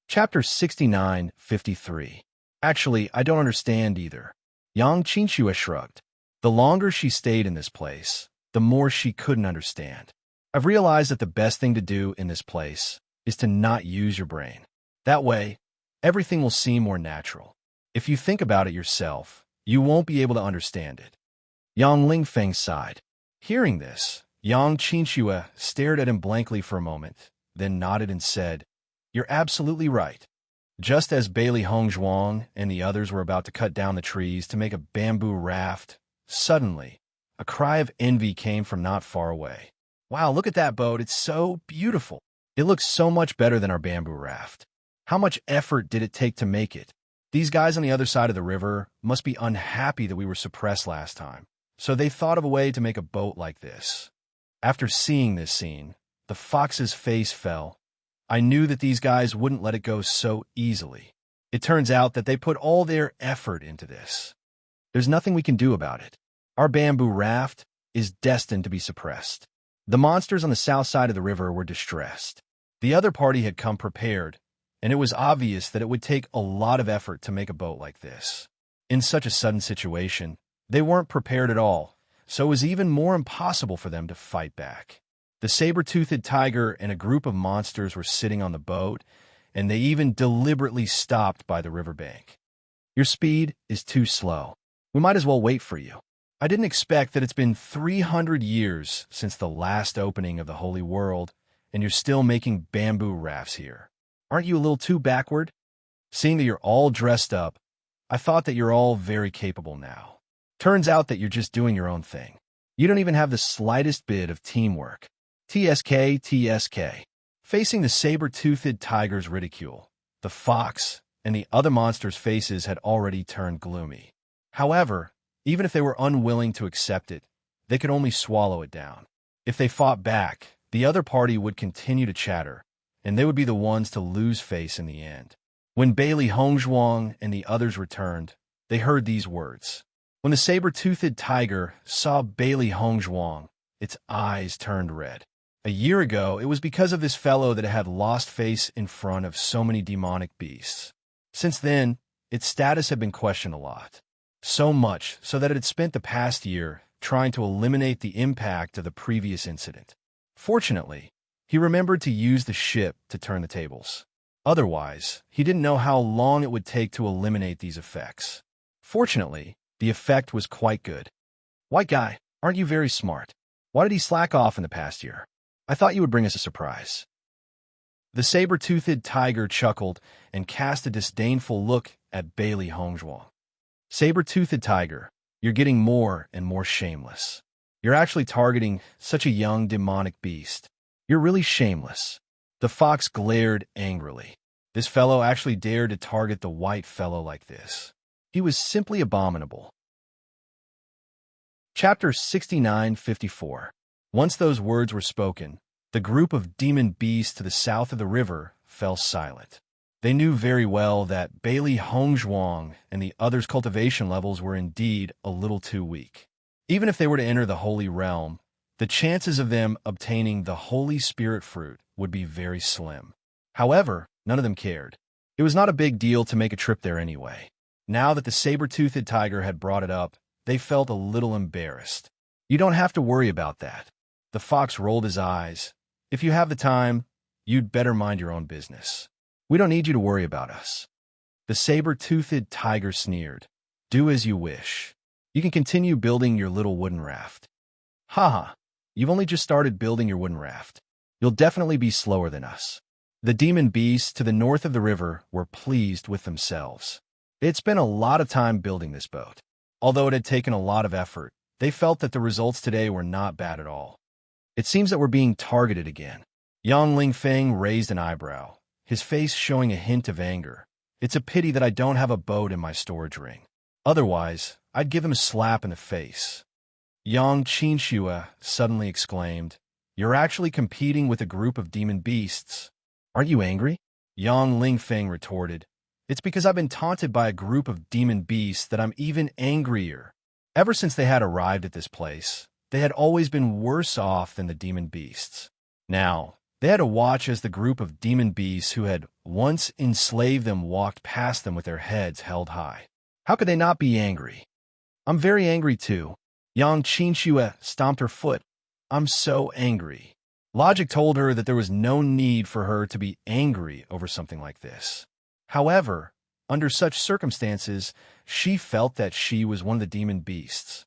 Chapter 69-53. Actually, I don't understand either. Yang Qinxue shrugged. The longer she stayed in this place, the more she couldn't understand. I've realized that the best thing to do in this place is to not use your brain. That way, everything will seem more natural. If you think about it yourself, you won't be able to understand it. Yang Lingfeng sighed. Hearing this, Yang Qinxue stared at him blankly for a moment, then nodded and said, You're absolutely right. Just as Bailey Hongzhuang and the others were about to cut down the trees to make a bamboo raft, suddenly, a cry of envy came from not far away. Wow, look at that boat. It's so beautiful. It looks so much better than our bamboo raft. How much effort did it take to make it? These guys on the other side of the river must be unhappy that we were suppressed last time, so they thought of a way to make a boat like this. After seeing this scene, the fox's face fell. I knew that these guys wouldn't let it go so easily. It turns out that they put all their effort into this. There's nothing we can do about it. Our bamboo raft is destined to be suppressed. The monsters on the south side of the river were distressed. The other party had come prepared, and it was obvious that it would take a lot of effort to make a boat like this. In such a sudden situation, they weren't prepared at all, so it was even more impossible for them to fight back. The saber-toothed tiger and a group of monsters were sitting on the boat, and they even deliberately stopped by the riverbank. Your speed is too slow. We might as well wait for you. I didn't expect that it's been 300 years since the last opening of the Holy World, and you're still making bamboo rafts here. Aren't you a little too backward? Seeing that you're all dressed up, I thought that you're all very capable now. Turns out that you're just doing your own thing. You don't even have the slightest bit of teamwork. TSK. Facing the saber-toothed tiger's ridicule, the fox and the other monsters' faces had already turned gloomy. However, even if they were unwilling to accept it, they could only swallow it down. If they fought back, the other party would continue to chatter, and they would be the ones to lose face in the end. When Bailey Hongzhuang and the others returned, they heard these words. When the saber-toothed tiger saw Bailey Hongzhuang, its eyes turned red. A year ago, it was because of this fellow that it had lost face in front of so many demonic beasts. Since then, its status had been questioned a lot. So much so that it had spent the past year trying to eliminate the impact of the previous incident. Fortunately, he remembered to use the ship to turn the tables. Otherwise, he didn't know how long it would take to eliminate these effects. Fortunately, the effect was quite good. White guy, aren't you very smart? Why did he slack off in the past year? I thought you would bring us a surprise. The saber-toothed tiger chuckled and cast a disdainful look at Bailey Hongzhuang. Saber-toothed tiger, you're getting more and more shameless. You're actually targeting such a young demonic beast. You're really shameless. The fox glared angrily. This fellow actually dared to target the white fellow like this. He was simply abominable. Chapter 69-54. Once those words were spoken, the group of demon beasts to the south of the river fell silent. They knew very well that Bailey Hongzhuang and the others' cultivation levels were indeed a little too weak. Even if they were to enter the Holy Realm, the chances of them obtaining the Holy Spirit fruit would be very slim. However, none of them cared. It was not a big deal to make a trip there anyway. Now that the saber-toothed tiger had brought it up, they felt a little embarrassed. You don't have to worry about that. The fox rolled his eyes. If you have the time, you'd better mind your own business. We don't need you to worry about us. The saber-toothed tiger sneered. Do as you wish. You can continue building your little wooden raft. Haha, you've only just started building your wooden raft. You'll definitely be slower than us. The demon beasts to the north of the river were pleased with themselves. They had spent a lot of time building this boat. Although it had taken a lot of effort, they felt that the results today were not bad at all. It seems that we're being targeted again. Yang Lingfeng raised an eyebrow, his face showing a hint of anger. It's a pity that I don't have a boat in my storage ring. Otherwise, I'd give him a slap in the face. Yang Qinxue suddenly exclaimed, You're actually competing with a group of demon beasts. Aren't you angry? Yang Lingfeng retorted, It's because I've been taunted by a group of demon beasts that I'm even angrier. Ever since they had arrived at this place, they had always been worse off than the demon beasts. Now, they had to watch as the group of demon beasts who had once enslaved them walked past them with their heads held high. How could they not be angry? I'm very angry too. Yang Qinxue stomped her foot. I'm so angry. Logic told her that there was no need for her to be angry over something like this. However, under such circumstances, she felt that she was one of the demon beasts.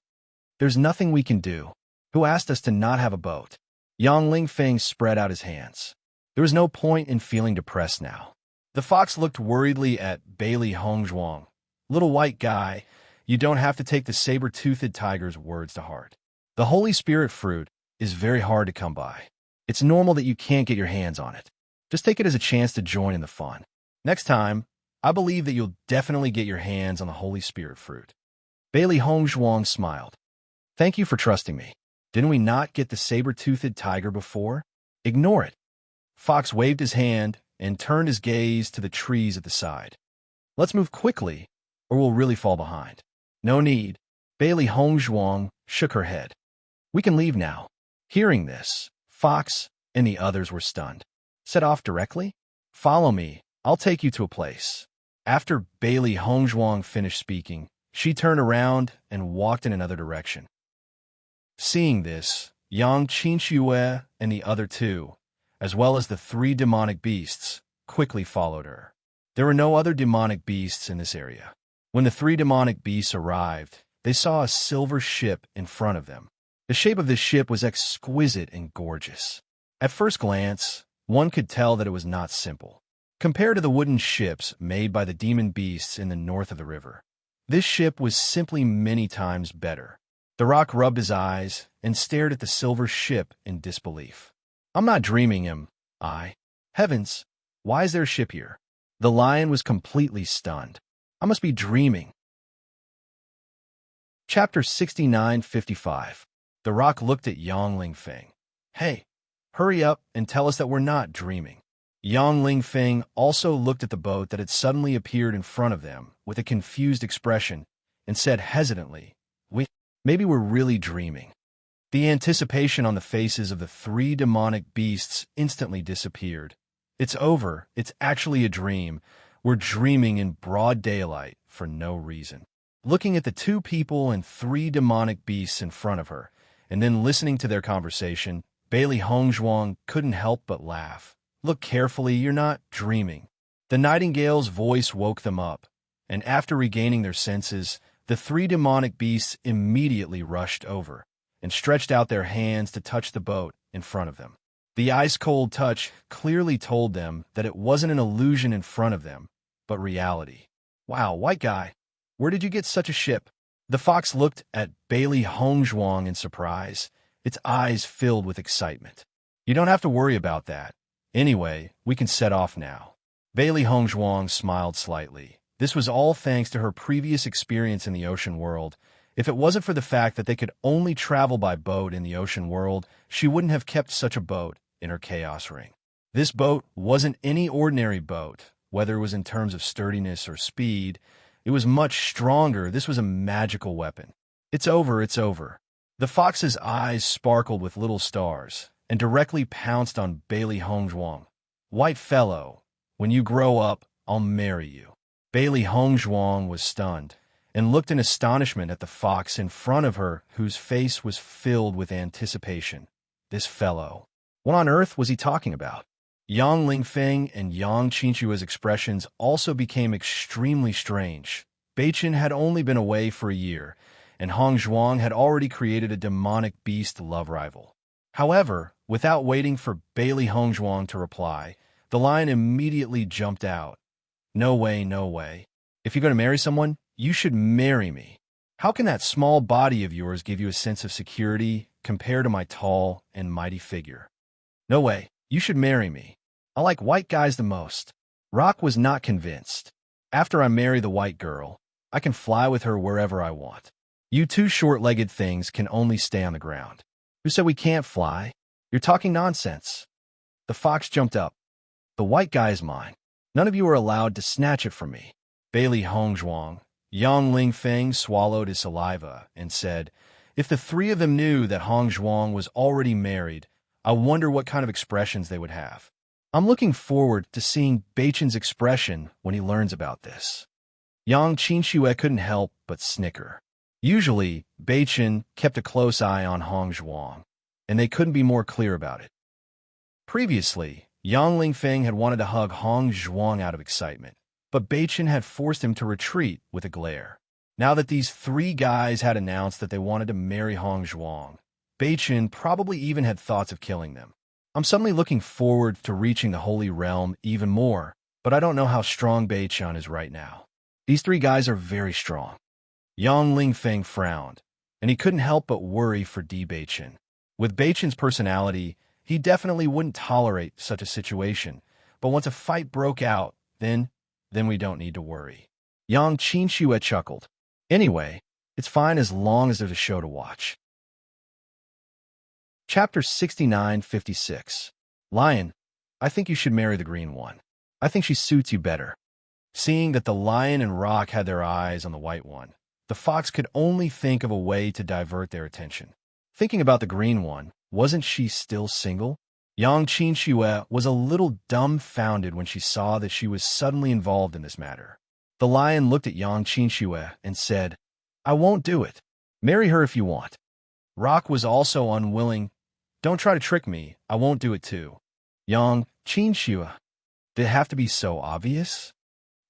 There's nothing we can do. Who asked us to not have a boat? Yang Lingfeng spread out his hands. There was no point in feeling depressed now. The fox looked worriedly at Bailey Hongzhuang. Little white guy, you don't have to take the saber-toothed tiger's words to heart. The Holy Spirit fruit is very hard to come by. It's normal that you can't get your hands on it. Just take it as a chance to join in the fun. Next time, I believe that you'll definitely get your hands on the Holy Spirit fruit. Bailey Hongzhuang smiled. Thank you for trusting me. Didn't we not get the saber-toothed tiger before? Ignore it. Fox waved his hand and turned his gaze to the trees at the side. Let's move quickly, or we'll really fall behind. No need. Bailey Hongzhuang shook her head. We can leave now. Hearing this, Fox and the others were stunned. Set off directly? Follow me. I'll take you to a place. After Bailey Hongzhuang finished speaking, she turned around and walked in another direction. Seeing this, Yang Qinxue and the other two, as well as the three demonic beasts, quickly followed her. There were no other demonic beasts in this area. When the three demonic beasts arrived, they saw a silver ship in front of them. The shape of this ship was exquisite and gorgeous. At first glance, one could tell that it was not simple. Compared to the wooden ships made by the demon beasts in the north of the river, this ship was simply many times better. The rock rubbed his eyes and stared at the silver ship in disbelief. I'm not dreaming, am I? Heavens, why is there a ship here? The lion was completely stunned. I must be dreaming. Chapter 69-55. The rock looked at Yang Lingfeng. Hey, Hurry up and tell us that we're not dreaming. Yang Lingfeng also looked at the boat that had suddenly appeared in front of them with a confused expression and said hesitantly, maybe we're really dreaming. The anticipation on the faces of the three demonic beasts instantly disappeared. It's over. It's actually a dream. We're dreaming in broad daylight for no reason. Looking at the two people and three demonic beasts in front of her, and then listening to their conversation, Bailey Hongzhuang couldn't help but laugh. Look carefully, you're not dreaming. The nightingale's voice woke them up, and after regaining their senses, the three demonic beasts immediately rushed over and stretched out their hands to touch the boat in front of them. The ice-cold touch clearly told them that it wasn't an illusion in front of them, but reality. Wow, white guy, where did you get such a ship? The fox looked at Bailey Hongzhuang in surprise, its eyes filled with excitement. You don't have to worry about that. Anyway, we can set off now. Bailey Hongzhuang smiled slightly. This was all thanks to her previous experience in the ocean world. If it wasn't for the fact that they could only travel by boat in the ocean world, she wouldn't have kept such a boat in her chaos ring. This boat wasn't any ordinary boat, whether it was in terms of sturdiness or speed. It was much stronger. This was a magical weapon. It's over, it's over. The fox's eyes sparkled with little stars and directly pounced on Bailey Hongzhuang. White fellow, when you grow up, I'll marry you. Bailey Hongzhuang was stunned and looked in astonishment at the fox in front of her, whose face was filled with anticipation. This fellow. What on earth was he talking about? Yang Lingfeng and Yang Qinshua's expressions also became extremely strange. Beichin had only been away for a year, and Hongzhuang had already created a demonic beast love rival. However, without waiting for Bailey Hongzhuang to reply, the lion immediately jumped out. No way, no way. If you're going to marry someone, you should marry me. How can that small body of yours give you a sense of security compared to my tall and mighty figure? No way. You should marry me. I like white guys the most. Rock was not convinced. After I marry the white girl, I can fly with her wherever I want. You two short-legged things can only stay on the ground. Who said we can't fly? You're talking nonsense. The fox jumped up. The white guy is mine. None of you are allowed to snatch it from me. Bailey Hongzhuang. Yang Lingfeng swallowed his saliva and said, if the three of them knew that Hongzhuang was already married, I wonder what kind of expressions they would have. I'm looking forward to seeing Beichin's expression when he learns about this. Yang Qinshui couldn't help but snicker. Usually, Beichin kept a close eye on Hongzhuang, and they couldn't be more clear about it. Previously, Yang Lingfeng had wanted to hug Hongzhuang out of excitement, but Beichin had forced him to retreat with a glare. Now that these three guys had announced that they wanted to marry Hongzhuang, Beichin probably even had thoughts of killing them. I'm suddenly looking forward to reaching the Holy Realm even more, but I don't know how strong Beichin is right now. These three guys are very strong. Yang Lingfeng frowned, and he couldn't help but worry for Beichin. With Beichin's personality, he definitely wouldn't tolerate such a situation, but once a fight broke out, then we don't need to worry. Yang Qinshui chuckled. Anyway, it's fine as long as there's a show to watch. Chapter 69-56. Lion, I think you should marry the green one. I think she suits you better. Seeing that the lion and Rock had their eyes on the white one, the fox could only think of a way to divert their attention. Thinking about the green one, wasn't she still single? Yang Qinshui was a little dumbfounded when she saw that she was suddenly involved in this matter. The lion looked at Yang Qinshui and said, I won't do it. Marry her if you want. Rock was also unwilling. Don't try to trick me. I won't do it too. Yang Qinshui. Did it have to be so obvious?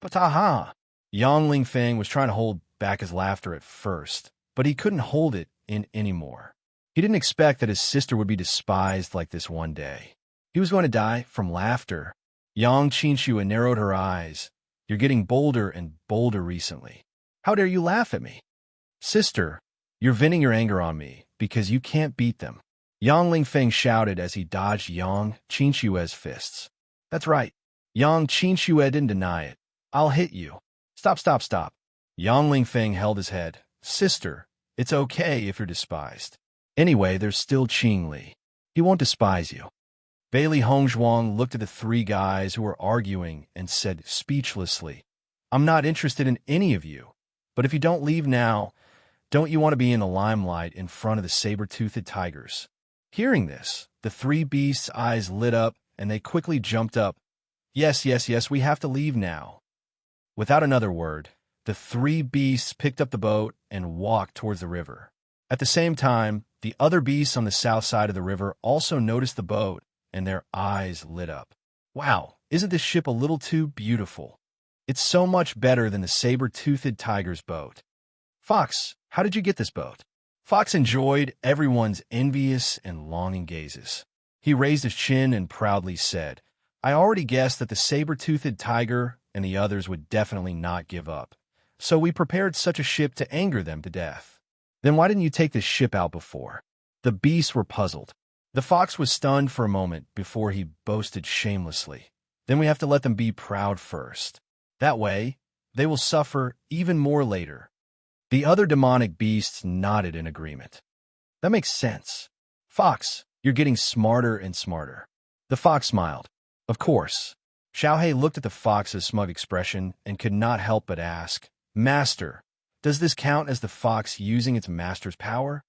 But aha! Yang Lingfeng was trying to hold back his laughter at first, but he couldn't hold it in anymore. He didn't expect that his sister would be despised like this one day. He was going to die from laughter. Yang Qinshui narrowed her eyes. You're getting bolder and bolder recently. How dare you laugh at me? Sister, you're venting your anger on me because you can't beat them. Yang Lingfeng shouted as he dodged Yang Qinshui's fists. That's right. Yang Qinshui didn't deny it. I'll hit you. Stop, stop, stop. Yang Lingfeng held his head. Sister, it's okay if you're despised. Anyway, there's still Qing Li. He won't despise you. Bailey Hongzhuang looked at the three guys who were arguing and said speechlessly, "I'm not interested in any of you, but if you don't leave now, don't you want to be in the limelight in front of the saber-toothed tigers?" Hearing this, the three beasts' eyes lit up and they quickly jumped up. Yes, yes, yes, we have to leave now." Without another word, the three beasts picked up the boat and walked towards the river. At the same time, the other beasts on the south side of the river also noticed the boat, and their eyes lit up. "Wow, isn't this ship a little too beautiful? It's so much better than the saber-toothed tiger's boat. Fox, how did you get this boat?" Fox enjoyed everyone's envious and longing gazes. He raised his chin and proudly said, "I already guessed that the saber-toothed tiger and the others would definitely not give up, so we prepared such a ship to anger them to death." "Then why didn't you take this ship out before?" The beasts were puzzled. The fox was stunned for a moment before he boasted shamelessly, "Then we have to let them be proud first. That way, they will suffer even more later." The other demonic beasts nodded in agreement. "That makes sense. Fox, you're getting smarter and smarter." The fox smiled. "Of course." Xiaohei looked at the fox's smug expression and could not help but ask, "Master, does this count as the fox using its master's power?"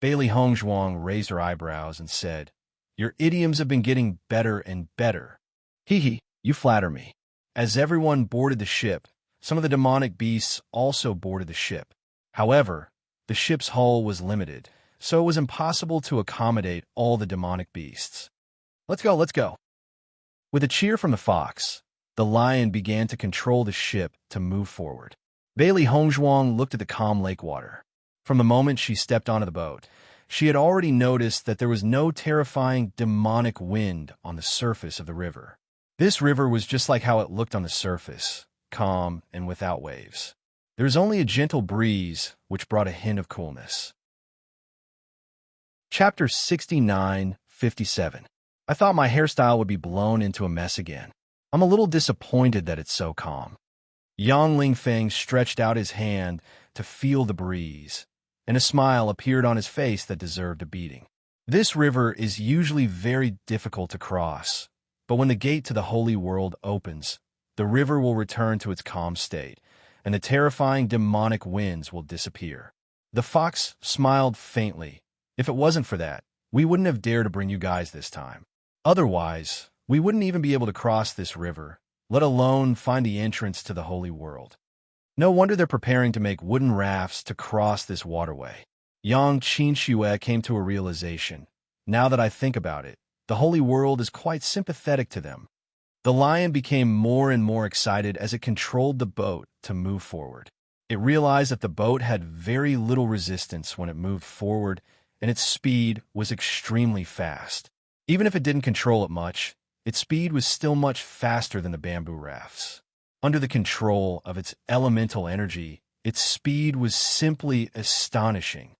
Bailey Hongzhuang raised her eyebrows and said, "Your idioms have been getting better and better." "Hee hee, you flatter me." As everyone boarded the ship, some of the demonic beasts also boarded the ship. However, the ship's hull was limited, so it was impossible to accommodate all the demonic beasts. "Let's go, let's go." With a cheer from the fox, the lion began to control the ship to move forward. Bailey Hongzhuang looked at the calm lake water. From the moment she stepped onto the boat, she had already noticed that there was no terrifying demonic wind on the surface of the river. This river was just like how it looked on the surface, calm and without waves. There was only a gentle breeze, which brought a hint of coolness. Chapter 69-57. I thought my hairstyle would be blown into a mess again. I'm a little disappointed that it's so calm. Yang Lingfeng stretched out his hand to feel the breeze, and a smile appeared on his face that deserved a beating. This river is usually very difficult to cross, but when the gate to the holy world opens, the river will return to its calm state, and the terrifying demonic winds will disappear. The fox smiled faintly. If it wasn't for that, we wouldn't have dared to bring you guys this time. Otherwise, we wouldn't even be able to cross this river, let alone find the entrance to the holy world. No wonder they're preparing to make wooden rafts to cross this waterway. Yang Qinxue came to a realization. Now that I think about it, the holy world is quite sympathetic to them. The lion became more and more excited as it controlled the boat to move forward. It realized that the boat had very little resistance when it moved forward, and its speed was extremely fast. Even if it didn't control it much, its speed was still much faster than the bamboo rafts. Under the control of its elemental energy, its speed was simply astonishing.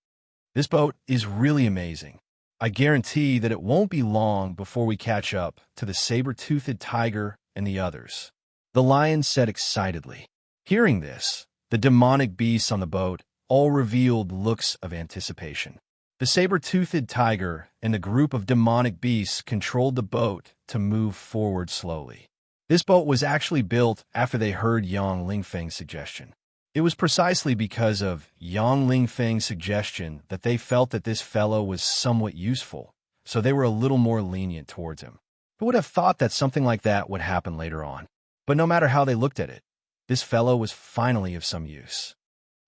This boat is really amazing. I guarantee that it won't be long before we catch up to the saber-toothed tiger and the others," the lion said excitedly. Hearing this, the demonic beasts on the boat all revealed looks of anticipation. The saber-toothed tiger and the group of demonic beasts controlled the boat to move forward slowly. This boat was actually built after they heard Yang Lingfeng's suggestion. It was precisely because of Yang Lingfeng's suggestion that they felt that this fellow was somewhat useful, so they were a little more lenient towards him. Who would have thought that something like that would happen later on? But no matter how they looked at it, this fellow was finally of some use.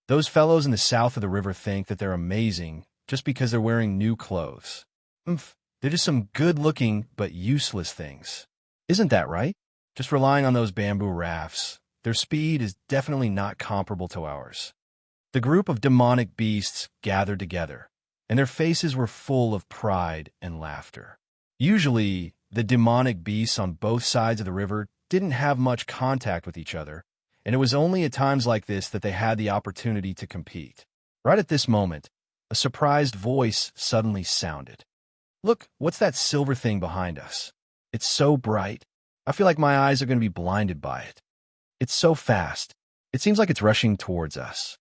Those fellows in the south of the river think that they're amazing just because they're wearing new clothes. They're just some good-looking but useless things. Isn't that right? Just relying on those bamboo rafts, their speed is definitely not comparable to ours. The group of demonic beasts gathered together, and their faces were full of pride and laughter. Usually, the demonic beasts on both sides of the river didn't have much contact with each other, and it was only at times like this that they had the opportunity to compete. Right at this moment, a surprised voice suddenly sounded. "Look, what's that silver thing behind us? It's so bright. I feel like my eyes are going to be blinded by it. It's so fast. It seems like it's rushing towards us."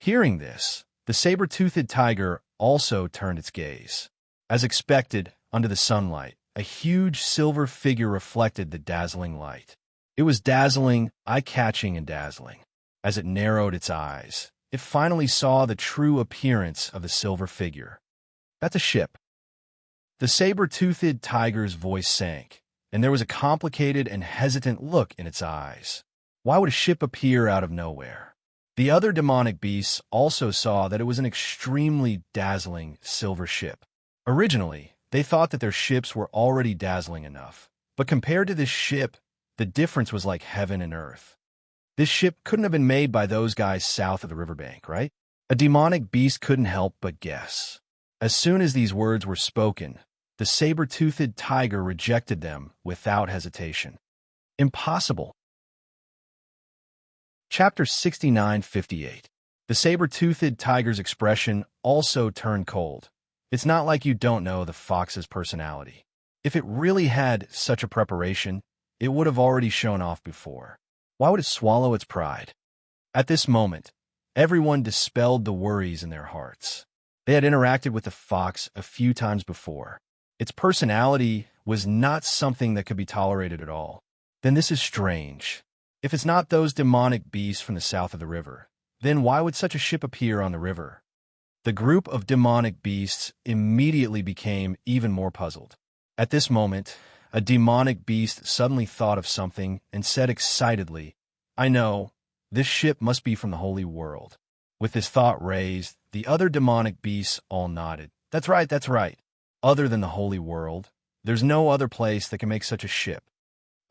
Hearing this, the saber-toothed tiger also turned its gaze. As expected, under the sunlight, a huge silver figure reflected the dazzling light. It was dazzling, eye-catching and dazzling. As it narrowed its eyes, it finally saw the true appearance of the silver figure. That's a ship. The saber-toothed tiger's voice sank, and there was a complicated and hesitant look in its eyes. Why would a ship appear out of nowhere? The other demonic beasts also saw that it was an extremely dazzling silver ship. Originally, they thought that their ships were already dazzling enough, but compared to this ship, the difference was like heaven and earth. This ship couldn't have been made by those guys south of the riverbank, right? A demonic beast couldn't help but guess. As soon as these words were spoken, the saber-toothed tiger rejected them without hesitation. Impossible. Chapter 69:58. The saber-toothed tiger's expression also turned cold. It's not like you don't know the fox's personality. If it really had such a preparation, it would have already shown off before. Why would it swallow its pride? At this moment, everyone dispelled the worries in their hearts. They had interacted with the fox a few times before. Its personality was not something that could be tolerated at all. Then this is strange. If it's not those demonic beasts from the south of the river, then why would such a ship appear on the river? The group of demonic beasts immediately became even more puzzled. At this moment, a demonic beast suddenly thought of something and said excitedly, "I know, this ship must be from the holy world." With this thought raised, the other demonic beasts all nodded. That's right, that's right. Other than the holy world, there's no other place that can make such a ship.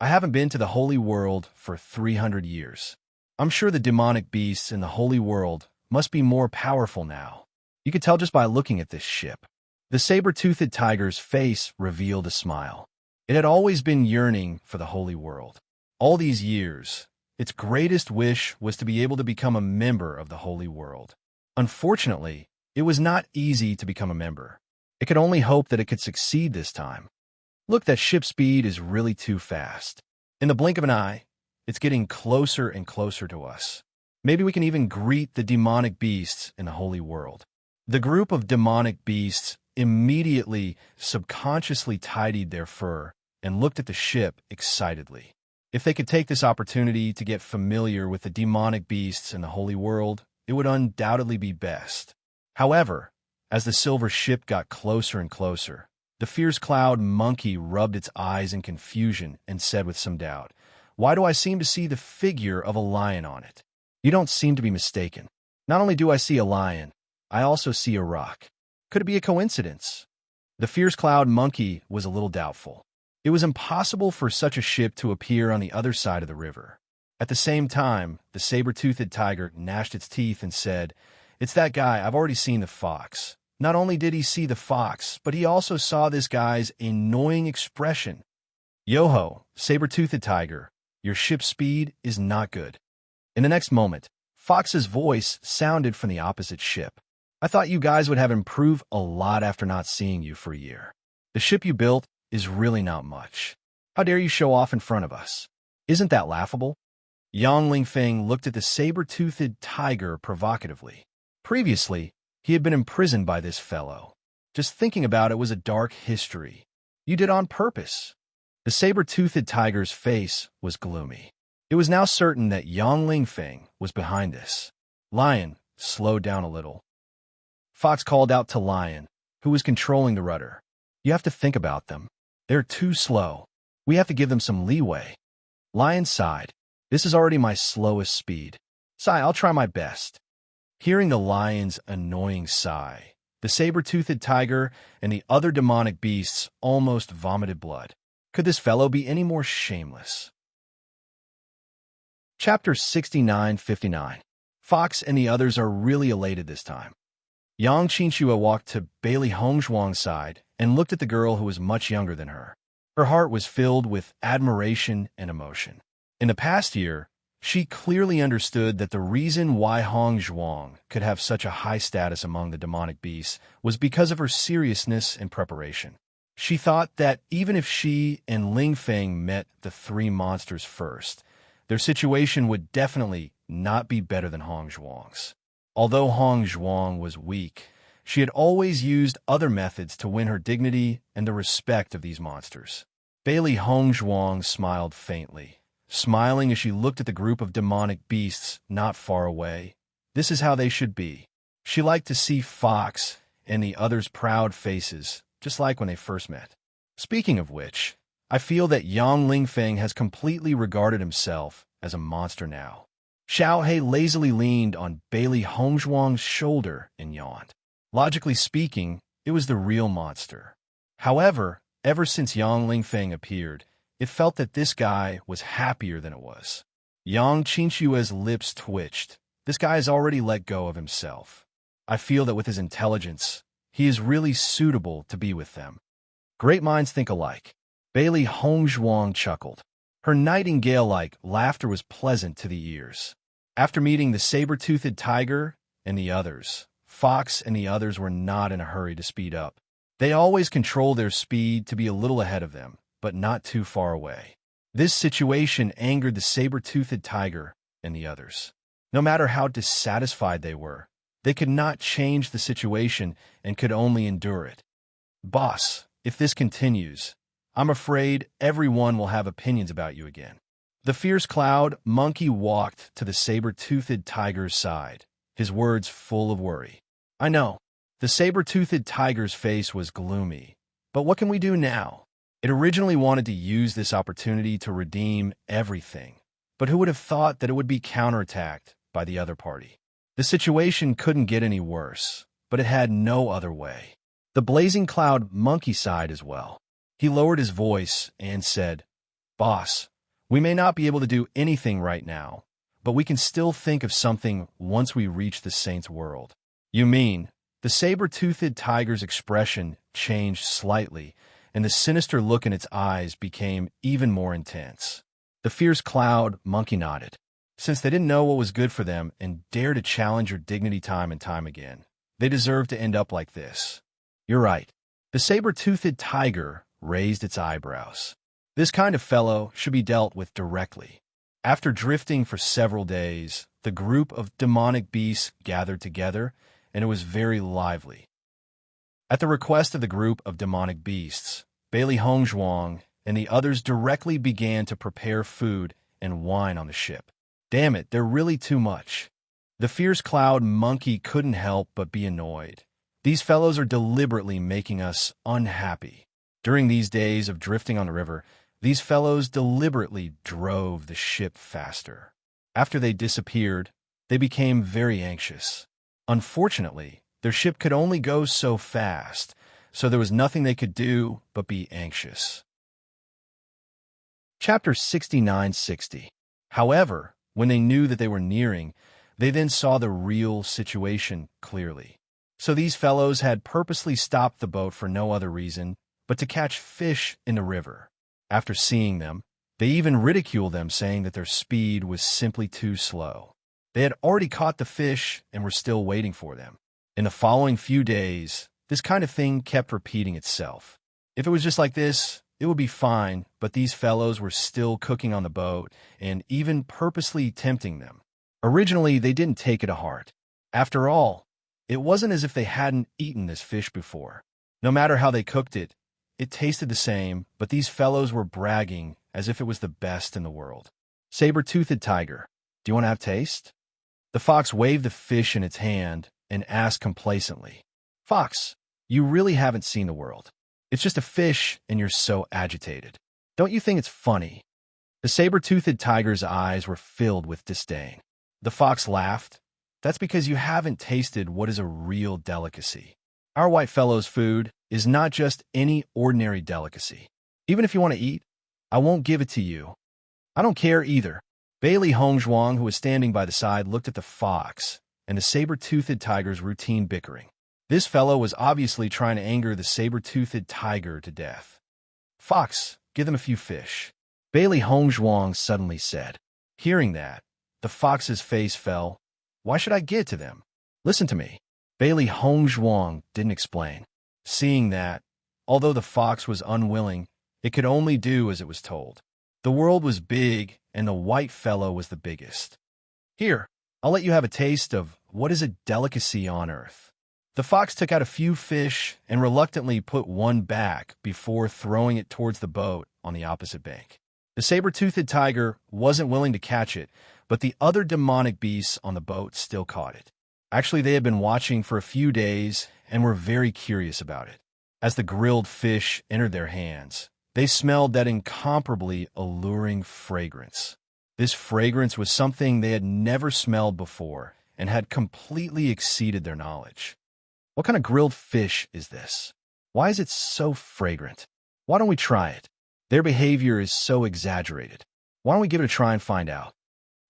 I haven't been to the holy world for 300 years. I'm sure the demonic beasts in the holy world must be more powerful now. You could tell just by looking at this ship. The saber-toothed tiger's face revealed a smile. It had always been yearning for the holy world. All these years, its greatest wish was to be able to become a member of the holy world. Unfortunately, it was not easy to become a member. It could only hope that it could succeed this time. Look, that ship speed is really too fast. In the blink of an eye, it's getting closer and closer to us. Maybe we can even greet the demonic beasts in the holy world. The group of demonic beasts immediately subconsciously tidied their fur and looked at the ship excitedly. If they could take this opportunity to get familiar with the demonic beasts in the holy world, it would undoubtedly be best. However, as the silver ship got closer and closer, the fierce cloud monkey rubbed its eyes in confusion and said with some doubt, "Why do I seem to see the figure of a lion on it?" You don't seem to be mistaken. Not only do I see a lion, I also see a rock. Could it be a coincidence? The fierce cloud monkey was a little doubtful. It was impossible for such a ship to appear on the other side of the river. At the same time, the saber-toothed tiger gnashed its teeth and said, "It's that guy. I've already seen the fox." Not only did he see the fox, but he also saw this guy's annoying expression. "Yo-ho, saber-toothed tiger, your ship's speed is not good." In the next moment, Fox's voice sounded from the opposite ship. "I thought you guys would have improved a lot after not seeing you for a year. The ship you built is really not much. How dare you show off in front of us? Isn't that laughable?" Yang Lingfeng looked at the saber-toothed tiger provocatively. Previously, he had been imprisoned by this fellow. Just thinking about it was a dark history. You did on purpose. The saber-toothed tiger's face was gloomy. It was now certain that Yang Lingfeng was behind this. Lion slowed down a little. Fox called out to Lion, who was controlling the rudder. "You have to think about them. They're too slow. We have to give them some leeway." Lion sighed. "This is already my slowest speed. Sigh, I'll try my best." Hearing the lion's annoying sigh, the saber-toothed tiger and the other demonic beasts almost vomited blood. Could this fellow be any more shameless? Chapter 69:59. Fox and the others are really elated this time. Yang Qinshua walked to Bailey Hongzhuang's side and looked at the girl who was much younger than her. Her heart was filled with admiration and emotion. In the past year, she clearly understood that the reason why Hongzhuang could have such a high status among the demonic beasts was because of her seriousness and preparation. She thought that even if she and Lingfeng met the three monsters first, their situation would definitely not be better than Hongzhuang's. Although Hongzhuang was weak, She had always used other methods to win her dignity and the respect of these monsters. Bailey Hongzhuang smiled faintly, smiling as she looked at the group of demonic beasts not far away. This is how they should be. She liked to see Fox and the others' proud faces, just like when they first met. Speaking of which, I feel that Yang Lingfeng has completely regarded himself as a monster now. Xiao He lazily leaned on Bailey Hongzhuang's shoulder and yawned. Logically speaking, it was the real monster. However, ever since Yang Lingfeng appeared, it felt that this guy was happier than it was. Yang Qinshue's lips twitched. This guy has already let go of himself. I feel that with his intelligence, he is really suitable to be with them. Great minds think alike. Bailey Hongzhuang chuckled. Her nightingale-like laughter was pleasant to the ears. After meeting the saber-toothed tiger and the others, Fox and the others were not in a hurry to speed up. They always control their speed to be a little ahead of them, but not too far away. This situation angered the saber-toothed tiger and the others. No matter how dissatisfied they were, they could not change the situation and could only endure it. Boss, if this continues, I'm afraid everyone will have opinions about you again. The fierce cloud monkey walked to the saber-toothed tiger's side, his words full of worry. I know. The saber-toothed tiger's face was gloomy. But what can we do now? It originally wanted to use this opportunity to redeem everything. But who would have thought that it would be counterattacked by the other party? The situation couldn't get any worse, but it had no other way. The blazing cloud monkey sighed as well. He lowered his voice and said, Boss, we may not be able to do anything right now, but we can still think of something once we reach the saint's world. You mean? The saber-toothed tiger's expression changed slightly, and the sinister look in its eyes became even more intense. The fierce cloud monkey nodded. Since they didn't know what was good for them and dared to challenge your dignity time and time again, they deserved to end up like this. You're right. The saber-toothed tiger raised its eyebrows. This kind of fellow should be dealt with directly. After drifting for several days, the group of demonic beasts gathered together, and it was very lively. At the request of the group of demonic beasts, Bailey Hongzhuang and the others directly began to prepare food and wine on the ship. Damn it, they're really too much. The fierce cloud monkey couldn't help but be annoyed. These fellows are deliberately making us unhappy. During these days of drifting on the river, these fellows deliberately drove the ship faster. After they disappeared, they became very anxious. Unfortunately, their ship could only go so fast, so there was nothing they could do but be anxious. Chapter 69-60. However, when they knew that they were nearing, they then saw the real situation clearly. So these fellows had purposely stopped the boat for no other reason but to catch fish in the river. After seeing them, they even ridiculed them, saying that their speed was simply too slow. They had already caught the fish and were still waiting for them. In the following few days, this kind of thing kept repeating itself. If it was just like this, it would be fine, but these fellows were still cooking on the boat and even purposely tempting them. Originally, they didn't take it to heart. After all, it wasn't as if they hadn't eaten this fish before. No matter how they cooked it, it tasted the same, but these fellows were bragging as if it was the best in the world. Saber-toothed tiger, do you want to have taste? The fox waved the fish in its hand and asked complacently, Fox, you really haven't seen the world. It's just a fish and you're so agitated. Don't you think it's funny? The saber-toothed tiger's eyes were filled with disdain. The fox laughed. That's because you haven't tasted what is a real delicacy. Our white fellow's food is not just any ordinary delicacy. Even if you want to eat, I won't give it to you. I don't care either. Bailey Hongzhuang, who was standing by the side, looked at the fox and the saber-toothed tiger's routine bickering. This fellow was obviously trying to anger the saber-toothed tiger to death. Fox, give them a few fish, Bailey Hongzhuang suddenly said. Hearing that, the fox's face fell. Why should I give it to them? Listen to me. Bailey Hongzhuang didn't explain. Seeing that, although the fox was unwilling, it could only do as it was told. The world was big, and the white fellow was the biggest. Here, I'll let you have a taste of what is a delicacy on earth. The fox took out a few fish and reluctantly put one back before throwing it towards the boat on the opposite bank. The saber-toothed tiger wasn't willing to catch it, but the other demonic beasts on the boat still caught it. Actually, they had been watching for a few days and were very curious about it. As the grilled fish entered their hands, they smelled that incomparably alluring fragrance. This fragrance was something they had never smelled before and had completely exceeded their knowledge. What kind of grilled fish is this? Why is it so fragrant? Why don't we try it? Their behavior is so exaggerated. Why don't we give it a try and find out?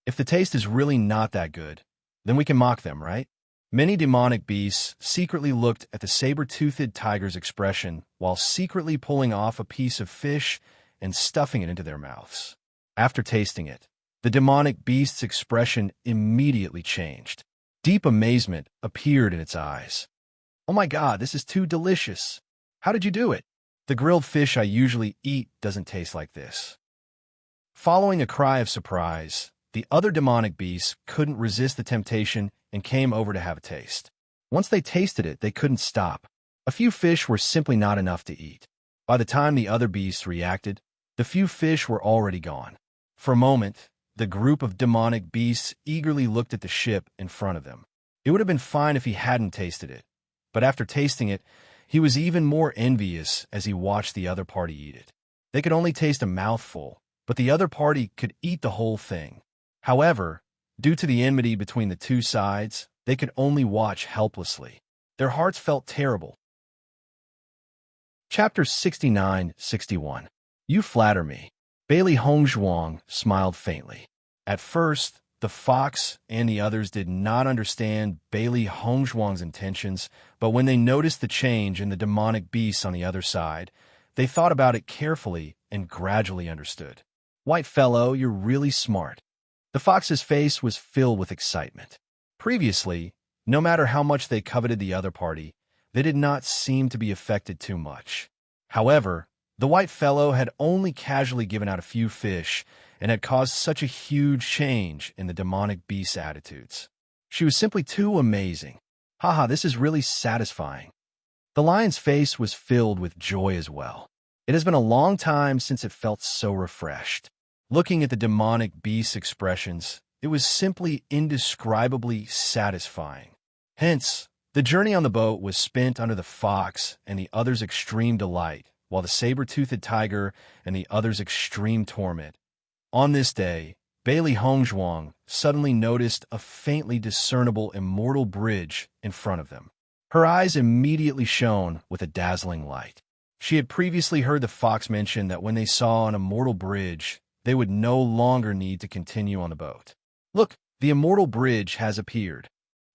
If the taste is really not that good, then we can mock them, right? Many demonic beasts secretly looked at the saber-toothed tiger's expression while secretly pulling off a piece of fish and stuffing it into their mouths. After tasting it, the demonic beast's expression immediately changed. Deep amazement appeared in its eyes. "Oh my God, this is too delicious. How did you do it? The grilled fish I usually eat doesn't taste like this." Following a cry of surprise, the other demonic beasts couldn't resist the temptation and came over to have a taste. Once they tasted it, they couldn't stop. A few fish were simply not enough to eat. By the time the other beasts reacted, the few fish were already gone. For a moment, the group of demonic beasts eagerly looked at the ship in front of them. It would have been fine if he hadn't tasted it, but after tasting it, he was even more envious as he watched the other party eat it. They could only taste a mouthful, but the other party could eat the whole thing. However, due to the enmity between the two sides, they could only watch helplessly. Their hearts felt terrible. Chapter 69-61. You flatter me. Bailey Hongzhuang smiled faintly. At first, the fox and the others did not understand Bailey Hongzhuang's intentions, but when they noticed the change in the demonic beasts on the other side, they thought about it carefully and gradually understood. "White fellow, you're really smart." The fox's face was filled with excitement. Previously, no matter how much they coveted the other party, they did not seem to be affected too much. However, the white fellow had only casually given out a few fish and had caused such a huge change in the demonic beast's attitudes. She was simply too amazing. Haha, this is really satisfying. The lion's face was filled with joy as well. It has been a long time since it felt so refreshed. Looking at the demonic beast's expressions, it was simply indescribably satisfying. Hence, the journey on the boat was spent under the fox and the other's extreme delight, while the saber-toothed tiger and the other's extreme torment. On this day, Bailey Hongzhuang suddenly noticed a faintly discernible immortal bridge in front of them. Her eyes immediately shone with a dazzling light. She had previously heard the fox mention that when they saw an immortal bridge, they would no longer need to continue on the boat. "Look, the immortal bridge has appeared."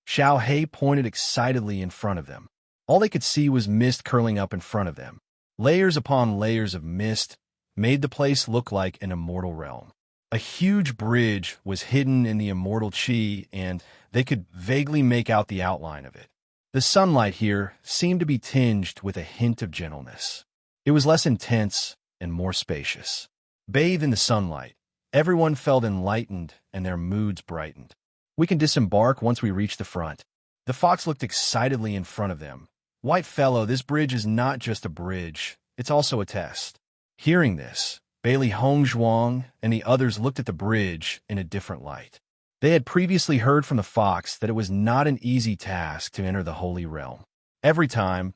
Xiao Hei pointed excitedly in front of them. All they could see was mist curling up in front of them. Layers upon layers of mist made the place look like an immortal realm. A huge bridge was hidden in the immortal chi, and they could vaguely make out the outline of it. The sunlight here seemed to be tinged with a hint of gentleness. It was less intense and more spacious. Bathed in the sunlight, everyone felt enlightened and their moods brightened. "We can disembark once we reach the front." The fox looked excitedly in front of them. "White fellow, this bridge is not just a bridge, it's also a test." Hearing this, Bailey Hongzhuang and the others looked at the bridge in a different light. They had previously heard from the fox that it was not an easy task to enter the Holy Realm. Every time,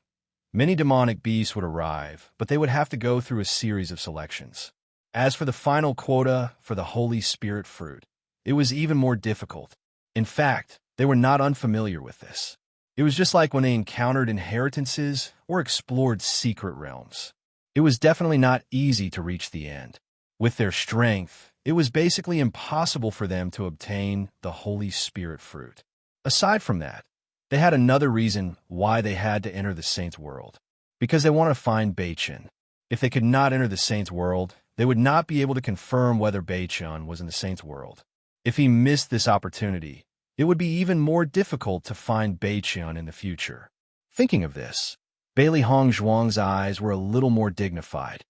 many demonic beasts would arrive, but they would have to go through a series of selections. As for the final quota for the Holy Spirit fruit, it was even more difficult. In fact, they were not unfamiliar with this. It was just like when they encountered inheritances or explored secret realms. It was definitely not easy to reach the end. With their strength, it was basically impossible for them to obtain the Holy Spirit fruit. Aside from that, they had another reason why they had to enter the Saint's world. Because they wanted to find Beichen. If they could not enter the Saint's world, they would not be able to confirm whether Beichen was in the Saint's world. If he missed this opportunity, it would be even more difficult to find Beichen in the future. Thinking of this, Bailey Hongzhuang's eyes were a little more dignified.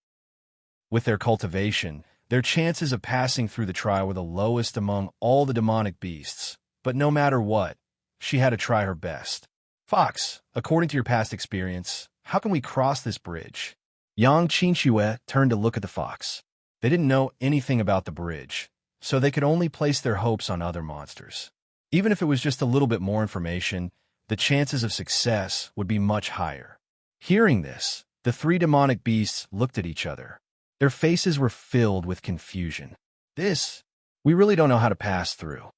With their cultivation, their chances of passing through the trial were the lowest among all the demonic beasts, but no matter what, she had to try her best. Fox, according to your past experience, how can we cross this bridge? Yang Qinxue turned to look at the fox. They didn't know anything about the bridge, so they could only place their hopes on other monsters. Even if it was just a little bit more information, the chances of success would be much higher. Hearing this, the three demonic beasts looked at each other. Their faces were filled with confusion. We really don't know how to pass through.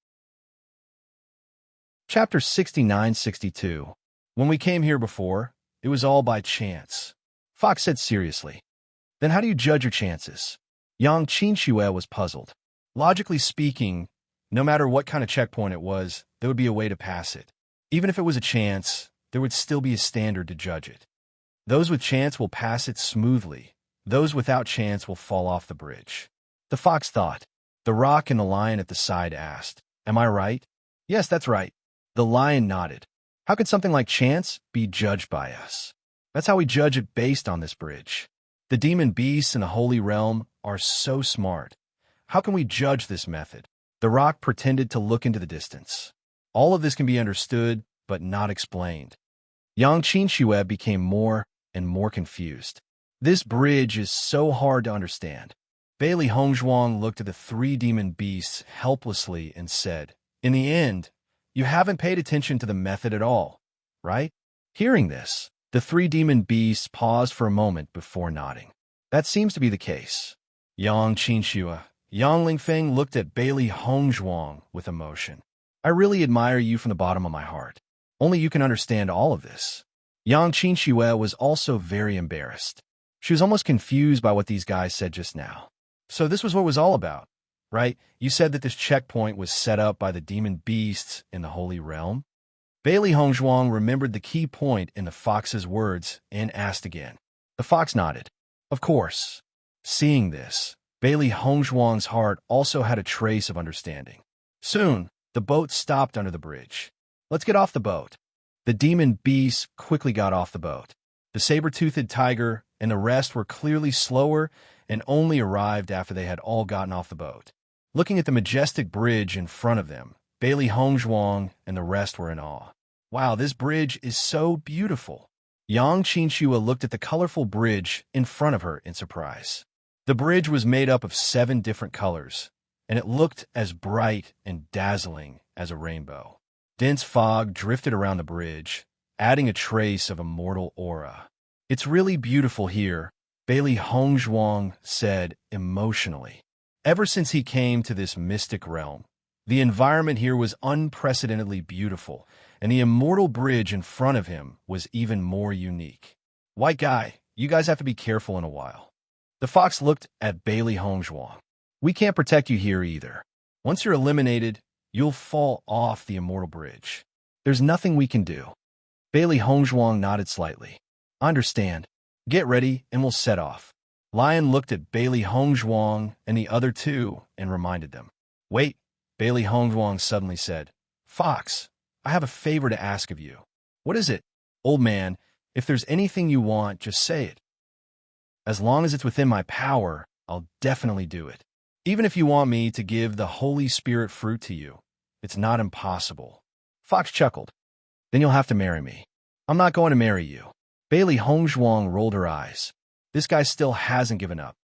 Chapter 69-62. When we came here before, it was all by chance. Fox said seriously. Then how do you judge your chances? Yang Qinxue was puzzled. Logically speaking, no matter what kind of checkpoint it was, there would be a way to pass it. Even if it was a chance, there would still be a standard to judge it. Those with chance will pass it smoothly. Those without chance will fall off the bridge. The fox thought. The rock and the lion at the side asked, "Am I right?" "Yes, that's right." The lion nodded. "How could something like chance be judged by us? That's how we judge it based on this bridge. The demon beasts in the Holy Realm are so smart. How can we judge this method?" The rock pretended to look into the distance. All of this can be understood, but not explained. Yang Qinxue became more and more confused. This bridge is so hard to understand. Bailey Hongzhuang looked at the three demon beasts helplessly and said, "In the end, you haven't paid attention to the method at all, right?" Hearing this, the three demon beasts paused for a moment before nodding. That seems to be the case. Yang Qinxue, Yang Lingfeng looked at Bailey Hongzhuang with emotion. "I really admire you from the bottom of my heart. Only you can understand all of this." Yang Qinxue was also very embarrassed. She was almost confused by what these guys said just now. "So this was what it was all about, right? You said that this checkpoint was set up by the demon beasts in the Holy Realm?" Bailey Hongzhuang remembered the key point in the fox's words and asked again. The fox nodded. "Of course." Seeing this, Bailey Hongzhuang's heart also had a trace of understanding. Soon, the boat stopped under the bridge. "Let's get off the boat." The demon beasts quickly got off the boat. The saber-toothed tiger and the rest were clearly slower and only arrived after they had all gotten off the boat. Looking at the majestic bridge in front of them, Bailey Hongzhuang and the rest were in awe. "Wow, this bridge is so beautiful." Yang Qinxue looked at the colorful bridge in front of her in surprise. The bridge was made up of 7 different colors, and it looked as bright and dazzling as a rainbow. Dense fog drifted around the bridge, adding a trace of immortal aura. "It's really beautiful here," Bailey Hongzhuang said emotionally. Ever since he came to this mystic realm, the environment here was unprecedentedly beautiful, and the immortal bridge in front of him was even more unique. "White guy, you guys have to be careful in a while." The fox looked at Bailey Hongzhuang. "We can't protect you here either. Once you're eliminated, you'll fall off the immortal bridge. There's nothing we can do." Bailey Hongzhuang nodded slightly. "I understand. Get ready and we'll set off." Lion looked at Bailey Hongzhuang and the other two and reminded them. "Wait," Bailey Hongzhuang suddenly said. "Fox, I have a favor to ask of you." "What is it?" "Old man, if there's anything you want, just say it. As long as it's within my power, I'll definitely do it. Even if you want me to give the Holy Spirit fruit to you, it's not impossible." Fox chuckled. "Then you'll have to marry me." "I'm not going to marry you." Bailey Hongzhuang rolled her eyes. This guy still hasn't given up.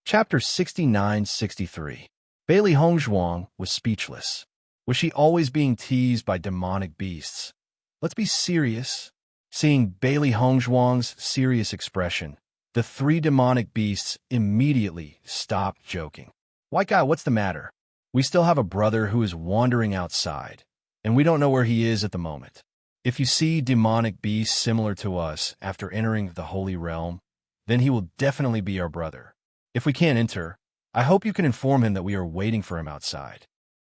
Chapter 69-63. Bailey Hongzhuang was speechless. Was she always being teased by demonic beasts? "Let's be serious." Seeing Bailey Hongzhuang's serious expression, the 3 demonic beasts immediately stopped joking. "White guy, what's the matter? We still have a brother who is wandering outside, and we don't know where he is at the moment. If you see demonic beasts similar to us after entering the Holy Realm, then he will definitely be our brother. If we can't enter, I hope you can inform him that we are waiting for him outside."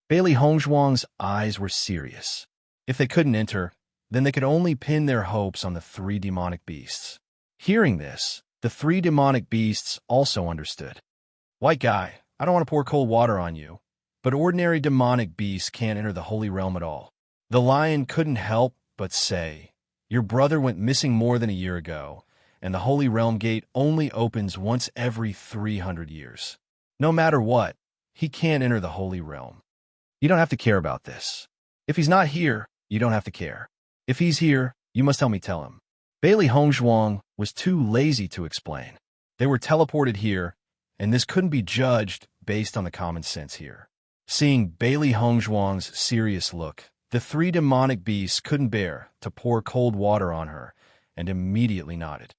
Bailey Hongzhuang's eyes were serious. If they couldn't enter, then they could only pin their hopes on the 3 demonic beasts. Hearing this, the 3 demonic beasts also understood. "White guy, I don't want to pour cold water on you, but ordinary demonic beasts can't enter the Holy Realm at all." The lion couldn't help but say, "Your brother went missing more than a year ago, and the Holy Realm Gate only opens once every 300 years. No matter what, he can't enter the Holy Realm. You don't have to care about this. If he's not here, You don't have to care. If he's here, you must help me tell him. Bailey Hongzhuang was too lazy to explain. They were teleported here, and this couldn't be judged based on the common sense here. Seeing Bailey Hongzhuang's serious look, the three demonic beasts couldn't bear to pour cold water on her and immediately nodded.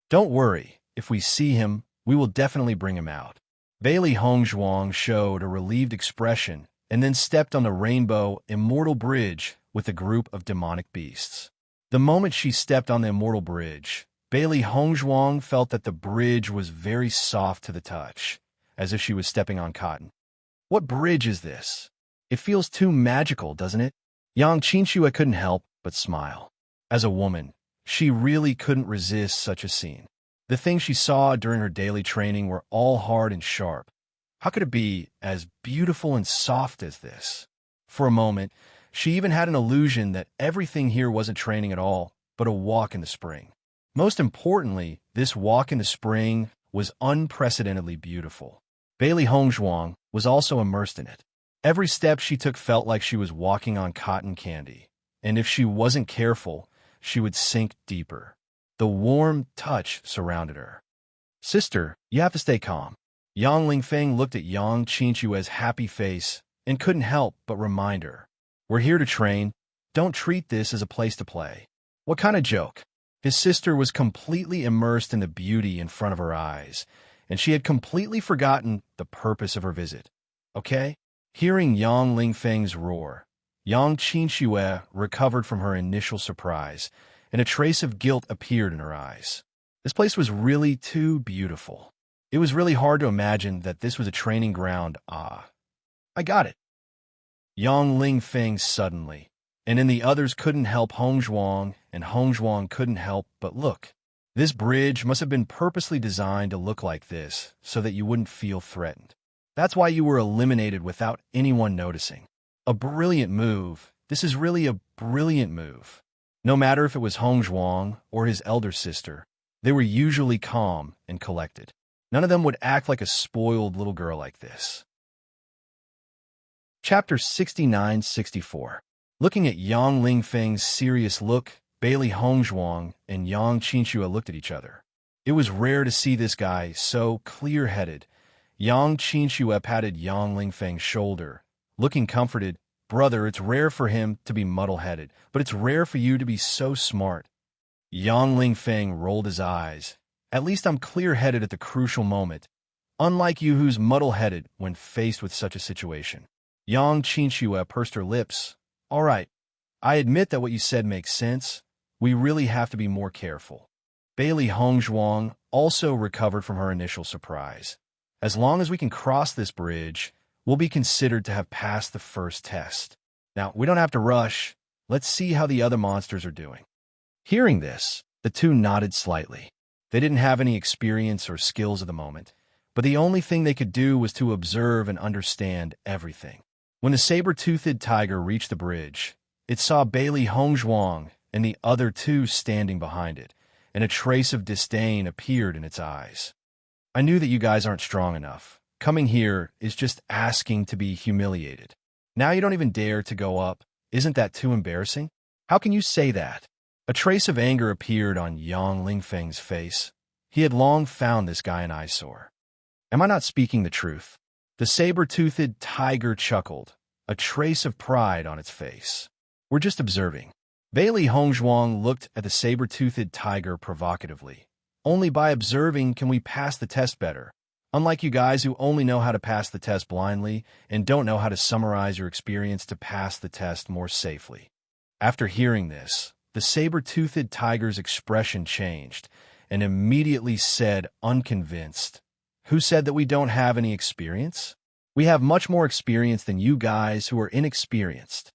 Don't worry, if we see him, we will definitely bring him out. Bailey Hongzhuang showed a relieved expression and then stepped on the rainbow immortal bridge with a group of demonic beasts. The moment she stepped on the immortal bridge, Bailey Hongzhuang felt that the bridge was very soft to the touch, as if she was stepping on cotton. What bridge is this? It feels too magical, doesn't it? Yang Qinxue couldn't help but smile. As a woman, she really couldn't resist such a scene. The things she saw during her daily training were all hard and sharp. How could it be as beautiful and soft as this? For a moment, she even had an illusion that everything here wasn't training at all, but a walk in the spring. Most importantly, this walk in the spring was unprecedentedly beautiful. Bailey Hongzhuang was also immersed in it. Every step she took felt like she was walking on cotton candy, and if she wasn't careful, she would sink deeper. The warm touch surrounded her. Sister, you have to stay calm. Yang Lingfeng looked at Yang Qinxue's happy face and couldn't help but remind her. We're here to train. Don't treat this as a place to play. What kind of joke? His sister was completely immersed in the beauty in front of her eyes, and she had completely forgotten the purpose of her visit. Okay? Hearing Yang Lingfeng's roar, Yang Qinxue recovered from her initial surprise, and a trace of guilt appeared in her eyes. This place was really too beautiful. It was really hard to imagine that this was a training ground. I got it. Yang Lingfeng suddenly, and then the others couldn't help Hongzhuang, and Hongzhuang couldn't help but look. This bridge must have been purposely designed to look like this, so that you wouldn't feel threatened. That's why you were eliminated without anyone noticing. A brilliant move. This is really a brilliant move. No matter if it was Hongzhuang or his elder sister, they were usually calm and collected. None of them would act like a spoiled little girl like this. Chapter 69-64. Looking at Yang Lingfeng's serious look, Bailey Hongzhuang and Yang Qinxue looked at each other. It was rare to see this guy so clear-headed. Yang Qinxue patted Yang Lingfeng's shoulder. Looking comforted, brother, it's rare for him to be muddle-headed, but it's rare for you to be so smart. Yang Lingfeng rolled his eyes. At least I'm clear-headed at the crucial moment, unlike you who's muddle-headed when faced with such a situation. Yang Qinxue pursed her lips. All right, I admit that what you said makes sense. We really have to be more careful. Bailey Hongzhuang also recovered from her initial surprise. As long as we can cross this bridge, we'll be considered to have passed the first test. Now, we don't have to rush. Let's see how the other monsters are doing. Hearing this, the two nodded slightly. They didn't have any experience or skills at the moment, but the only thing they could do was to observe and understand everything. When the saber-toothed tiger reached the bridge, it saw Bailey Hongzhuang and the other two standing behind it, and a trace of disdain appeared in its eyes. I knew that you guys aren't strong enough. Coming here is just asking to be humiliated. Now you don't even dare to go up. Isn't that too embarrassing? How can you say that? A trace of anger appeared on Yang Lingfeng's face. He had long found this guy an eyesore. Am I not speaking the truth? The saber-toothed tiger chuckled, a trace of pride on its face. We're just observing. Bailey Hongzhuang looked at the saber-toothed tiger provocatively. Only by observing can we pass the test better. Unlike you guys who only know how to pass the test blindly and don't know how to summarize your experience to pass the test more safely. After hearing this, the saber-toothed tiger's expression changed and immediately said, unconvinced, who said that we don't have any experience? We have much more experience than you guys who are inexperienced.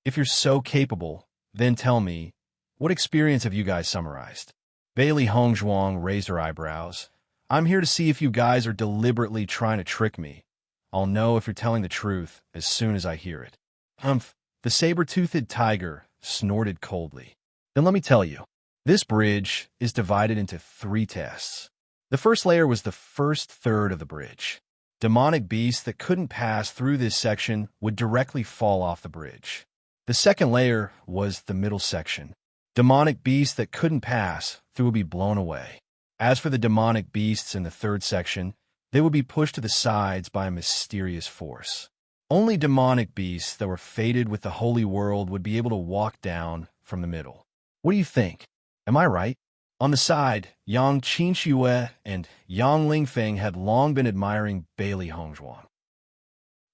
If you're so capable, then tell me, what experience have you guys summarized? Bailey Hongzhuang raised her eyebrows. I'm here to see if you guys are deliberately trying to trick me. I'll know if you're telling the truth as soon as I hear it. Humph, the saber-toothed tiger snorted coldly. Then let me tell you, this bridge is divided into 3 tests. The first layer was the first third of the bridge. Demonic beasts that couldn't pass through this section would directly fall off the bridge. The second layer was the middle section. Demonic beasts that couldn't pass through would be blown away. As for the demonic beasts in the third section, they would be pushed to the sides by a mysterious force. Only demonic beasts that were fated with the holy world would be able to walk down from the middle. What do you think? Am I right? On the side, Yang Qinxue and Yang Lingfeng had long been admiring Bailey Hongzhuang.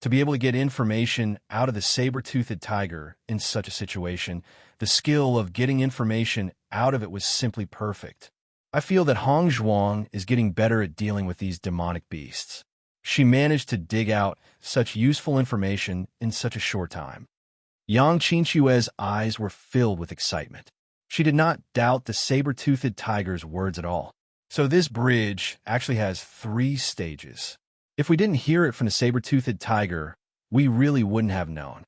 To be able to get information out of the saber-toothed tiger in such a situation, the skill of getting information out of it was simply perfect. I feel that Hongzhuang is getting better at dealing with these demonic beasts. She managed to dig out such useful information in such a short time. Yang Qinxue's eyes were filled with excitement. She did not doubt the saber-toothed tiger's words at all. So this bridge actually has 3 stages. If we didn't hear it from the saber-toothed tiger, we really wouldn't have known.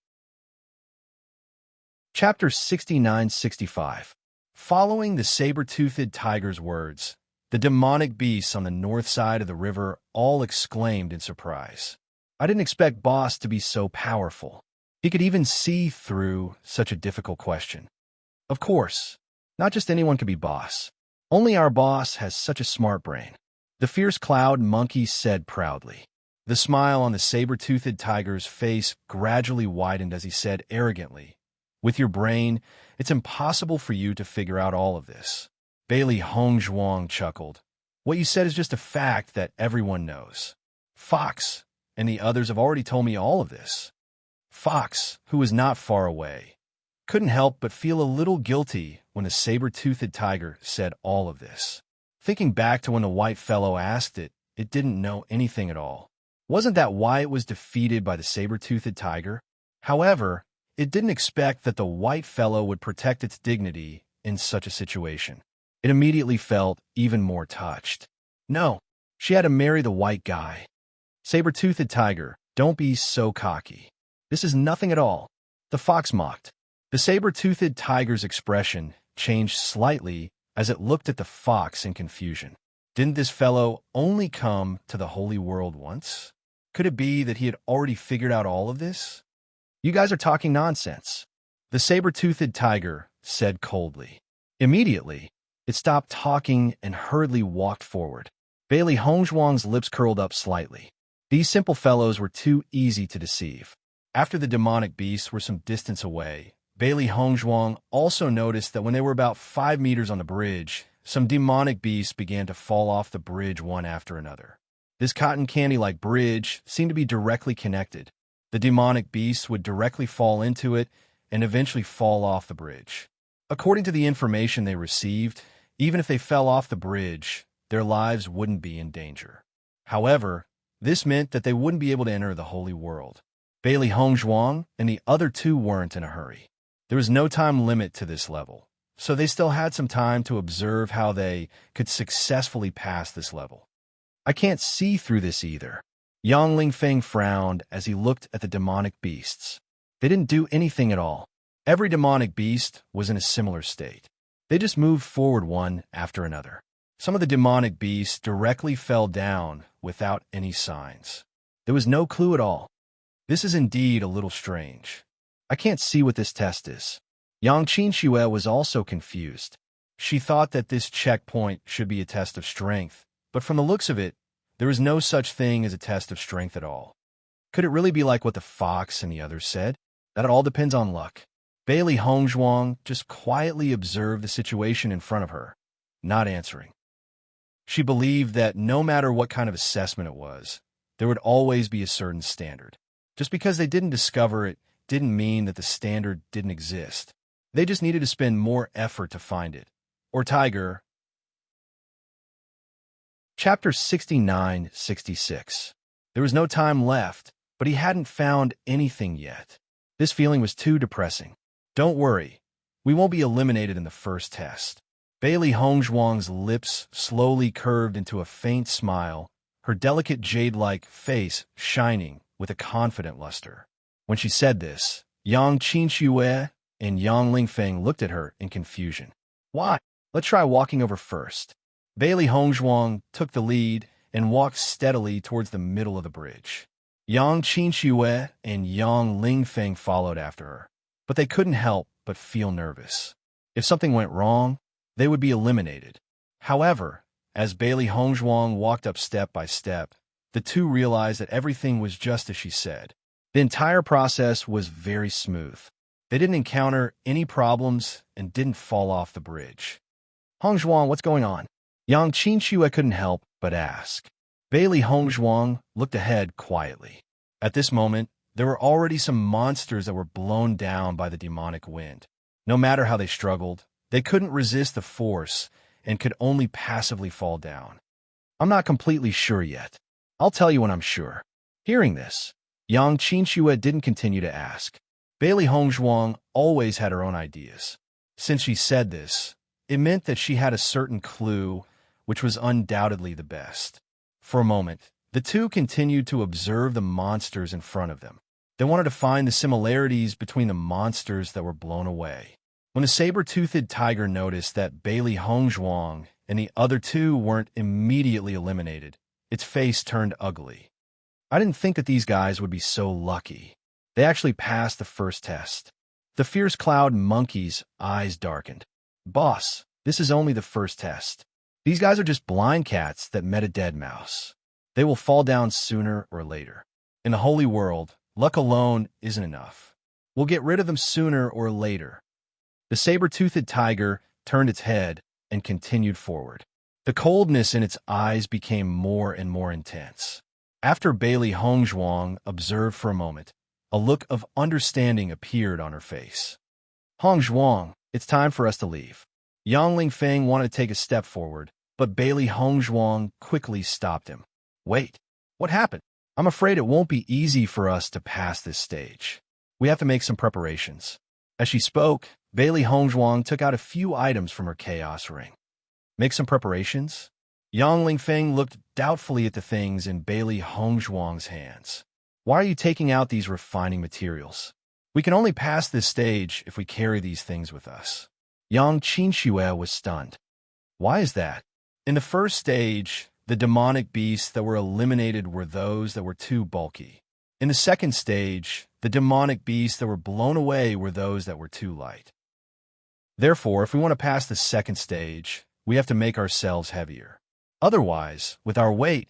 Chapter 69-65. Following the saber-toothed tiger's words, the demonic beasts on the north side of the river all exclaimed in surprise. I didn't expect Boss to be so powerful. He could even see through such a difficult question. Of course, not just anyone could be Boss. Only our boss has such a smart brain. The fierce cloud monkey said proudly. The smile on the saber-toothed tiger's face gradually widened as he said arrogantly, "With your brain, it's impossible for you to figure out all of this." Bailey Hongzhuang chuckled. "What you said is just a fact that everyone knows. Fox and the others have already told me all of this." Fox, who was not far away, couldn't help but feel a little guilty when the saber-toothed tiger said all of this. Thinking back to when the white fellow asked it, it didn't know anything at all. Wasn't that why it was defeated by the saber-toothed tiger? However, it didn't expect that the white fellow would protect its dignity in such a situation. It immediately felt even more touched. No, she had to marry the white guy. Saber-toothed tiger, don't be so cocky. This is nothing at all. The fox mocked. The saber-toothed tiger's expression changed slightly as it looked at the fox in confusion. Didn't this fellow only come to the holy world once? Could it be that he had already figured out all of this? You guys are talking nonsense, the saber-toothed tiger said coldly. Immediately, it stopped talking and hurriedly walked forward. Bailey Hongzhuang's lips curled up slightly. These simple fellows were too easy to deceive. After the demonic beasts were some distance away, Bailey Hongzhuang also noticed that when they were about 5 meters on the bridge, some demonic beasts began to fall off the bridge one after another. This cotton candy-like bridge seemed to be directly connected. The demonic beasts would directly fall into it and eventually fall off the bridge. According to the information they received, even if they fell off the bridge, their lives wouldn't be in danger. However, this meant that they wouldn't be able to enter the holy world. Bailey Hongzhuang and the other 2 weren't in a hurry. There was no time limit to this level, so they still had some time to observe how they could successfully pass this level. I can't see through this either. Yang Lingfeng frowned as he looked at the demonic beasts. They didn't do anything at all. Every demonic beast was in a similar state. They just moved forward one after another. Some of the demonic beasts directly fell down without any signs. There was no clue at all. This is indeed a little strange. I can't see what this test is. Yang Qinxue was also confused. She thought that this checkpoint should be a test of strength, but from the looks of it, there is no such thing as a test of strength at all. Could it really be like what the fox and the others said? That it all depends on luck. Bailey Hongzhuang just quietly observed the situation in front of her, not answering. She believed that no matter what kind of assessment it was, there would always be a certain standard. Just because they didn't discover it didn't mean that the standard didn't exist. They just needed to spend more effort to find it. Or Tiger. Chapter 69-66. There was no time left, but he hadn't found anything yet. This feeling was too depressing. Don't worry, we won't be eliminated in the first test. Bailey Hongzhuang's lips slowly curved into a faint smile, her delicate jade-like face shining with a confident luster. When she said this, Yang Qinxue and Yang Lingfeng looked at her in confusion. Why? Let's try walking over first. Bailey Hongzhuang took the lead and walked steadily towards the middle of the bridge. Yang Qinxue and Yang Lingfeng followed after her. but they couldn't help but feel nervous. If something went wrong, they would be eliminated. However, as Bailey Hongzhuang walked up step by step, the two realized that everything was just as she said. The entire process was very smooth. They didn't encounter any problems and didn't fall off the bridge. Hongzhuang, what's going on? Yang Qinxue couldn't help but ask. Bailey Hongzhuang looked ahead quietly. At this moment, there were already some monsters that were blown down by the demonic wind. No matter how they struggled, they couldn't resist the force and could only passively fall down. I'm not completely sure yet. I'll tell you when I'm sure. Hearing this, Yang Qinxue didn't continue to ask. Bailey Hongzhuang always had her own ideas. Since she said this, it meant that she had a certain clue, which was undoubtedly the best. For a moment, the two continued to observe the monsters in front of them. They wanted to find the similarities between the monsters that were blown away. When the saber-toothed tiger noticed that Bailey Hongzhuang and the other two weren't immediately eliminated, its face turned ugly. I didn't think that these guys would be so lucky. They actually passed the first test. The fierce cloud monkey's eyes darkened. Boss, this is only the first test. These guys are just blind cats that met a dead mouse. They will fall down sooner or later. In the holy world, luck alone isn't enough. We'll get rid of them sooner or later. The saber-toothed tiger turned its head and continued forward. The coldness in its eyes became more and more intense. After Bailey Hongzhuang observed for a moment, a look of understanding appeared on her face. Hongzhuang, it's time for us to leave. Yang Lingfeng wanted to take a step forward, but Bailey Hongzhuang quickly stopped him. Wait, what happened? I'm afraid it won't be easy for us to pass this stage. We have to make some preparations. As she spoke, Bailey Hongzhuang took out a few items from her chaos ring. Make some preparations? Yang Lingfeng looked doubtfully at the things in Bailey Hongzhuang's hands. Why are you taking out these refining materials? We can only pass this stage if we carry these things with us. Yang Qinxue was stunned. Why is that? In the first stage, the demonic beasts that were eliminated were those that were too bulky. In the second stage, the demonic beasts that were blown away were those that were too light. Therefore, if we want to pass the second stage, we have to make ourselves heavier. Otherwise, with our weight,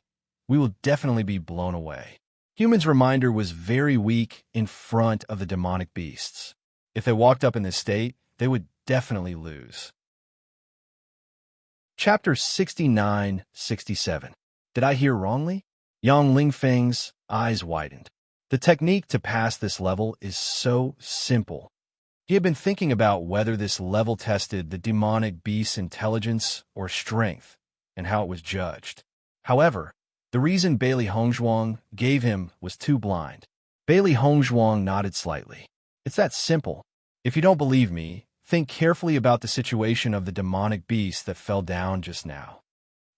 we will definitely be blown away. Human's reminder was very weak in front of the demonic beasts. If they walked up in this state, they would definitely lose. Chapter 69-67. Did I hear wrongly? Yang Lingfeng's eyes widened. The technique to pass this level is so simple. He had been thinking about whether this level tested the demonic beast's intelligence or strength, and how it was judged. However, the reason Bailey Hongzhuang gave him was too blind. Bailey Hongzhuang nodded slightly. It's that simple. If you don't believe me, think carefully about the situation of the demonic beast that fell down just now.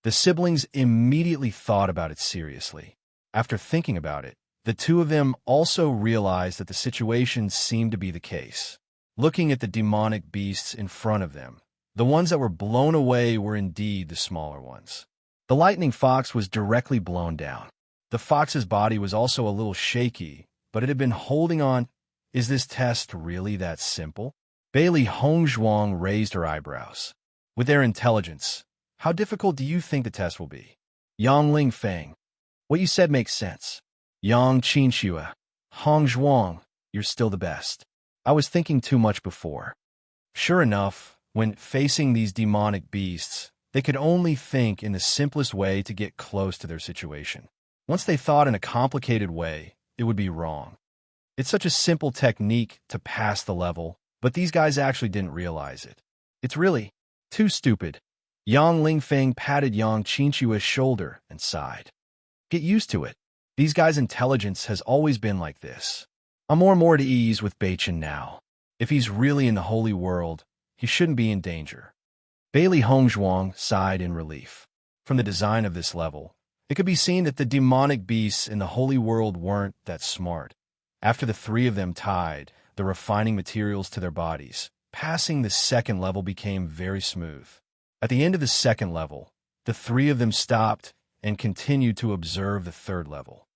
The siblings immediately thought about it seriously. After thinking about it, the two of them also realized that the situation seemed to be the case. Looking at the demonic beasts in front of them, the ones that were blown away were indeed the smaller ones. The lightning fox was directly blown down. The fox's body was also a little shaky, but it had been holding on. Is this test really that simple? Bailey Hongzhuang raised her eyebrows. With their intelligence, how difficult do you think the test will be? Yang Lingfeng, what you said makes sense. Yang Qinxue, Hongzhuang, you're still the best. I was thinking too much before. Sure enough, when facing these demonic beasts, they could only think in the simplest way to get close to their situation. Once they thought in a complicated way, it would be wrong. It's such a simple technique to pass the level, but these guys actually didn't realize it. It's really too stupid. Yang Lingfeng patted Yang Qinxue's shoulder and sighed. Get used to it. These guys' intelligence has always been like this. I'm more and more at ease with Beichen now. If he's really in the holy world, he shouldn't be in danger. Bailey Hongzhuang sighed in relief. From the design of this level, it could be seen that the demonic beasts in the holy world weren't that smart. After the three of them tied the refining materials to their bodies, passing the second level became very smooth. At the end of the second level, the three of them stopped and continued to observe the third level.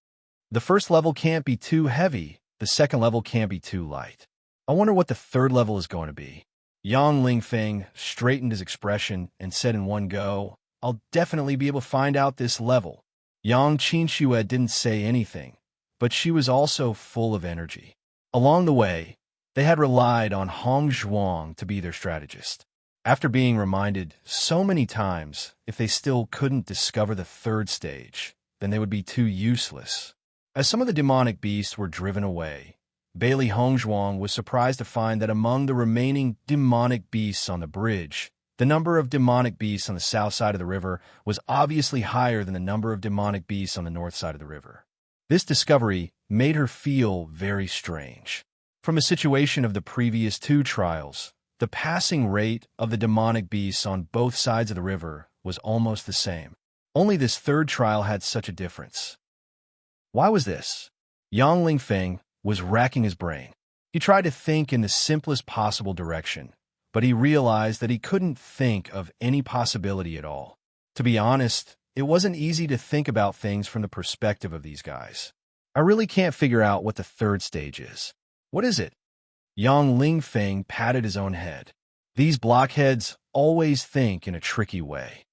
The first level can't be too heavy, the second level can't be too light. I wonder what the third level is going to be. Yang Lingfeng straightened his expression and said in one go, I'll definitely be able to find out this level. Yang Qinxue didn't say anything, but she was also full of energy. Along the way, they had relied on Hong Zhuang to be their strategist. After being reminded so many times, if they still couldn't discover the third stage, then they would be too useless. As some of the demonic beasts were driven away, Bailey Hongzhuang was surprised to find that among the remaining demonic beasts on the bridge, the number of demonic beasts on the south side of the river was obviously higher than the number of demonic beasts on the north side of the river. This discovery made her feel very strange. From a situation of the previous two trials, the passing rate of the demonic beasts on both sides of the river was almost the same. Only this third trial had such a difference. Why was this? Yang Lingfeng was racking his brain. He tried to think in the simplest possible direction, but he realized that he couldn't think of any possibility at all. To be honest, it wasn't easy to think about things from the perspective of these guys. I really can't figure out what the third stage is. What is it? Yang Lingfeng patted his own head. These blockheads always think in a tricky way.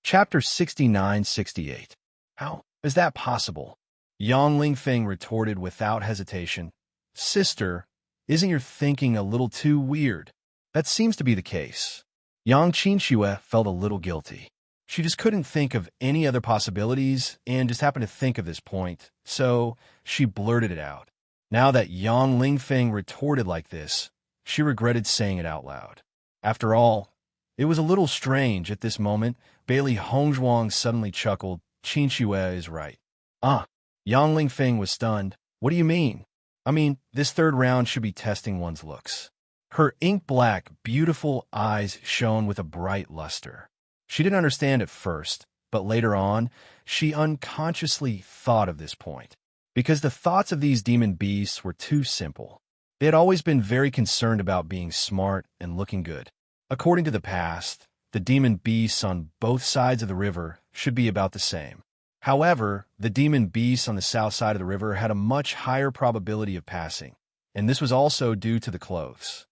Chapter 69-68. How is that possible? Yang Lingfeng retorted without hesitation. Sister, isn't your thinking a little too weird? That seems to be the case. Yang Qinxue felt a little guilty. She just couldn't think of any other possibilities and just happened to think of this point, so she blurted it out. Now that Yang Lingfeng retorted like this, she regretted saying it out loud. After all, it was a little strange at this moment. Bailey Hongzhuang suddenly chuckled. Qinxue is right. Yang Lingfeng was stunned. What do you mean? I mean, this third round should be testing one's looks. Her ink-black, beautiful eyes shone with a bright luster. She didn't understand at first, but later on, she unconsciously thought of this point. Because the thoughts of these demon beasts were too simple. They had always been very concerned about being smart and looking good. According to the past, the demon beasts on both sides of the river should be about the same. However, the demon beasts on the south side of the river had a much higher probability of passing, and this was also due to the clothes.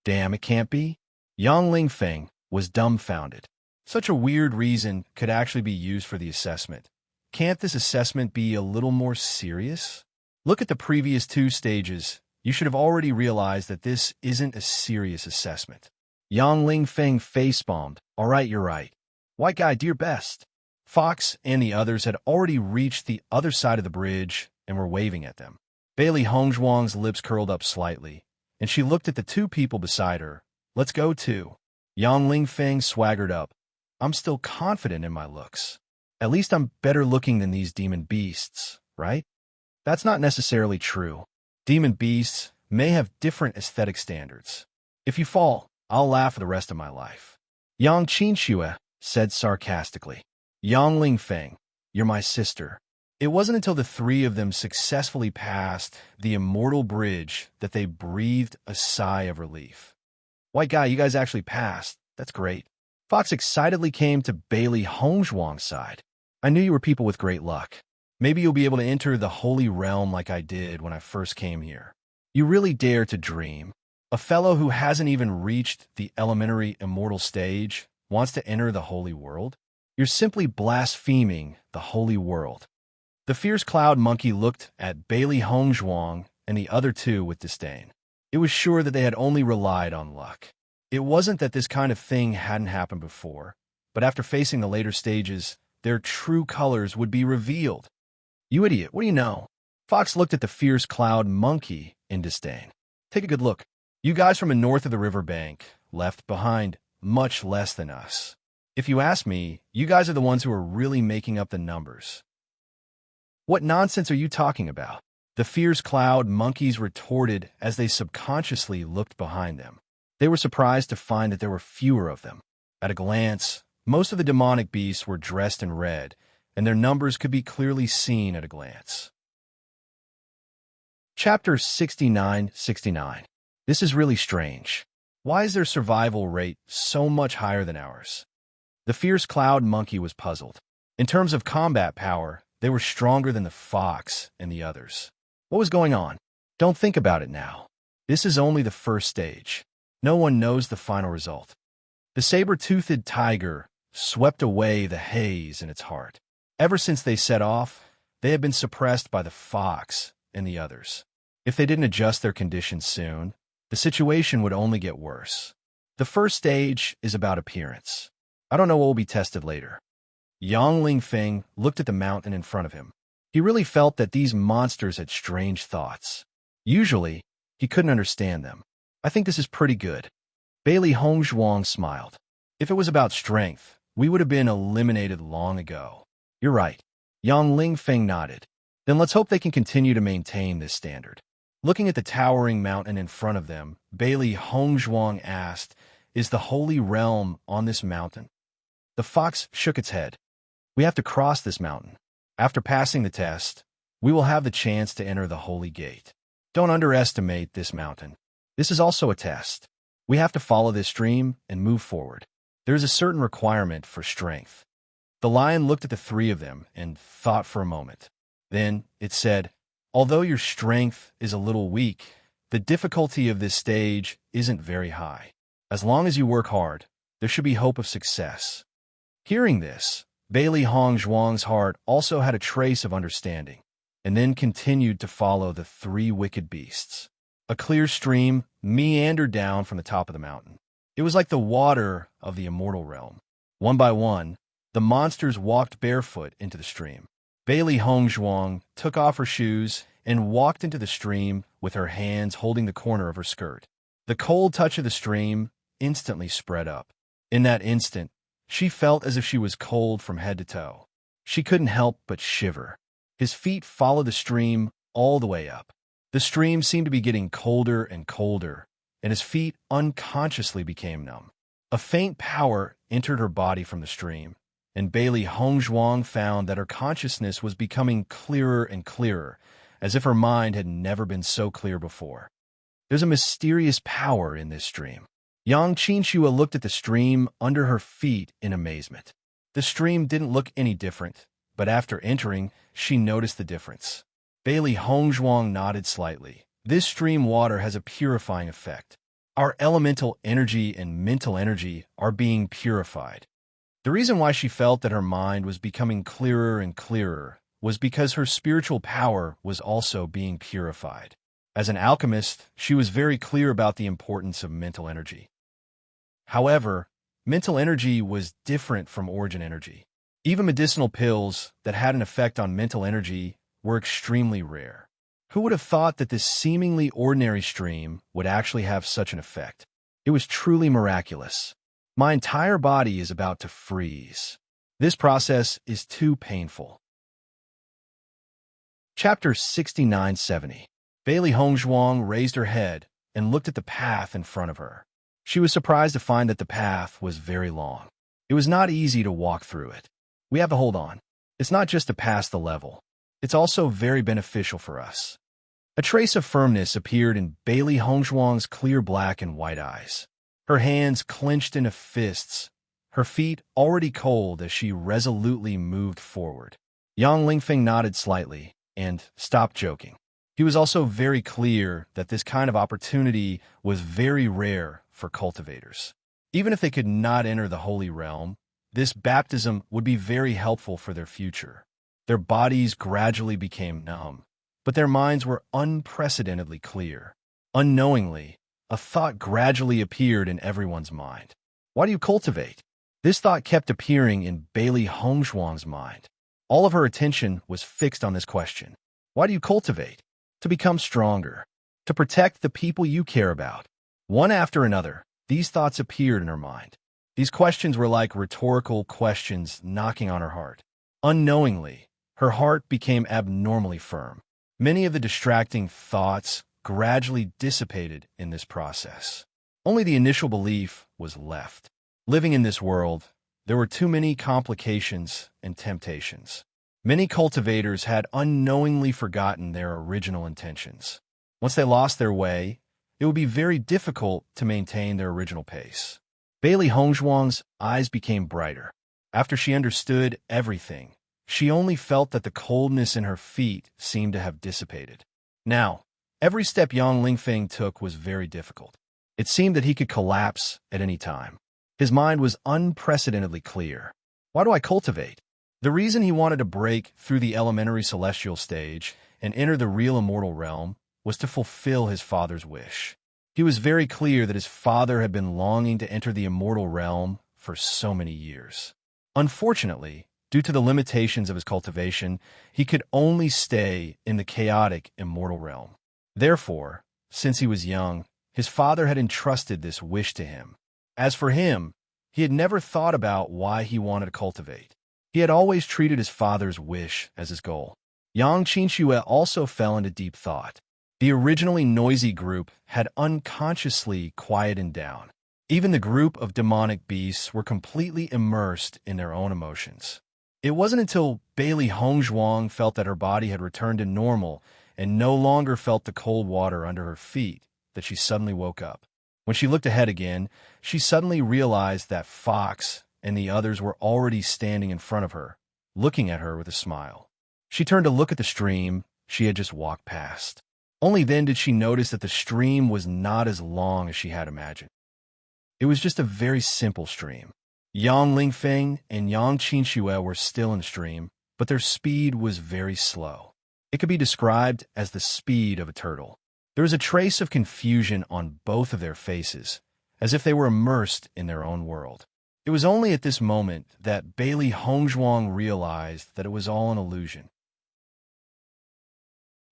Damn, it can't be? Yang Lingfeng was dumbfounded. Such a weird reason could actually be used for the assessment. Can't this assessment be a little more serious? Look at the previous two stages. You should have already realized that this isn't a serious assessment. Yang Lingfeng facepalmed. All right, you're right. White guy, do your best. Fox and the others had already reached the other side of the bridge and were waving at them. Bailey Hongzhuang's lips curled up slightly, and she looked at the two people beside her. Let's go too. Yang Lingfeng swaggered up. I'm still confident in my looks. At least I'm better looking than these demon beasts, right? That's not necessarily true. Demon beasts may have different aesthetic standards. If you fall, I'll laugh for the rest of my life. Yang Qinxue said sarcastically. Yang Lingfeng, you're my sister. It wasn't until the three of them successfully passed the immortal bridge that they breathed a sigh of relief. White guy, you guys actually passed. That's great. Fox excitedly came to Bailey Hongzhuang's side. I knew you were people with great luck. Maybe you'll be able to enter the holy realm like I did when I first came here. You really dare to dream. A fellow who hasn't even reached the elementary immortal stage wants to enter the holy world? You're simply blaspheming the holy world. The fierce cloud monkey looked at Bailey Hongzhuang and the other two with disdain. It was sure that they had only relied on luck. It wasn't that this kind of thing hadn't happened before, but after facing the later stages, their true colors would be revealed. You idiot, what do you know? Fox looked at the fierce cloud monkey in disdain. Take a good look. You guys from the north of the riverbank left behind much less than us. If you ask me, you guys are the ones who are really making up the numbers. What nonsense are you talking about? The fierce cloud monkeys retorted as they subconsciously looked behind them. They were surprised to find that there were fewer of them. At a glance, most of the demonic beasts were dressed in red, and their numbers could be clearly seen at a glance. Chapter 69-69. This is really strange. Why is their survival rate so much higher than ours? The fierce cloud monkey was puzzled. In terms of combat power, they were stronger than the fox and the others. What was going on? Don't think about it now. This is only the first stage. No one knows the final result. The saber-toothed tiger swept away the haze in its heart. Ever since they set off, they had been suppressed by the fox and the others. If they didn't adjust their conditions soon, the situation would only get worse. The first stage is about appearance. I don't know what will be tested later. Yang Lingfeng looked at the mountain in front of him. He really felt that these monsters had strange thoughts. Usually, he couldn't understand them. I think this is pretty good. Bailey Hongzhuang smiled. If it was about strength, we would have been eliminated long ago. You're right. Yang Lingfeng nodded. Then let's hope they can continue to maintain this standard. Looking at the towering mountain in front of them, Bailey Hongzhuang asked, "Is the Holy Realm on this mountain?" The fox shook its head. "We have to cross this mountain. After passing the test, we will have the chance to enter the Holy Gate. Don't underestimate this mountain. This is also a test. We have to follow this stream and move forward. There is a certain requirement for strength." The lion looked at the three of them and thought for a moment. Then it said, "Although your strength is a little weak, the difficulty of this stage isn't very high. As long as you work hard, there should be hope of success." Hearing this, Bailey Hongzhuang's heart also had a trace of understanding, and then continued to follow the three wicked beasts. A clear stream meandered down from the top of the mountain. It was like the water of the immortal realm. One by one, the monsters walked barefoot into the stream. Bailey Hongzhuang took off her shoes and walked into the stream with her hands holding the corner of her skirt. The cold touch of the stream instantly spread up. In that instant, she felt as if she was cold from head to toe. She couldn't help but shiver. His feet followed the stream all the way up. The stream seemed to be getting colder and colder, and his feet unconsciously became numb. A faint power entered her body from the stream, and Bailey Hongzhuang found that her consciousness was becoming clearer and clearer, as if her mind had never been so clear before. There's a mysterious power in this stream. Yang Qinshua looked at the stream under her feet in amazement. The stream didn't look any different, but after entering, she noticed the difference. Bailey Hongzhuang nodded slightly. This stream water has a purifying effect. Our elemental energy and mental energy are being purified. The reason why she felt that her mind was becoming clearer and clearer was because her spiritual power was also being purified. As an alchemist, she was very clear about the importance of mental energy. However, mental energy was different from origin energy. Even medicinal pills that had an effect on mental energy were extremely rare. Who would have thought that this seemingly ordinary stream would actually have such an effect? It was truly miraculous. My entire body is about to freeze. This process is too painful. Chapter 69-70. Bailey Hongzhuang raised her head and looked at the path in front of her. She was surprised to find that the path was very long. It was not easy to walk through it. We have to hold on. It's not just to pass the level. It's also very beneficial for us. A trace of firmness appeared in Bailey Hongzhuang's clear black and white eyes. Her hands clenched into fists, her feet already cold as she resolutely moved forward. Yang Lingfeng nodded slightly and stopped joking. He was also very clear that this kind of opportunity was very rare for cultivators. Even if they could not enter the Holy Realm, this baptism would be very helpful for their future. Their bodies gradually became numb, but their minds were unprecedentedly clear. Unknowingly, a thought gradually appeared in everyone's mind. Why do you cultivate? This thought kept appearing in Bailey Hongzhuang's mind. All of her attention was fixed on this question. Why do you cultivate? To become stronger. To protect the people you care about. One after another, these thoughts appeared in her mind. These questions were like rhetorical questions knocking on her heart. Unknowingly, her heart became abnormally firm. Many of the distracting thoughts gradually dissipated in this process. Only the initial belief was left. Living in this world, there were too many complications and temptations. Many cultivators had unknowingly forgotten their original intentions. Once they lost their way, it would be very difficult to maintain their original pace. Bailey Hongzhuang's eyes became brighter. After she understood everything, she only felt that the coldness in her feet seemed to have dissipated. Now, Every step Yang Lingfeng took was very difficult. It seemed that he could collapse at any time. His mind was unprecedentedly clear. Why do I cultivate? The reason he wanted to break through the elementary celestial stage and enter the real immortal realm was to fulfill his father's wish. He was very clear that his father had been longing to enter the immortal realm for so many years. Unfortunately, due to the limitations of his cultivation, he could only stay in the chaotic immortal realm. Therefore, since he was young, his father had entrusted this wish to him. As for him, he had never thought about why he wanted to cultivate. He had always treated his father's wish as his goal. Yang Qinxue also fell into deep thought. The originally noisy group had unconsciously quieted down. Even the group of demonic beasts were completely immersed in their own emotions. It wasn't until Bailey Hongzhuang felt that her body had returned to normal and no longer felt the cold water under her feet that she suddenly woke up. When she looked ahead again, she suddenly realized that Fox and the others were already standing in front of her, looking at her with a smile. She turned to look at the stream she had just walked past. Only then did she notice that the stream was not as long as she had imagined. It was just a very simple stream. Yang Lingfeng and Yang Qinxue were still in the stream, but their speed was very slow. It could be described as the speed of a turtle. There was a trace of confusion on both of their faces, as if they were immersed in their own world. It was only at this moment that Bailey Hongzhuang realized that it was all an illusion.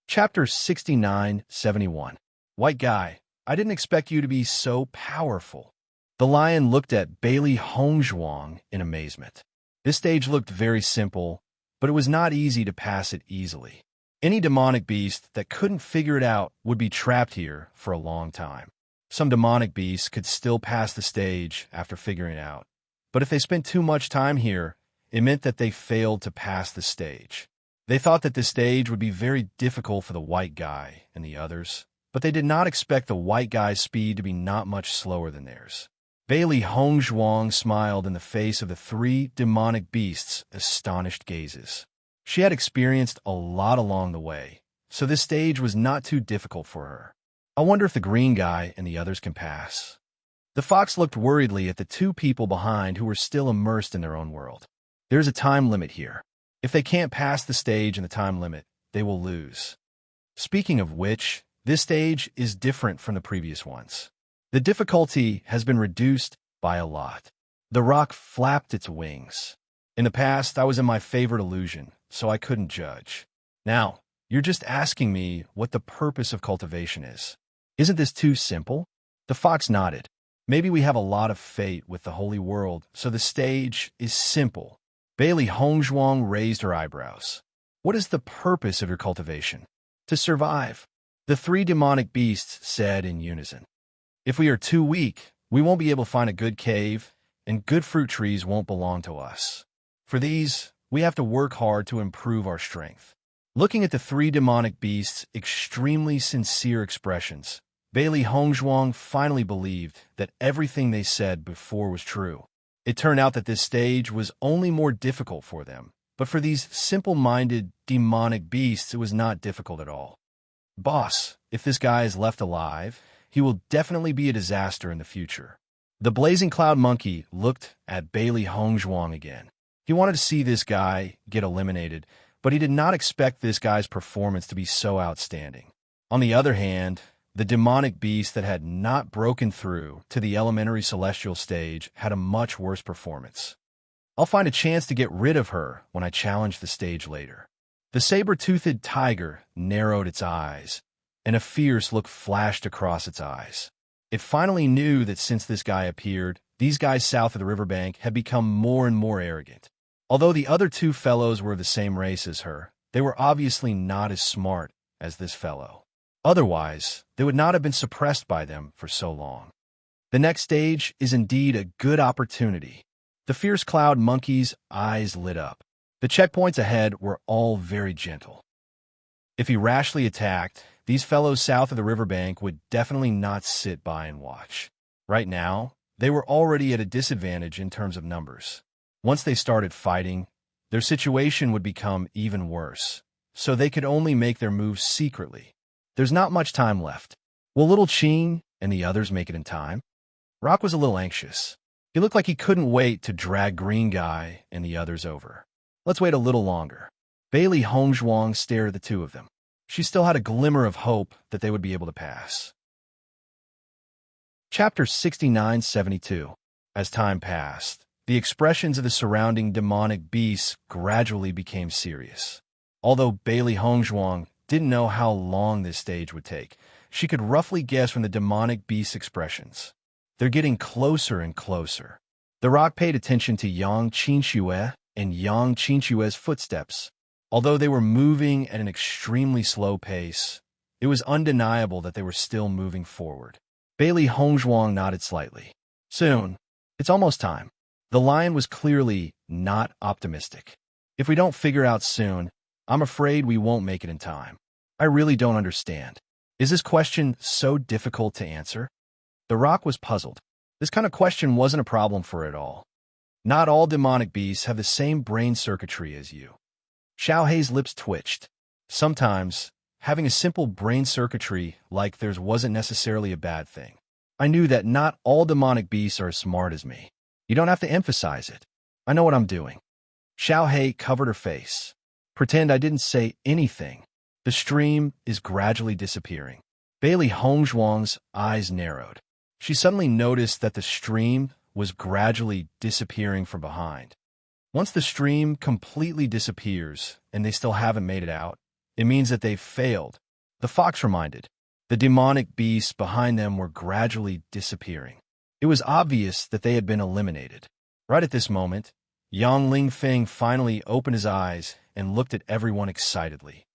Chapter 69-71. White Guy, I didn't expect you to be so powerful. The lion looked at Bailey Hongzhuang in amazement. This stage looked very simple, but it was not easy to pass it easily. Any demonic beast that couldn't figure it out would be trapped here for a long time. Some demonic beasts could still pass the stage after figuring it out, but if they spent too much time here, it meant that they failed to pass the stage. They thought that this stage would be very difficult for the white guy and the others, but they did not expect the white guy's speed to be not much slower than theirs. Bailey Hongzhuang smiled in the face of the three demonic beasts' astonished gazes. She had experienced a lot along the way, so this stage was not too difficult for her. I wonder if the green guy and the others can pass. The fox looked worriedly at the two people behind who were still immersed in their own world. There's a time limit here. If they can't pass the stage in the time limit, they will lose. Speaking of which, this stage is different from the previous ones. The difficulty has been reduced by a lot. The rock flapped its wings. In the past, I was in my favorite illusion, so I couldn't judge. Now, you're just asking me what the purpose of cultivation is. Isn't this too simple? The fox nodded. Maybe we have a lot of fate with the holy world, so the stage is simple. Bailey Hongzhuang raised her eyebrows. What is the purpose of your cultivation? To survive. The three demonic beasts said in unison. If we are too weak, we won't be able to find a good cave, and good fruit trees won't belong to us. For these, we have to work hard to improve our strength. Looking at the three demonic beasts' extremely sincere expressions, Bailey Hongzhuang finally believed that everything they said before was true. It turned out that this stage was only more difficult for them, but for these simple-minded demonic beasts it was not difficult at all. Boss, if this guy is left alive, he will definitely be a disaster in the future. The Blazing Cloud Monkey looked at Bailey Hongzhuang again. He wanted to see this guy get eliminated, but he did not expect this guy's performance to be so outstanding. On the other hand, the demonic beast that had not broken through to the elementary celestial stage had a much worse performance. I'll find a chance to get rid of her when I challenge the stage later. The saber-toothed tiger narrowed its eyes, and a fierce look flashed across its eyes. It finally knew that since this guy appeared, these guys south of the riverbank had become more and more arrogant. Although the other two fellows were of the same race as her, they were obviously not as smart as this fellow. Otherwise, they would not have been suppressed by them for so long. The next stage is indeed a good opportunity. The fierce cloud monkey's eyes lit up. The checkpoints ahead were all very gentle. If he rashly attacked, these fellows south of the riverbank would definitely not sit by and watch. Right now, they were already at a disadvantage in terms of numbers. Once they started fighting, their situation would become even worse, so they could only make their moves secretly. There's not much time left. Will little Ching and the others make it in time? Rock was a little anxious. He looked like he couldn't wait to drag Green Guy and the others over. Let's wait a little longer. Bailey Hongzhuang stared at the two of them. She still had a glimmer of hope that they would be able to pass. Chapter 69-72. As time passed, the expressions of the surrounding demonic beasts gradually became serious. Although Bailey Hongzhuang didn't know how long this stage would take, she could roughly guess from the demonic beast's expressions. They're getting closer and closer. The Rock paid attention to Yang Qinxue and Yang Qinxue's footsteps. Although they were moving at an extremely slow pace, it was undeniable that they were still moving forward. Bailey Hongzhuang nodded slightly. Soon. It's almost time. The lion was clearly not optimistic. If we don't figure out soon, I'm afraid we won't make it in time. I really don't understand. Is this question so difficult to answer? The Rock was puzzled. This kind of question wasn't a problem for it at all. Not all demonic beasts have the same brain circuitry as you. Xiao Hei's lips twitched. Sometimes, having a simple brain circuitry like theirs wasn't necessarily a bad thing. I knew that not all demonic beasts are as smart as me. You don't have to emphasize it. I know what I'm doing. Xiao Hei covered her face. Pretend I didn't say anything. The stream is gradually disappearing. Bailey Hongzhuang's eyes narrowed. She suddenly noticed that the stream was gradually disappearing from behind. Once the stream completely disappears and they still haven't made it out, it means that they've failed. The fox reminded. The demonic beasts behind them were gradually disappearing. It was obvious that they had been eliminated. Right at this moment, Yang Lingfeng finally opened his eyes and looked at everyone excitedly.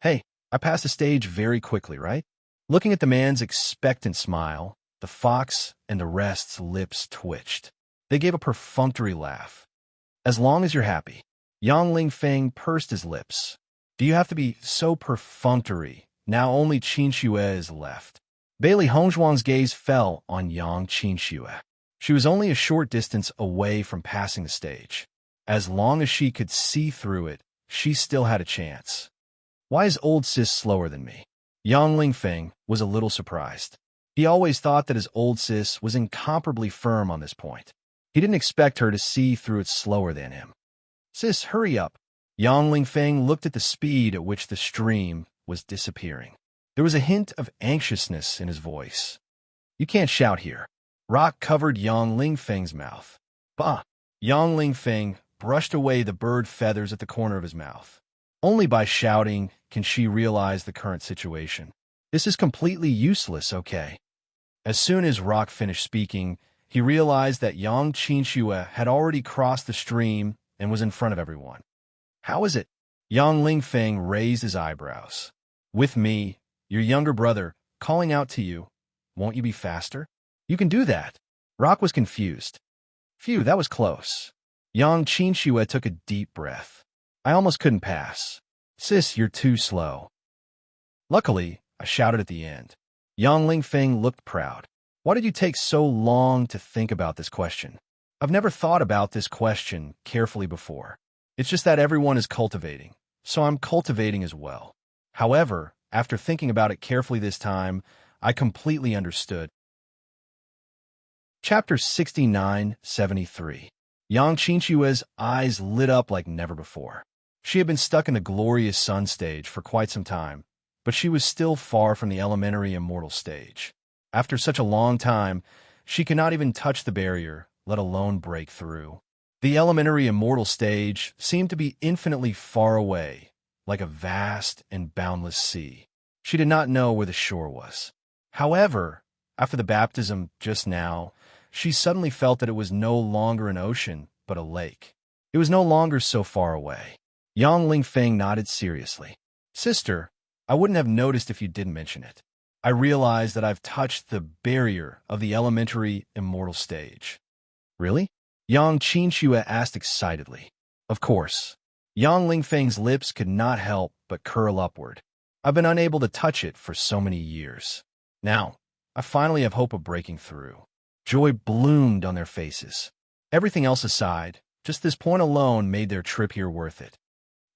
Hey, I passed the stage very quickly, right? Looking at the man's expectant smile, the fox and the rest's lips twitched. They gave a perfunctory laugh. As long as you're happy. Yang Lingfeng pursed his lips. Do you have to be so perfunctory? Now only Qinxue is left. Bailey Hongzhuang's gaze fell on Yang Qinxue. She was only a short distance away from passing the stage. As long as she could see through it, she still had a chance. Why is old sis slower than me? Yang Lingfeng was a little surprised. He always thought that his old sis was incomparably firm on this point. He didn't expect her to see through it slower than him. Sis, hurry up. Yang Lingfeng looked at the speed at which the stream was disappearing. There was a hint of anxiousness in his voice. You can't shout here. Rock covered Yang Lingfeng's mouth. Bah! Yang Lingfeng brushed away the bird feathers at the corner of his mouth. Only by shouting can she realize the current situation. This is completely useless, okay? As soon as Rock finished speaking, he realized that Yang Qinxue had already crossed the stream and was in front of everyone. How is it? Yang Lingfeng raised his eyebrows. With me, your younger brother, calling out to you, won't you be faster? You can do that. Rock was confused. Phew, that was close. Yang Qinxue took a deep breath. I almost couldn't pass. Sis, you're too slow. Luckily, I shouted at the end. Yang Lingfeng looked proud. Why did you take so long to think about this question? I've never thought about this question carefully before. It's just that everyone is cultivating, so I'm cultivating as well. However, after thinking about it carefully this time, I completely understood. Chapter 69-73. Yang Qinxue's eyes lit up like never before. She had been stuck in the glorious sun stage for quite some time, but she was still far from the elementary immortal stage. After such a long time, she could not even touch the barrier, let alone break through. The elementary immortal stage seemed to be infinitely far away, like a vast and boundless sea. She did not know where the shore was. However, after the baptism just now, she suddenly felt that it was no longer an ocean, but a lake. It was no longer so far away. Yang Lingfeng nodded seriously. Sister, I wouldn't have noticed if you didn't mention it. I realize that I've touched the barrier of the elementary immortal stage. Really? Yang Qinxue asked excitedly. Of course. Yang Lingfeng's lips could not help but curl upward. I've been unable to touch it for so many years. Now, I finally have hope of breaking through. Joy bloomed on their faces. Everything else aside, just this point alone made their trip here worth it.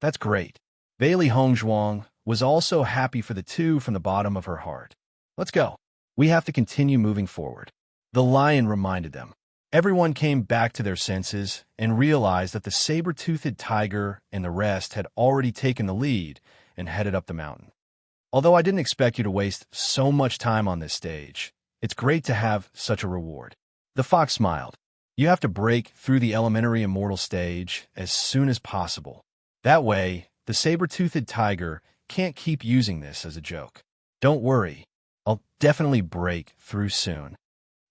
That's great. Bailey Hongzhuang was also happy for the two from the bottom of her heart. Let's go. We have to continue moving forward. The lion reminded them. Everyone came back to their senses and realized that the saber-toothed tiger and the rest had already taken the lead and headed up the mountain. Although I didn't expect you to waste so much time on this stage, it's great to have such a reward. The fox smiled. You have to break through the elementary immortal stage as soon as possible. That way, the saber-toothed tiger can't keep using this as a joke. Don't worry, I'll definitely break through soon.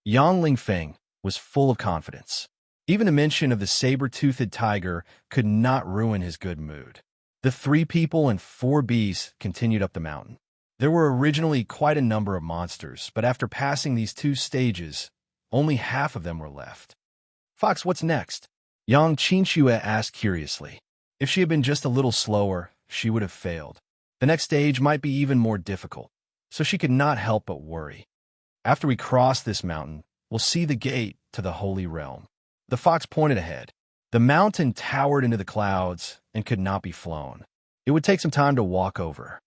Yang Lingfeng was full of confidence. Even the mention of the saber-toothed tiger could not ruin his good mood. The 3 people and 4 beasts continued up the mountain. There were originally quite a number of monsters, but after passing these 2 stages, only half of them were left. Fox, what's next? Yang Qinxue asked curiously. If she had been just a little slower, she would have failed. The next stage might be even more difficult, so she could not help but worry. After we cross this mountain, we'll see the gate to the Holy Realm. The fox pointed ahead. The mountain towered into the clouds and could not be flown. It would take some time to walk over.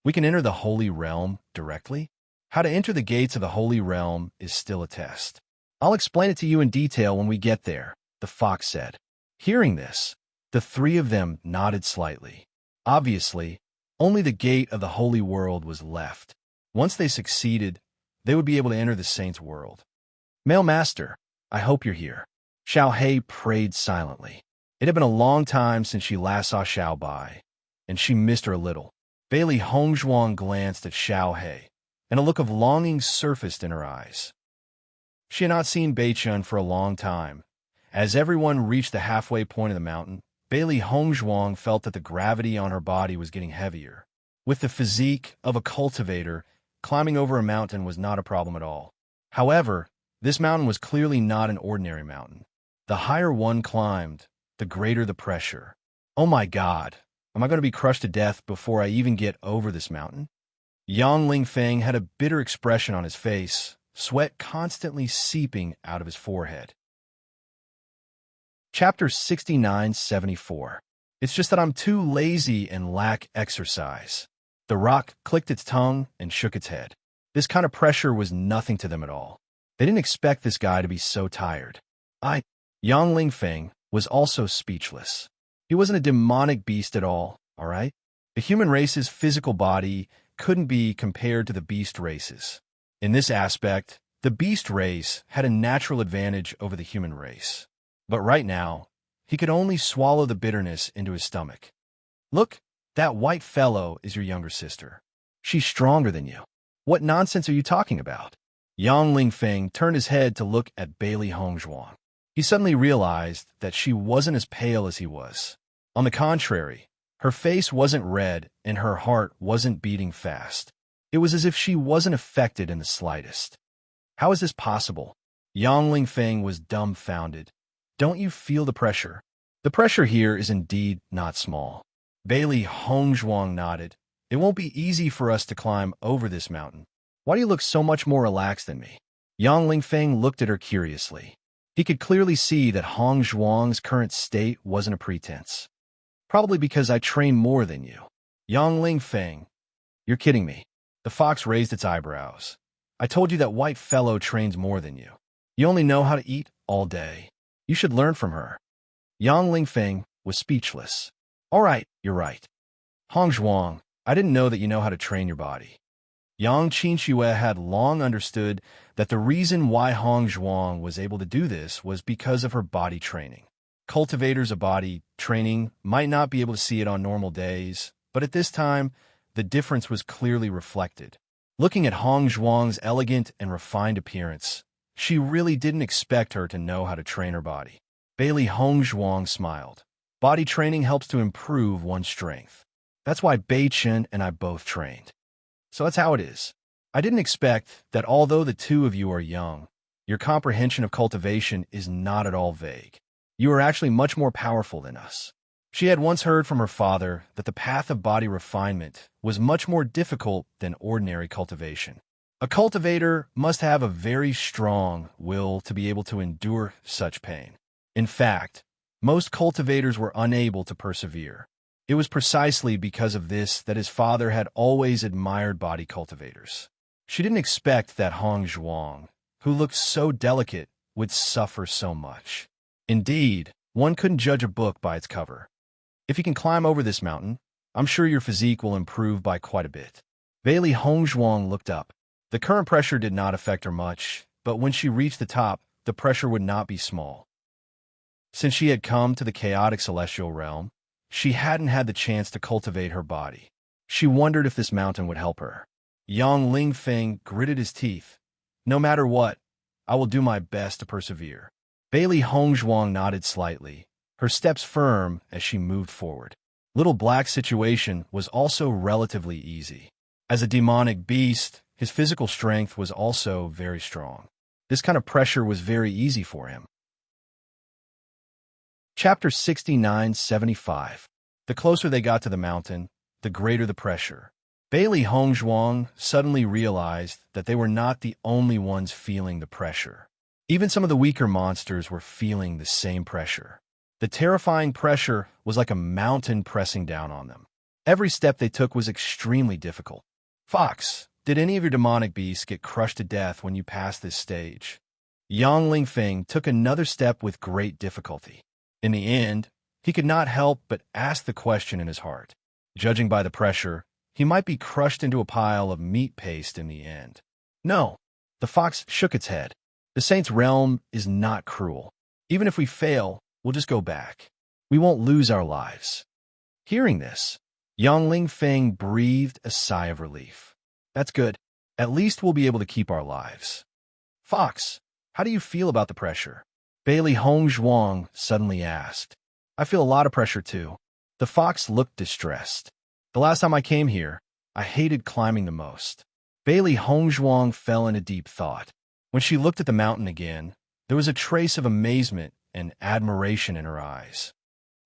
We can enter the Holy Realm directly? How to enter the gates of the Holy Realm is still a test. I'll explain it to you in detail when we get there, the fox said. Hearing this, the 3 of them nodded slightly. Obviously, only the gate of the Holy World was left. Once they succeeded, they would be able to enter the Saint's world. Male Master, I hope you're here. Xiao Hei prayed silently. It had been a long time since she last saw Xiao Bai, and she missed her a little. Bailey Hongzhuang glanced at Xiao Hei, and a look of longing surfaced in her eyes. She had not seen Bei Chun for a long time. As everyone reached the halfway point of the mountain, Bailey Hongzhuang felt that the gravity on her body was getting heavier. With the physique of a cultivator, climbing over a mountain was not a problem at all. However, this mountain was clearly not an ordinary mountain. The higher one climbed, the greater the pressure. Oh my God, am I going to be crushed to death before I even get over this mountain? Yang Lingfeng had a bitter expression on his face, sweat constantly seeping out of his forehead. Chapter 69-74. It's just that I'm too lazy and lack exercise. The rock clicked its tongue and shook its head. This kind of pressure was nothing to them at all. They didn't expect this guy to be so tired. Yang Lingfeng was also speechless. He wasn't a demonic beast at all right? The human race's physical body couldn't be compared to the beast races. In this aspect, the beast race had a natural advantage over the human race. But right now, he could only swallow the bitterness into his stomach. Look, that white fellow is your younger sister. She's stronger than you. What nonsense are you talking about? Yang Lingfeng turned his head to look at Bailey Hongzhuang. He suddenly realized that she wasn't as pale as he was. On the contrary, her face wasn't red and her heart wasn't beating fast. It was as if she wasn't affected in the slightest. How is this possible? Yang Lingfeng was dumbfounded. Don't you feel the pressure? The pressure here is indeed not small. Bailey Hongzhuang nodded. It won't be easy for us to climb over this mountain. Why do you look so much more relaxed than me? Yang Lingfeng looked at her curiously. He could clearly see that Hongzhuang's current state wasn't a pretense. Probably because I train more than you. Yang Lingfeng, you're kidding me. The fox raised its eyebrows. I told you that white fellow trains more than you. You only know how to eat all day. You should learn from her. Yang Lingfeng was speechless. All right, you're right. Hongzhuang, I didn't know that you know how to train your body. Yang Qinxue had long understood that the reason why Hongzhuang was able to do this was because of her body training. Cultivators of body training might not be able to see it on normal days, but at this time, the difference was clearly reflected. Looking at Hongzhuang's elegant and refined appearance, she really didn't expect her to know how to train her body. Bailey Hongzhuang smiled. Body training helps to improve one's strength. That's why Bei Chen and I both trained. So that's how it is. I didn't expect that although the 2 of you are young, your comprehension of cultivation is not at all vague. You are actually much more powerful than us. She had once heard from her father that the path of body refinement was much more difficult than ordinary cultivation. A cultivator must have a very strong will to be able to endure such pain. In fact, most cultivators were unable to persevere. It was precisely because of this that his father had always admired body cultivators. She didn't expect that Hong Zhuang, who looked so delicate, would suffer so much. Indeed, one couldn't judge a book by its cover. If you can climb over this mountain, I'm sure your physique will improve by quite a bit. Bailey Hong Zhuang looked up. The current pressure did not affect her much, but when she reached the top, the pressure would not be small. Since she had come to the chaotic celestial realm, she hadn't had the chance to cultivate her body. She wondered if this mountain would help her. Yang Lingfeng gritted his teeth. No matter what, I will do my best to persevere. Bailey Hong Zhuang nodded slightly, her steps firm as she moved forward. Little Black's situation was also relatively easy. As a demonic beast, his physical strength was also very strong. This kind of pressure was very easy for him. Chapter 69-75. The closer they got to the mountain, the greater the pressure. Bailey Hong Zhuang suddenly realized that they were not the only ones feeling the pressure. Even some of the weaker monsters were feeling the same pressure. The terrifying pressure was like a mountain pressing down on them. Every step they took was extremely difficult. Fox, did any of your demonic beasts get crushed to death when you passed this stage? Yang Lingfeng took another step with great difficulty. In the end, he could not help but ask the question in his heart. Judging by the pressure, he might be crushed into a pile of meat paste in the end. No, the fox shook its head. The saint's realm is not cruel. Even if we fail, we'll just go back. We won't lose our lives. Hearing this, Yang Lingfeng breathed a sigh of relief. That's good. At least we'll be able to keep our lives. Fox, how do you feel about the pressure? Bailey Hong Zhuang suddenly asked. I feel a lot of pressure too. The fox looked distressed. The last time I came here, I hated climbing the most. Bailey Hong Zhuang fell into deep thought. When she looked at the mountain again, there was a trace of amazement and admiration in her eyes.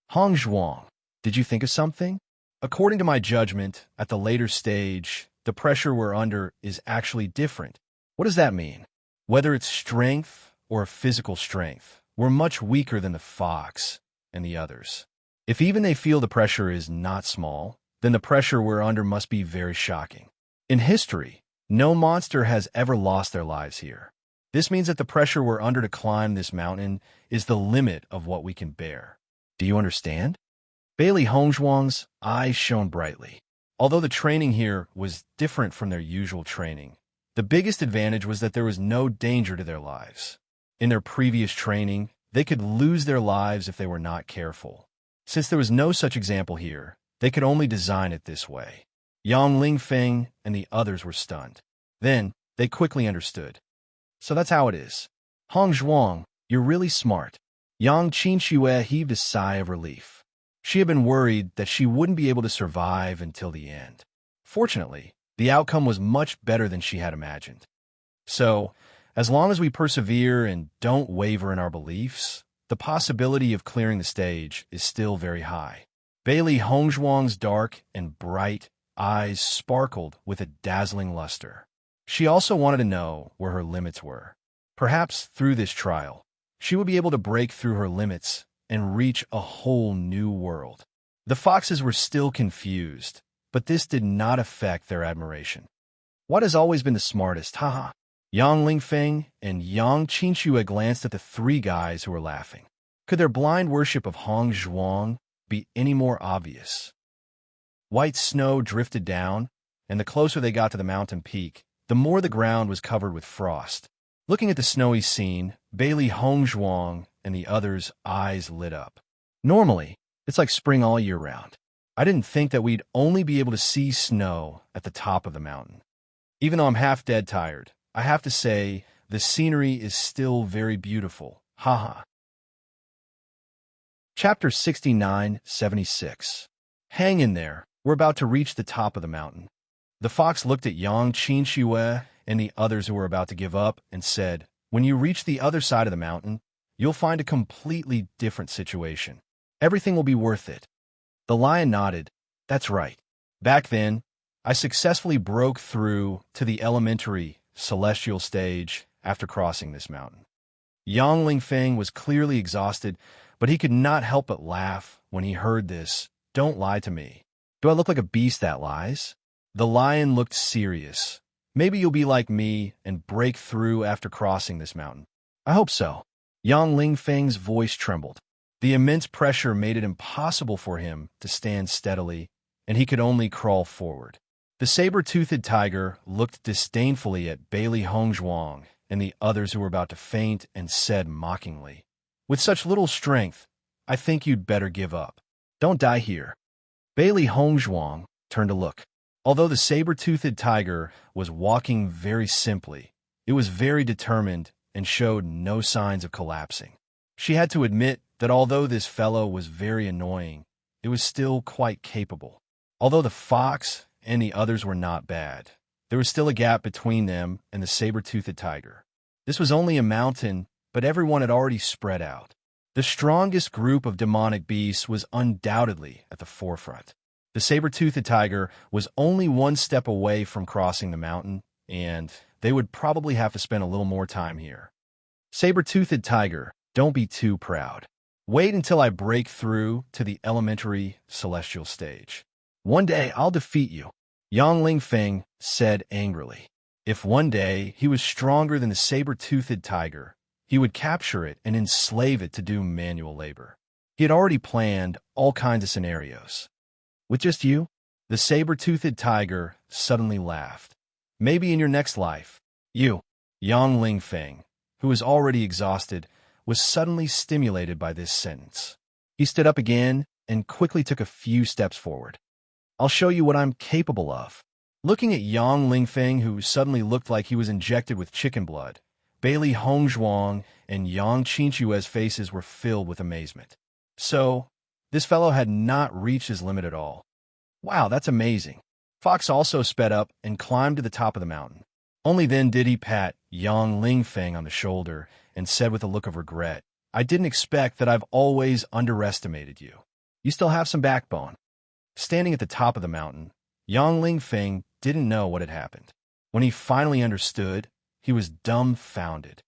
Hong Zhuang, did you think of something? According to my judgment, at the later stage, the pressure we're under is actually different. What does that mean? Whether it's strength or physical strength, we're much weaker than the fox and the others. If even they feel the pressure is not small, then the pressure we're under must be very shocking. In history, no monster has ever lost their lives here. This means that the pressure we're under to climb this mountain is the limit of what we can bear. Do you understand? Bailey Hong Zhuang's eyes shone brightly. Although the training here was different from their usual training, the biggest advantage was that there was no danger to their lives. In their previous training, they could lose their lives if they were not careful. Since there was no such example here, they could only design it this way. Yang Lingfeng and the others were stunned. Then, they quickly understood. So that's how it is. Hong Zhuang, you're really smart. Yang Qinxue heaved a sigh of relief. She had been worried that she wouldn't be able to survive until the end. Fortunately, the outcome was much better than she had imagined. So, as long as we persevere and don't waver in our beliefs, the possibility of clearing the stage is still very high. Bailey Hong Zhuang's dark and bright eyes sparkled with a dazzling luster. She also wanted to know where her limits were. Perhaps through this trial, she would be able to break through her limits and reach a whole new world. The foxes were still confused, but this did not affect their admiration. What has always been the smartest, haha? Yang Lingfeng and Yang Qinxue glanced at the three guys who were laughing. Could their blind worship of Hong Zhuang be any more obvious? White snow drifted down, and the closer they got to the mountain peak, the more the ground was covered with frost. Looking at the snowy scene, Bailey Hong Zhuang and the others' eyes lit up. Normally, it's like spring all year round. I didn't think that we'd only be able to see snow at the top of the mountain. Even though I'm half dead tired, I have to say, the scenery is still very beautiful. Haha. Chapter 69-76. Hang in there. We're about to reach the top of the mountain. The fox looked at Yang Qinxue and the others who were about to give up and said, when you reach the other side of the mountain, you'll find a completely different situation. Everything will be worth it. The lion nodded. That's right. Back then, I successfully broke through to the elementary celestial stage after crossing this mountain. Yang Lingfeng was clearly exhausted, but he could not help but laugh when he heard this don't lie to me. Do I look like a beast that lies? The lion looked serious. Maybe you'll be like me and break through after crossing this mountain. I hope so. Yang Lingfeng's voice trembled. The immense pressure made it impossible for him to stand steadily, and he could only crawl forward. The saber-toothed tiger looked disdainfully at Bailey Hongzhuang and the others who were about to faint and said mockingly, "With such little strength, I think you'd better give up. Don't die here." Bailey Hongzhuang turned to look. Although the saber-toothed tiger was walking very simply, it was very determined and showed no signs of collapsing. She had to admit that although this fellow was very annoying, it was still quite capable. Although the fox and the others were not bad, there was still a gap between them and the saber-toothed tiger. This was only a mountain, but everyone had already spread out. The strongest group of demonic beasts was undoubtedly at the forefront. The saber-toothed tiger was only one step away from crossing the mountain, and they would probably have to spend a little more time here. Saber-toothed tiger, don't be too proud. Wait until I break through to the elementary celestial stage. One day I'll defeat you, Yang Lingfeng said angrily. If one day he was stronger than the saber-toothed tiger, he would capture it and enslave it to do manual labor. He had already planned all kinds of scenarios. With just you? The saber-toothed tiger suddenly laughed. Maybe in your next life, you, Yang Lingfeng, who was already exhausted, was suddenly stimulated by this sentence. He stood up again and quickly took a few steps forward. I'll show you what I'm capable of. Looking at Yang Lingfeng, who suddenly looked like he was injected with chicken blood, Bailey Hongzhuang and Yang Qinchue's faces were filled with amazement. So, this fellow had not reached his limit at all. Wow, that's amazing. Fox also sped up and climbed to the top of the mountain. Only then did he pat Yang Lingfeng on the shoulder and said with a look of regret, I didn't expect that. I've always underestimated you. You still have some backbone. Standing at the top of the mountain, Yang Lingfeng didn't know what had happened. When he finally understood, he was dumbfounded.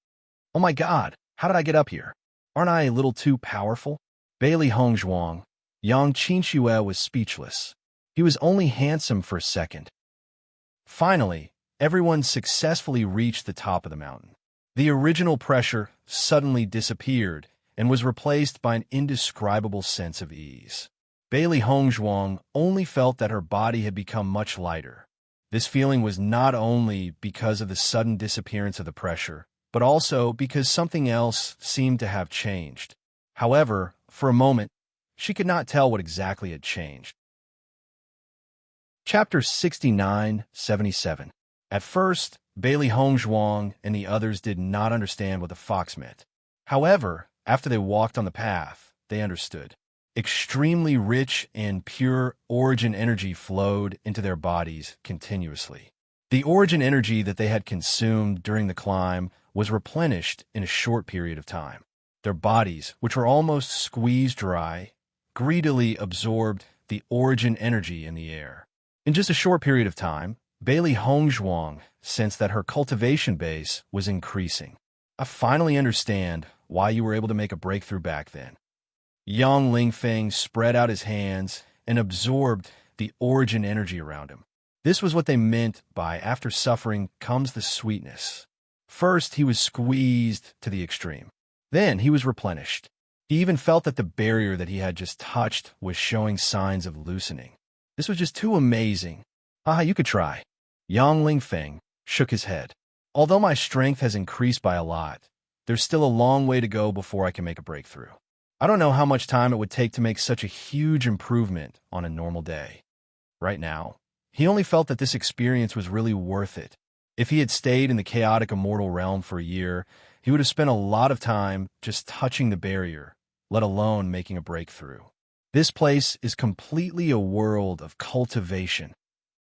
Oh my God, how did I get up here? Aren't I a little too powerful? Bailey Hongzhuang, Yang Qinchue was speechless. He was only handsome for a second. Finally, everyone successfully reached the top of the mountain. The original pressure suddenly disappeared and was replaced by an indescribable sense of ease. Bailey Hongzhuang only felt that her body had become much lighter. This feeling was not only because of the sudden disappearance of the pressure, but also because something else seemed to have changed. However, for a moment, she could not tell what exactly had changed. Chapter 69-77. At first, Bailey Hongzhuang and the others did not understand what the fox meant. However, after they walked on the path, they understood. Extremely rich and pure origin energy flowed into their bodies continuously. The origin energy that they had consumed during the climb was replenished in a short period of time. Their bodies, which were almost squeezed dry, greedily absorbed the origin energy in the air. In just a short period of time, Bailey Hongzhuang sensed that her cultivation base was increasing. I finally understand why you were able to make a breakthrough back then. Yang Lingfeng spread out his hands and absorbed the origin energy around him. This was what they meant by after suffering comes the sweetness. First, he was squeezed to the extreme. Then he was replenished. He even felt that the barrier that he had just touched was showing signs of loosening. This was just too amazing. You could try. Yang Lingfeng shook his head. Although my strength has increased by a lot, there's still a long way to go before I can make a breakthrough. I don't know how much time it would take to make such a huge improvement on a normal day. Right now, he only felt that this experience was really worth it. If he had stayed in the chaotic immortal realm for a year, he would have spent a lot of time just touching the barrier, let alone making a breakthrough. This place is completely a world of cultivation.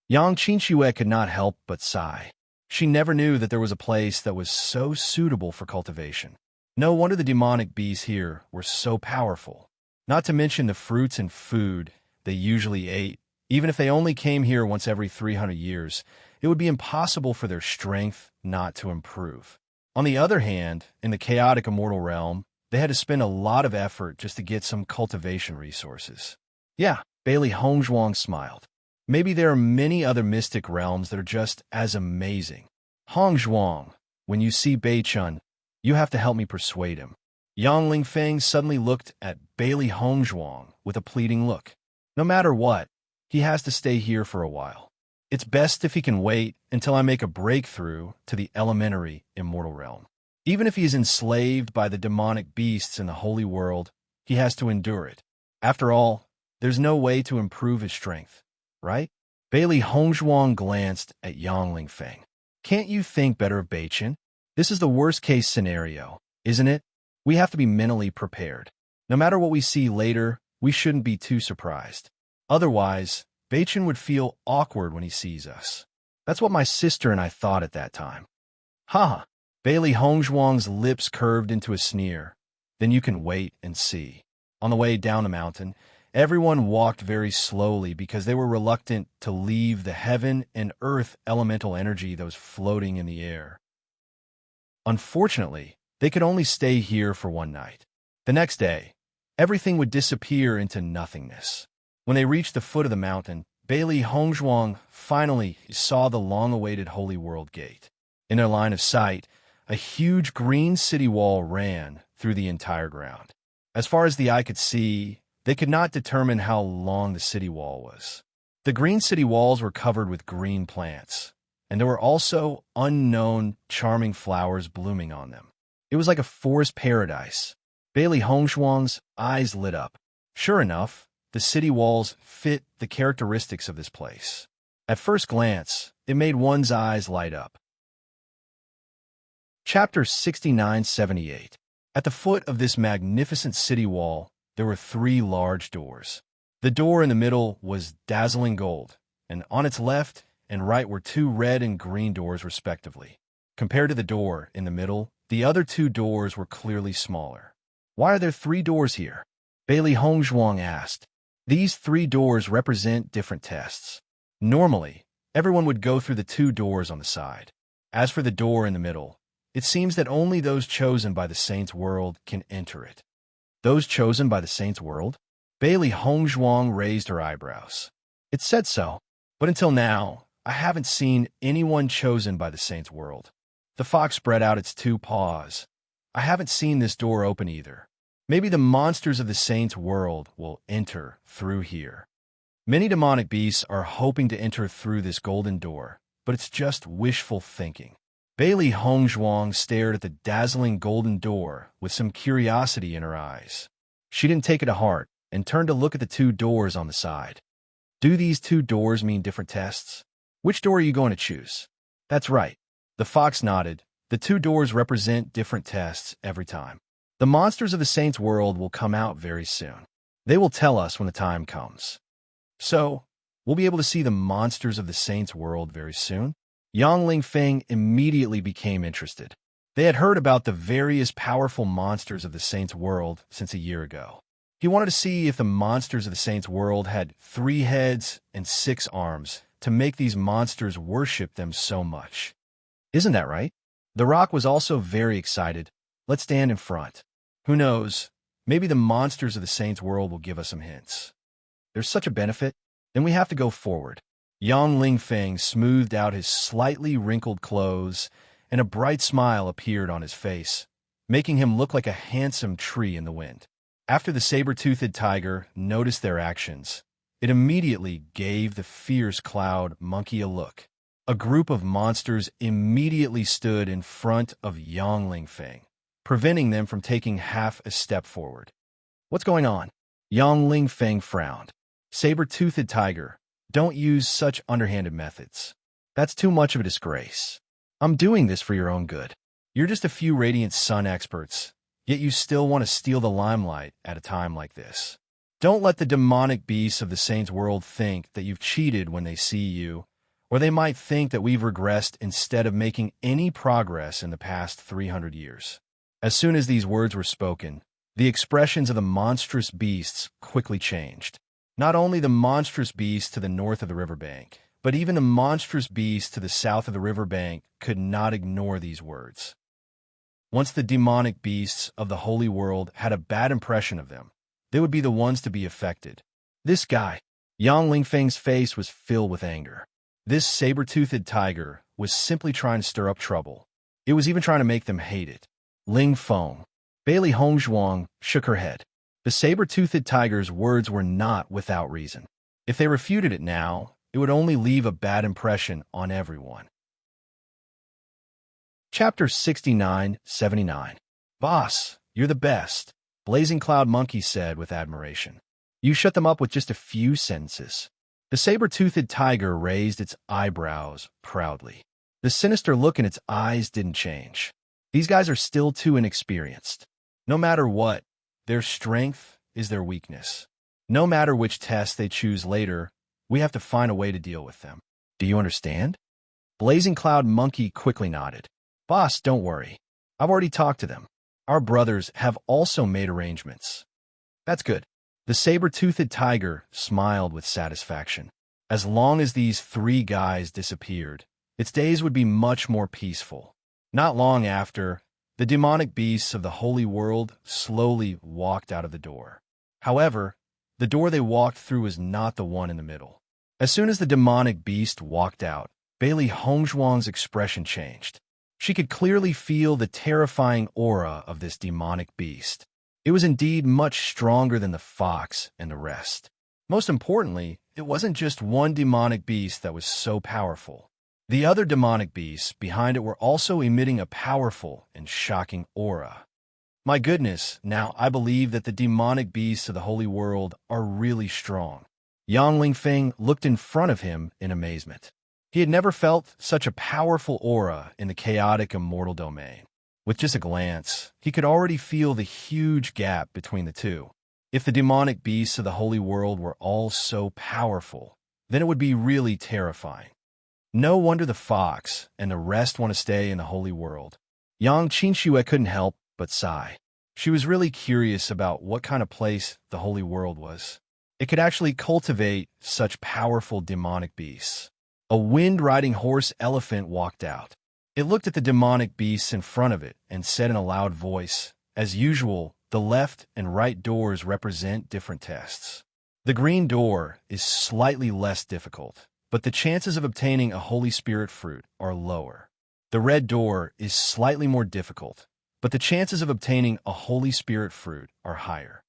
Yang Qinchue could not help but sigh. She never knew that there was a place that was so suitable for cultivation. No wonder the demonic beasts here were so powerful. Not to mention the fruits and food they usually ate. Even if they only came here once every 300 years, it would be impossible for their strength not to improve. On the other hand, in the chaotic immortal realm, they had to spend a lot of effort just to get some cultivation resources. Yeah, Bailey Hongzhuang smiled. Maybe there are many other mystic realms that are just as amazing. Hongzhuang, when you see Bei Chun, you have to help me persuade him. Yang Lingfeng suddenly looked at Bailey Hongzhuang with a pleading look. No matter what, he has to stay here for a while. It's best if he can wait until I make a breakthrough to the elementary immortal realm. Even if he is enslaved by the demonic beasts in the holy world, he has to endure it. After all, there's no way to improve his strength, right? Bailey Hongzhuang glanced at Yang Lingfeng. Can't you think better of Beichin? This is the worst-case scenario, isn't it? We have to be mentally prepared. No matter what we see later, we shouldn't be too surprised. Otherwise, Beichin would feel awkward when he sees us. That's what my sister and I thought at that time. Haha. Bailey Hongzhuang's lips curved into a sneer. Then you can wait and see. On the way down the mountain, everyone walked very slowly because they were reluctant to leave the heaven and earth elemental energy that was floating in the air. Unfortunately, they could only stay here for one night. The next day, everything would disappear into nothingness. When they reached the foot of the mountain, Bailey Hongzhuang finally saw the long-awaited Holy World Gate. In their line of sight, a huge green city wall ran through the entire ground. As far as the eye could see, they could not determine how long the city wall was. The green city walls were covered with green plants, and there were also unknown, charming flowers blooming on them. It was like a forest paradise. Bailey Hongzhuang's eyes lit up. Sure enough, the city walls fit the characteristics of this place. At first glance, it made one's eyes light up. Chapter 6978. At the foot of this magnificent city wall, there were 3 large doors. The door in the middle was dazzling gold, and on its left and right were 2 red and green doors respectively. Compared to the door in the middle, the other 2 doors were clearly smaller. Why are there 3 doors here? Bailey Hongzhuang asked. These 3 doors represent different tests. Normally, everyone would go through the 2 doors on the side. As for the door in the middle, it seems that only those chosen by the Saint's World can enter it. Those chosen by the Saint's World? Bailey Hongzhuang raised her eyebrows. It said so, but until now, I haven't seen anyone chosen by the Saint's World. The fox spread out its 2 paws. I haven't seen this door open either. Maybe the monsters of the Saint's World will enter through here. Many demonic beasts are hoping to enter through this golden door, but it's just wishful thinking. Bailey Hongzhuang stared at the dazzling golden door with some curiosity in her eyes. She didn't take it to heart and turned to look at the 2 doors on the side. Do these 2 doors mean different tests? Which door are you going to choose? That's right. The fox nodded. The 2 doors represent different tests every time. The monsters of the Saint's World will come out very soon. They will tell us when the time comes. So, we'll be able to see the monsters of the Saint's World very soon? Yang Lingfeng immediately became interested. They had heard about the various powerful monsters of the Saint's World since a year ago. He wanted to see if the monsters of the Saint's World had 3 heads and 6 arms to make these monsters worship them so much. Isn't that right? The Rock was also very excited. Let's stand in front. Who knows, maybe the monsters of the Saint's World will give us some hints. There's such a benefit, then we have to go forward. Yang Lingfeng smoothed out his slightly wrinkled clothes, and a bright smile appeared on his face, making him look like a handsome tree in the wind. After the saber-toothed tiger noticed their actions, it immediately gave the fierce cloud monkey a look. A group of monsters immediately stood in front of Yang Lingfeng, preventing them from taking half a step forward. What's going on? Yang Lingfeng frowned. Saber-toothed tiger, don't use such underhanded methods. That's too much of a disgrace. I'm doing this for your own good. You're just a few Radiant Sun experts, yet you still want to steal the limelight at a time like this. Don't let the demonic beasts of the Saint's World think that you've cheated when they see you, or they might think that we've regressed instead of making any progress in the past 300 years. As soon as these words were spoken, the expressions of the monstrous beasts quickly changed. Not only the monstrous beasts to the north of the riverbank, but even the monstrous beasts to the south of the riverbank could not ignore these words. Once the demonic beasts of the holy world had a bad impression of them, they would be the ones to be affected. This guy. Yang Lingfeng's face was filled with anger. This saber-toothed tiger was simply trying to stir up trouble. It was even trying to make them hate it. Ling Feng. Bailey Hongzhuang shook her head. The saber-toothed tiger's words were not without reason. If they refuted it now, it would only leave a bad impression on everyone. Chapter 69-79. Boss, you're the best, Blazing Cloud Monkey said with admiration. You shut them up with just a few sentences. The saber-toothed tiger raised its eyebrows proudly. The sinister look in its eyes didn't change. These guys are still too inexperienced. No matter what, their strength is their weakness. No matter which test they choose later, we have to find a way to deal with them. Do you understand? Blazing Cloud Monkey quickly nodded. Boss, don't worry. I've already talked to them. Our brothers have also made arrangements. That's good. The saber-toothed tiger smiled with satisfaction. As long as these three guys disappeared, its days would be much more peaceful. Not long after, the demonic beasts of the holy world slowly walked out of the door. However, the door they walked through was not the one in the middle. As soon as the demonic beast walked out, Bailey Hongzhuang's expression changed. She could clearly feel the terrifying aura of this demonic beast. It was indeed much stronger than the fox and the rest. Most importantly, it wasn't just one demonic beast that was so powerful. The other demonic beasts behind it were also emitting a powerful and shocking aura. My goodness, now I believe that the demonic beasts of the holy world are really strong. Yang Lingfeng looked in front of him in amazement. He had never felt such a powerful aura in the chaotic immortal domain. With just a glance, he could already feel the huge gap between the two. If the demonic beasts of the holy world were all so powerful, then it would be really terrifying. No wonder the fox and the rest want to stay in the holy world. Yang Qinxue couldn't help but sigh. She was really curious about what kind of place the holy world was. It could actually cultivate such powerful demonic beasts. A wind-riding horse elephant walked out. It looked at the demonic beasts in front of it and said in a loud voice, as usual, the left and right doors represent different tests. The green door is slightly less difficult, but the chances of obtaining a Holy Spirit fruit are lower. The red door is slightly more difficult, but the chances of obtaining a Holy Spirit fruit are higher.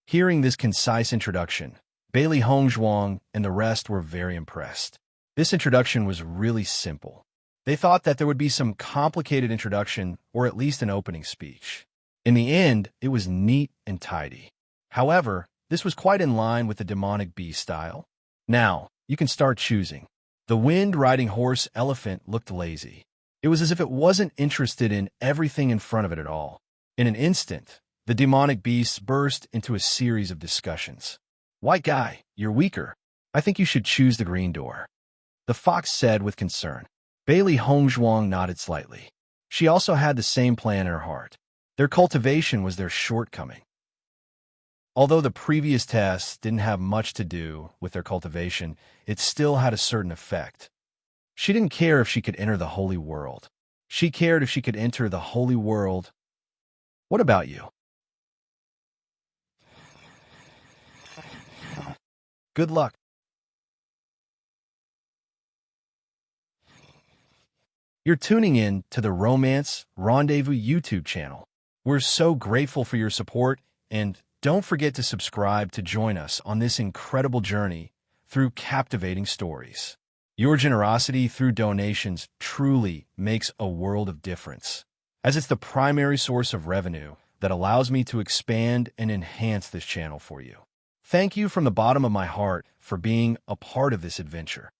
Hearing this concise introduction, Bailey Hongzhuang and the rest were very impressed. This introduction was really simple. They thought that there would be some complicated introduction or at least an opening speech. In the end, it was neat and tidy. However, this was quite in line with the demonic beast style. Now, you can start choosing. The wind-riding horse elephant looked lazy. It was as if it wasn't interested in everything in front of it at all. In an instant, the demonic beasts burst into a series of discussions. White guy, you're weaker. I think you should choose the green door. The fox said with concern. Bailey Hongzhuang nodded slightly. She also had the same plan in her heart. Their cultivation was their shortcoming. Although the previous tests didn't have much to do with their cultivation, it still had a certain effect. She didn't care if she could enter the holy world. She cared if she could enter the holy world. What about you? Good luck. You're tuning in to the Romance Rendezvous YouTube channel. We're so grateful for your support, and don't forget to subscribe to join us on this incredible journey through captivating stories. Your generosity through donations truly makes a world of difference, as it's the primary source of revenue that allows me to expand and enhance this channel for you. Thank you from the bottom of my heart for being a part of this adventure.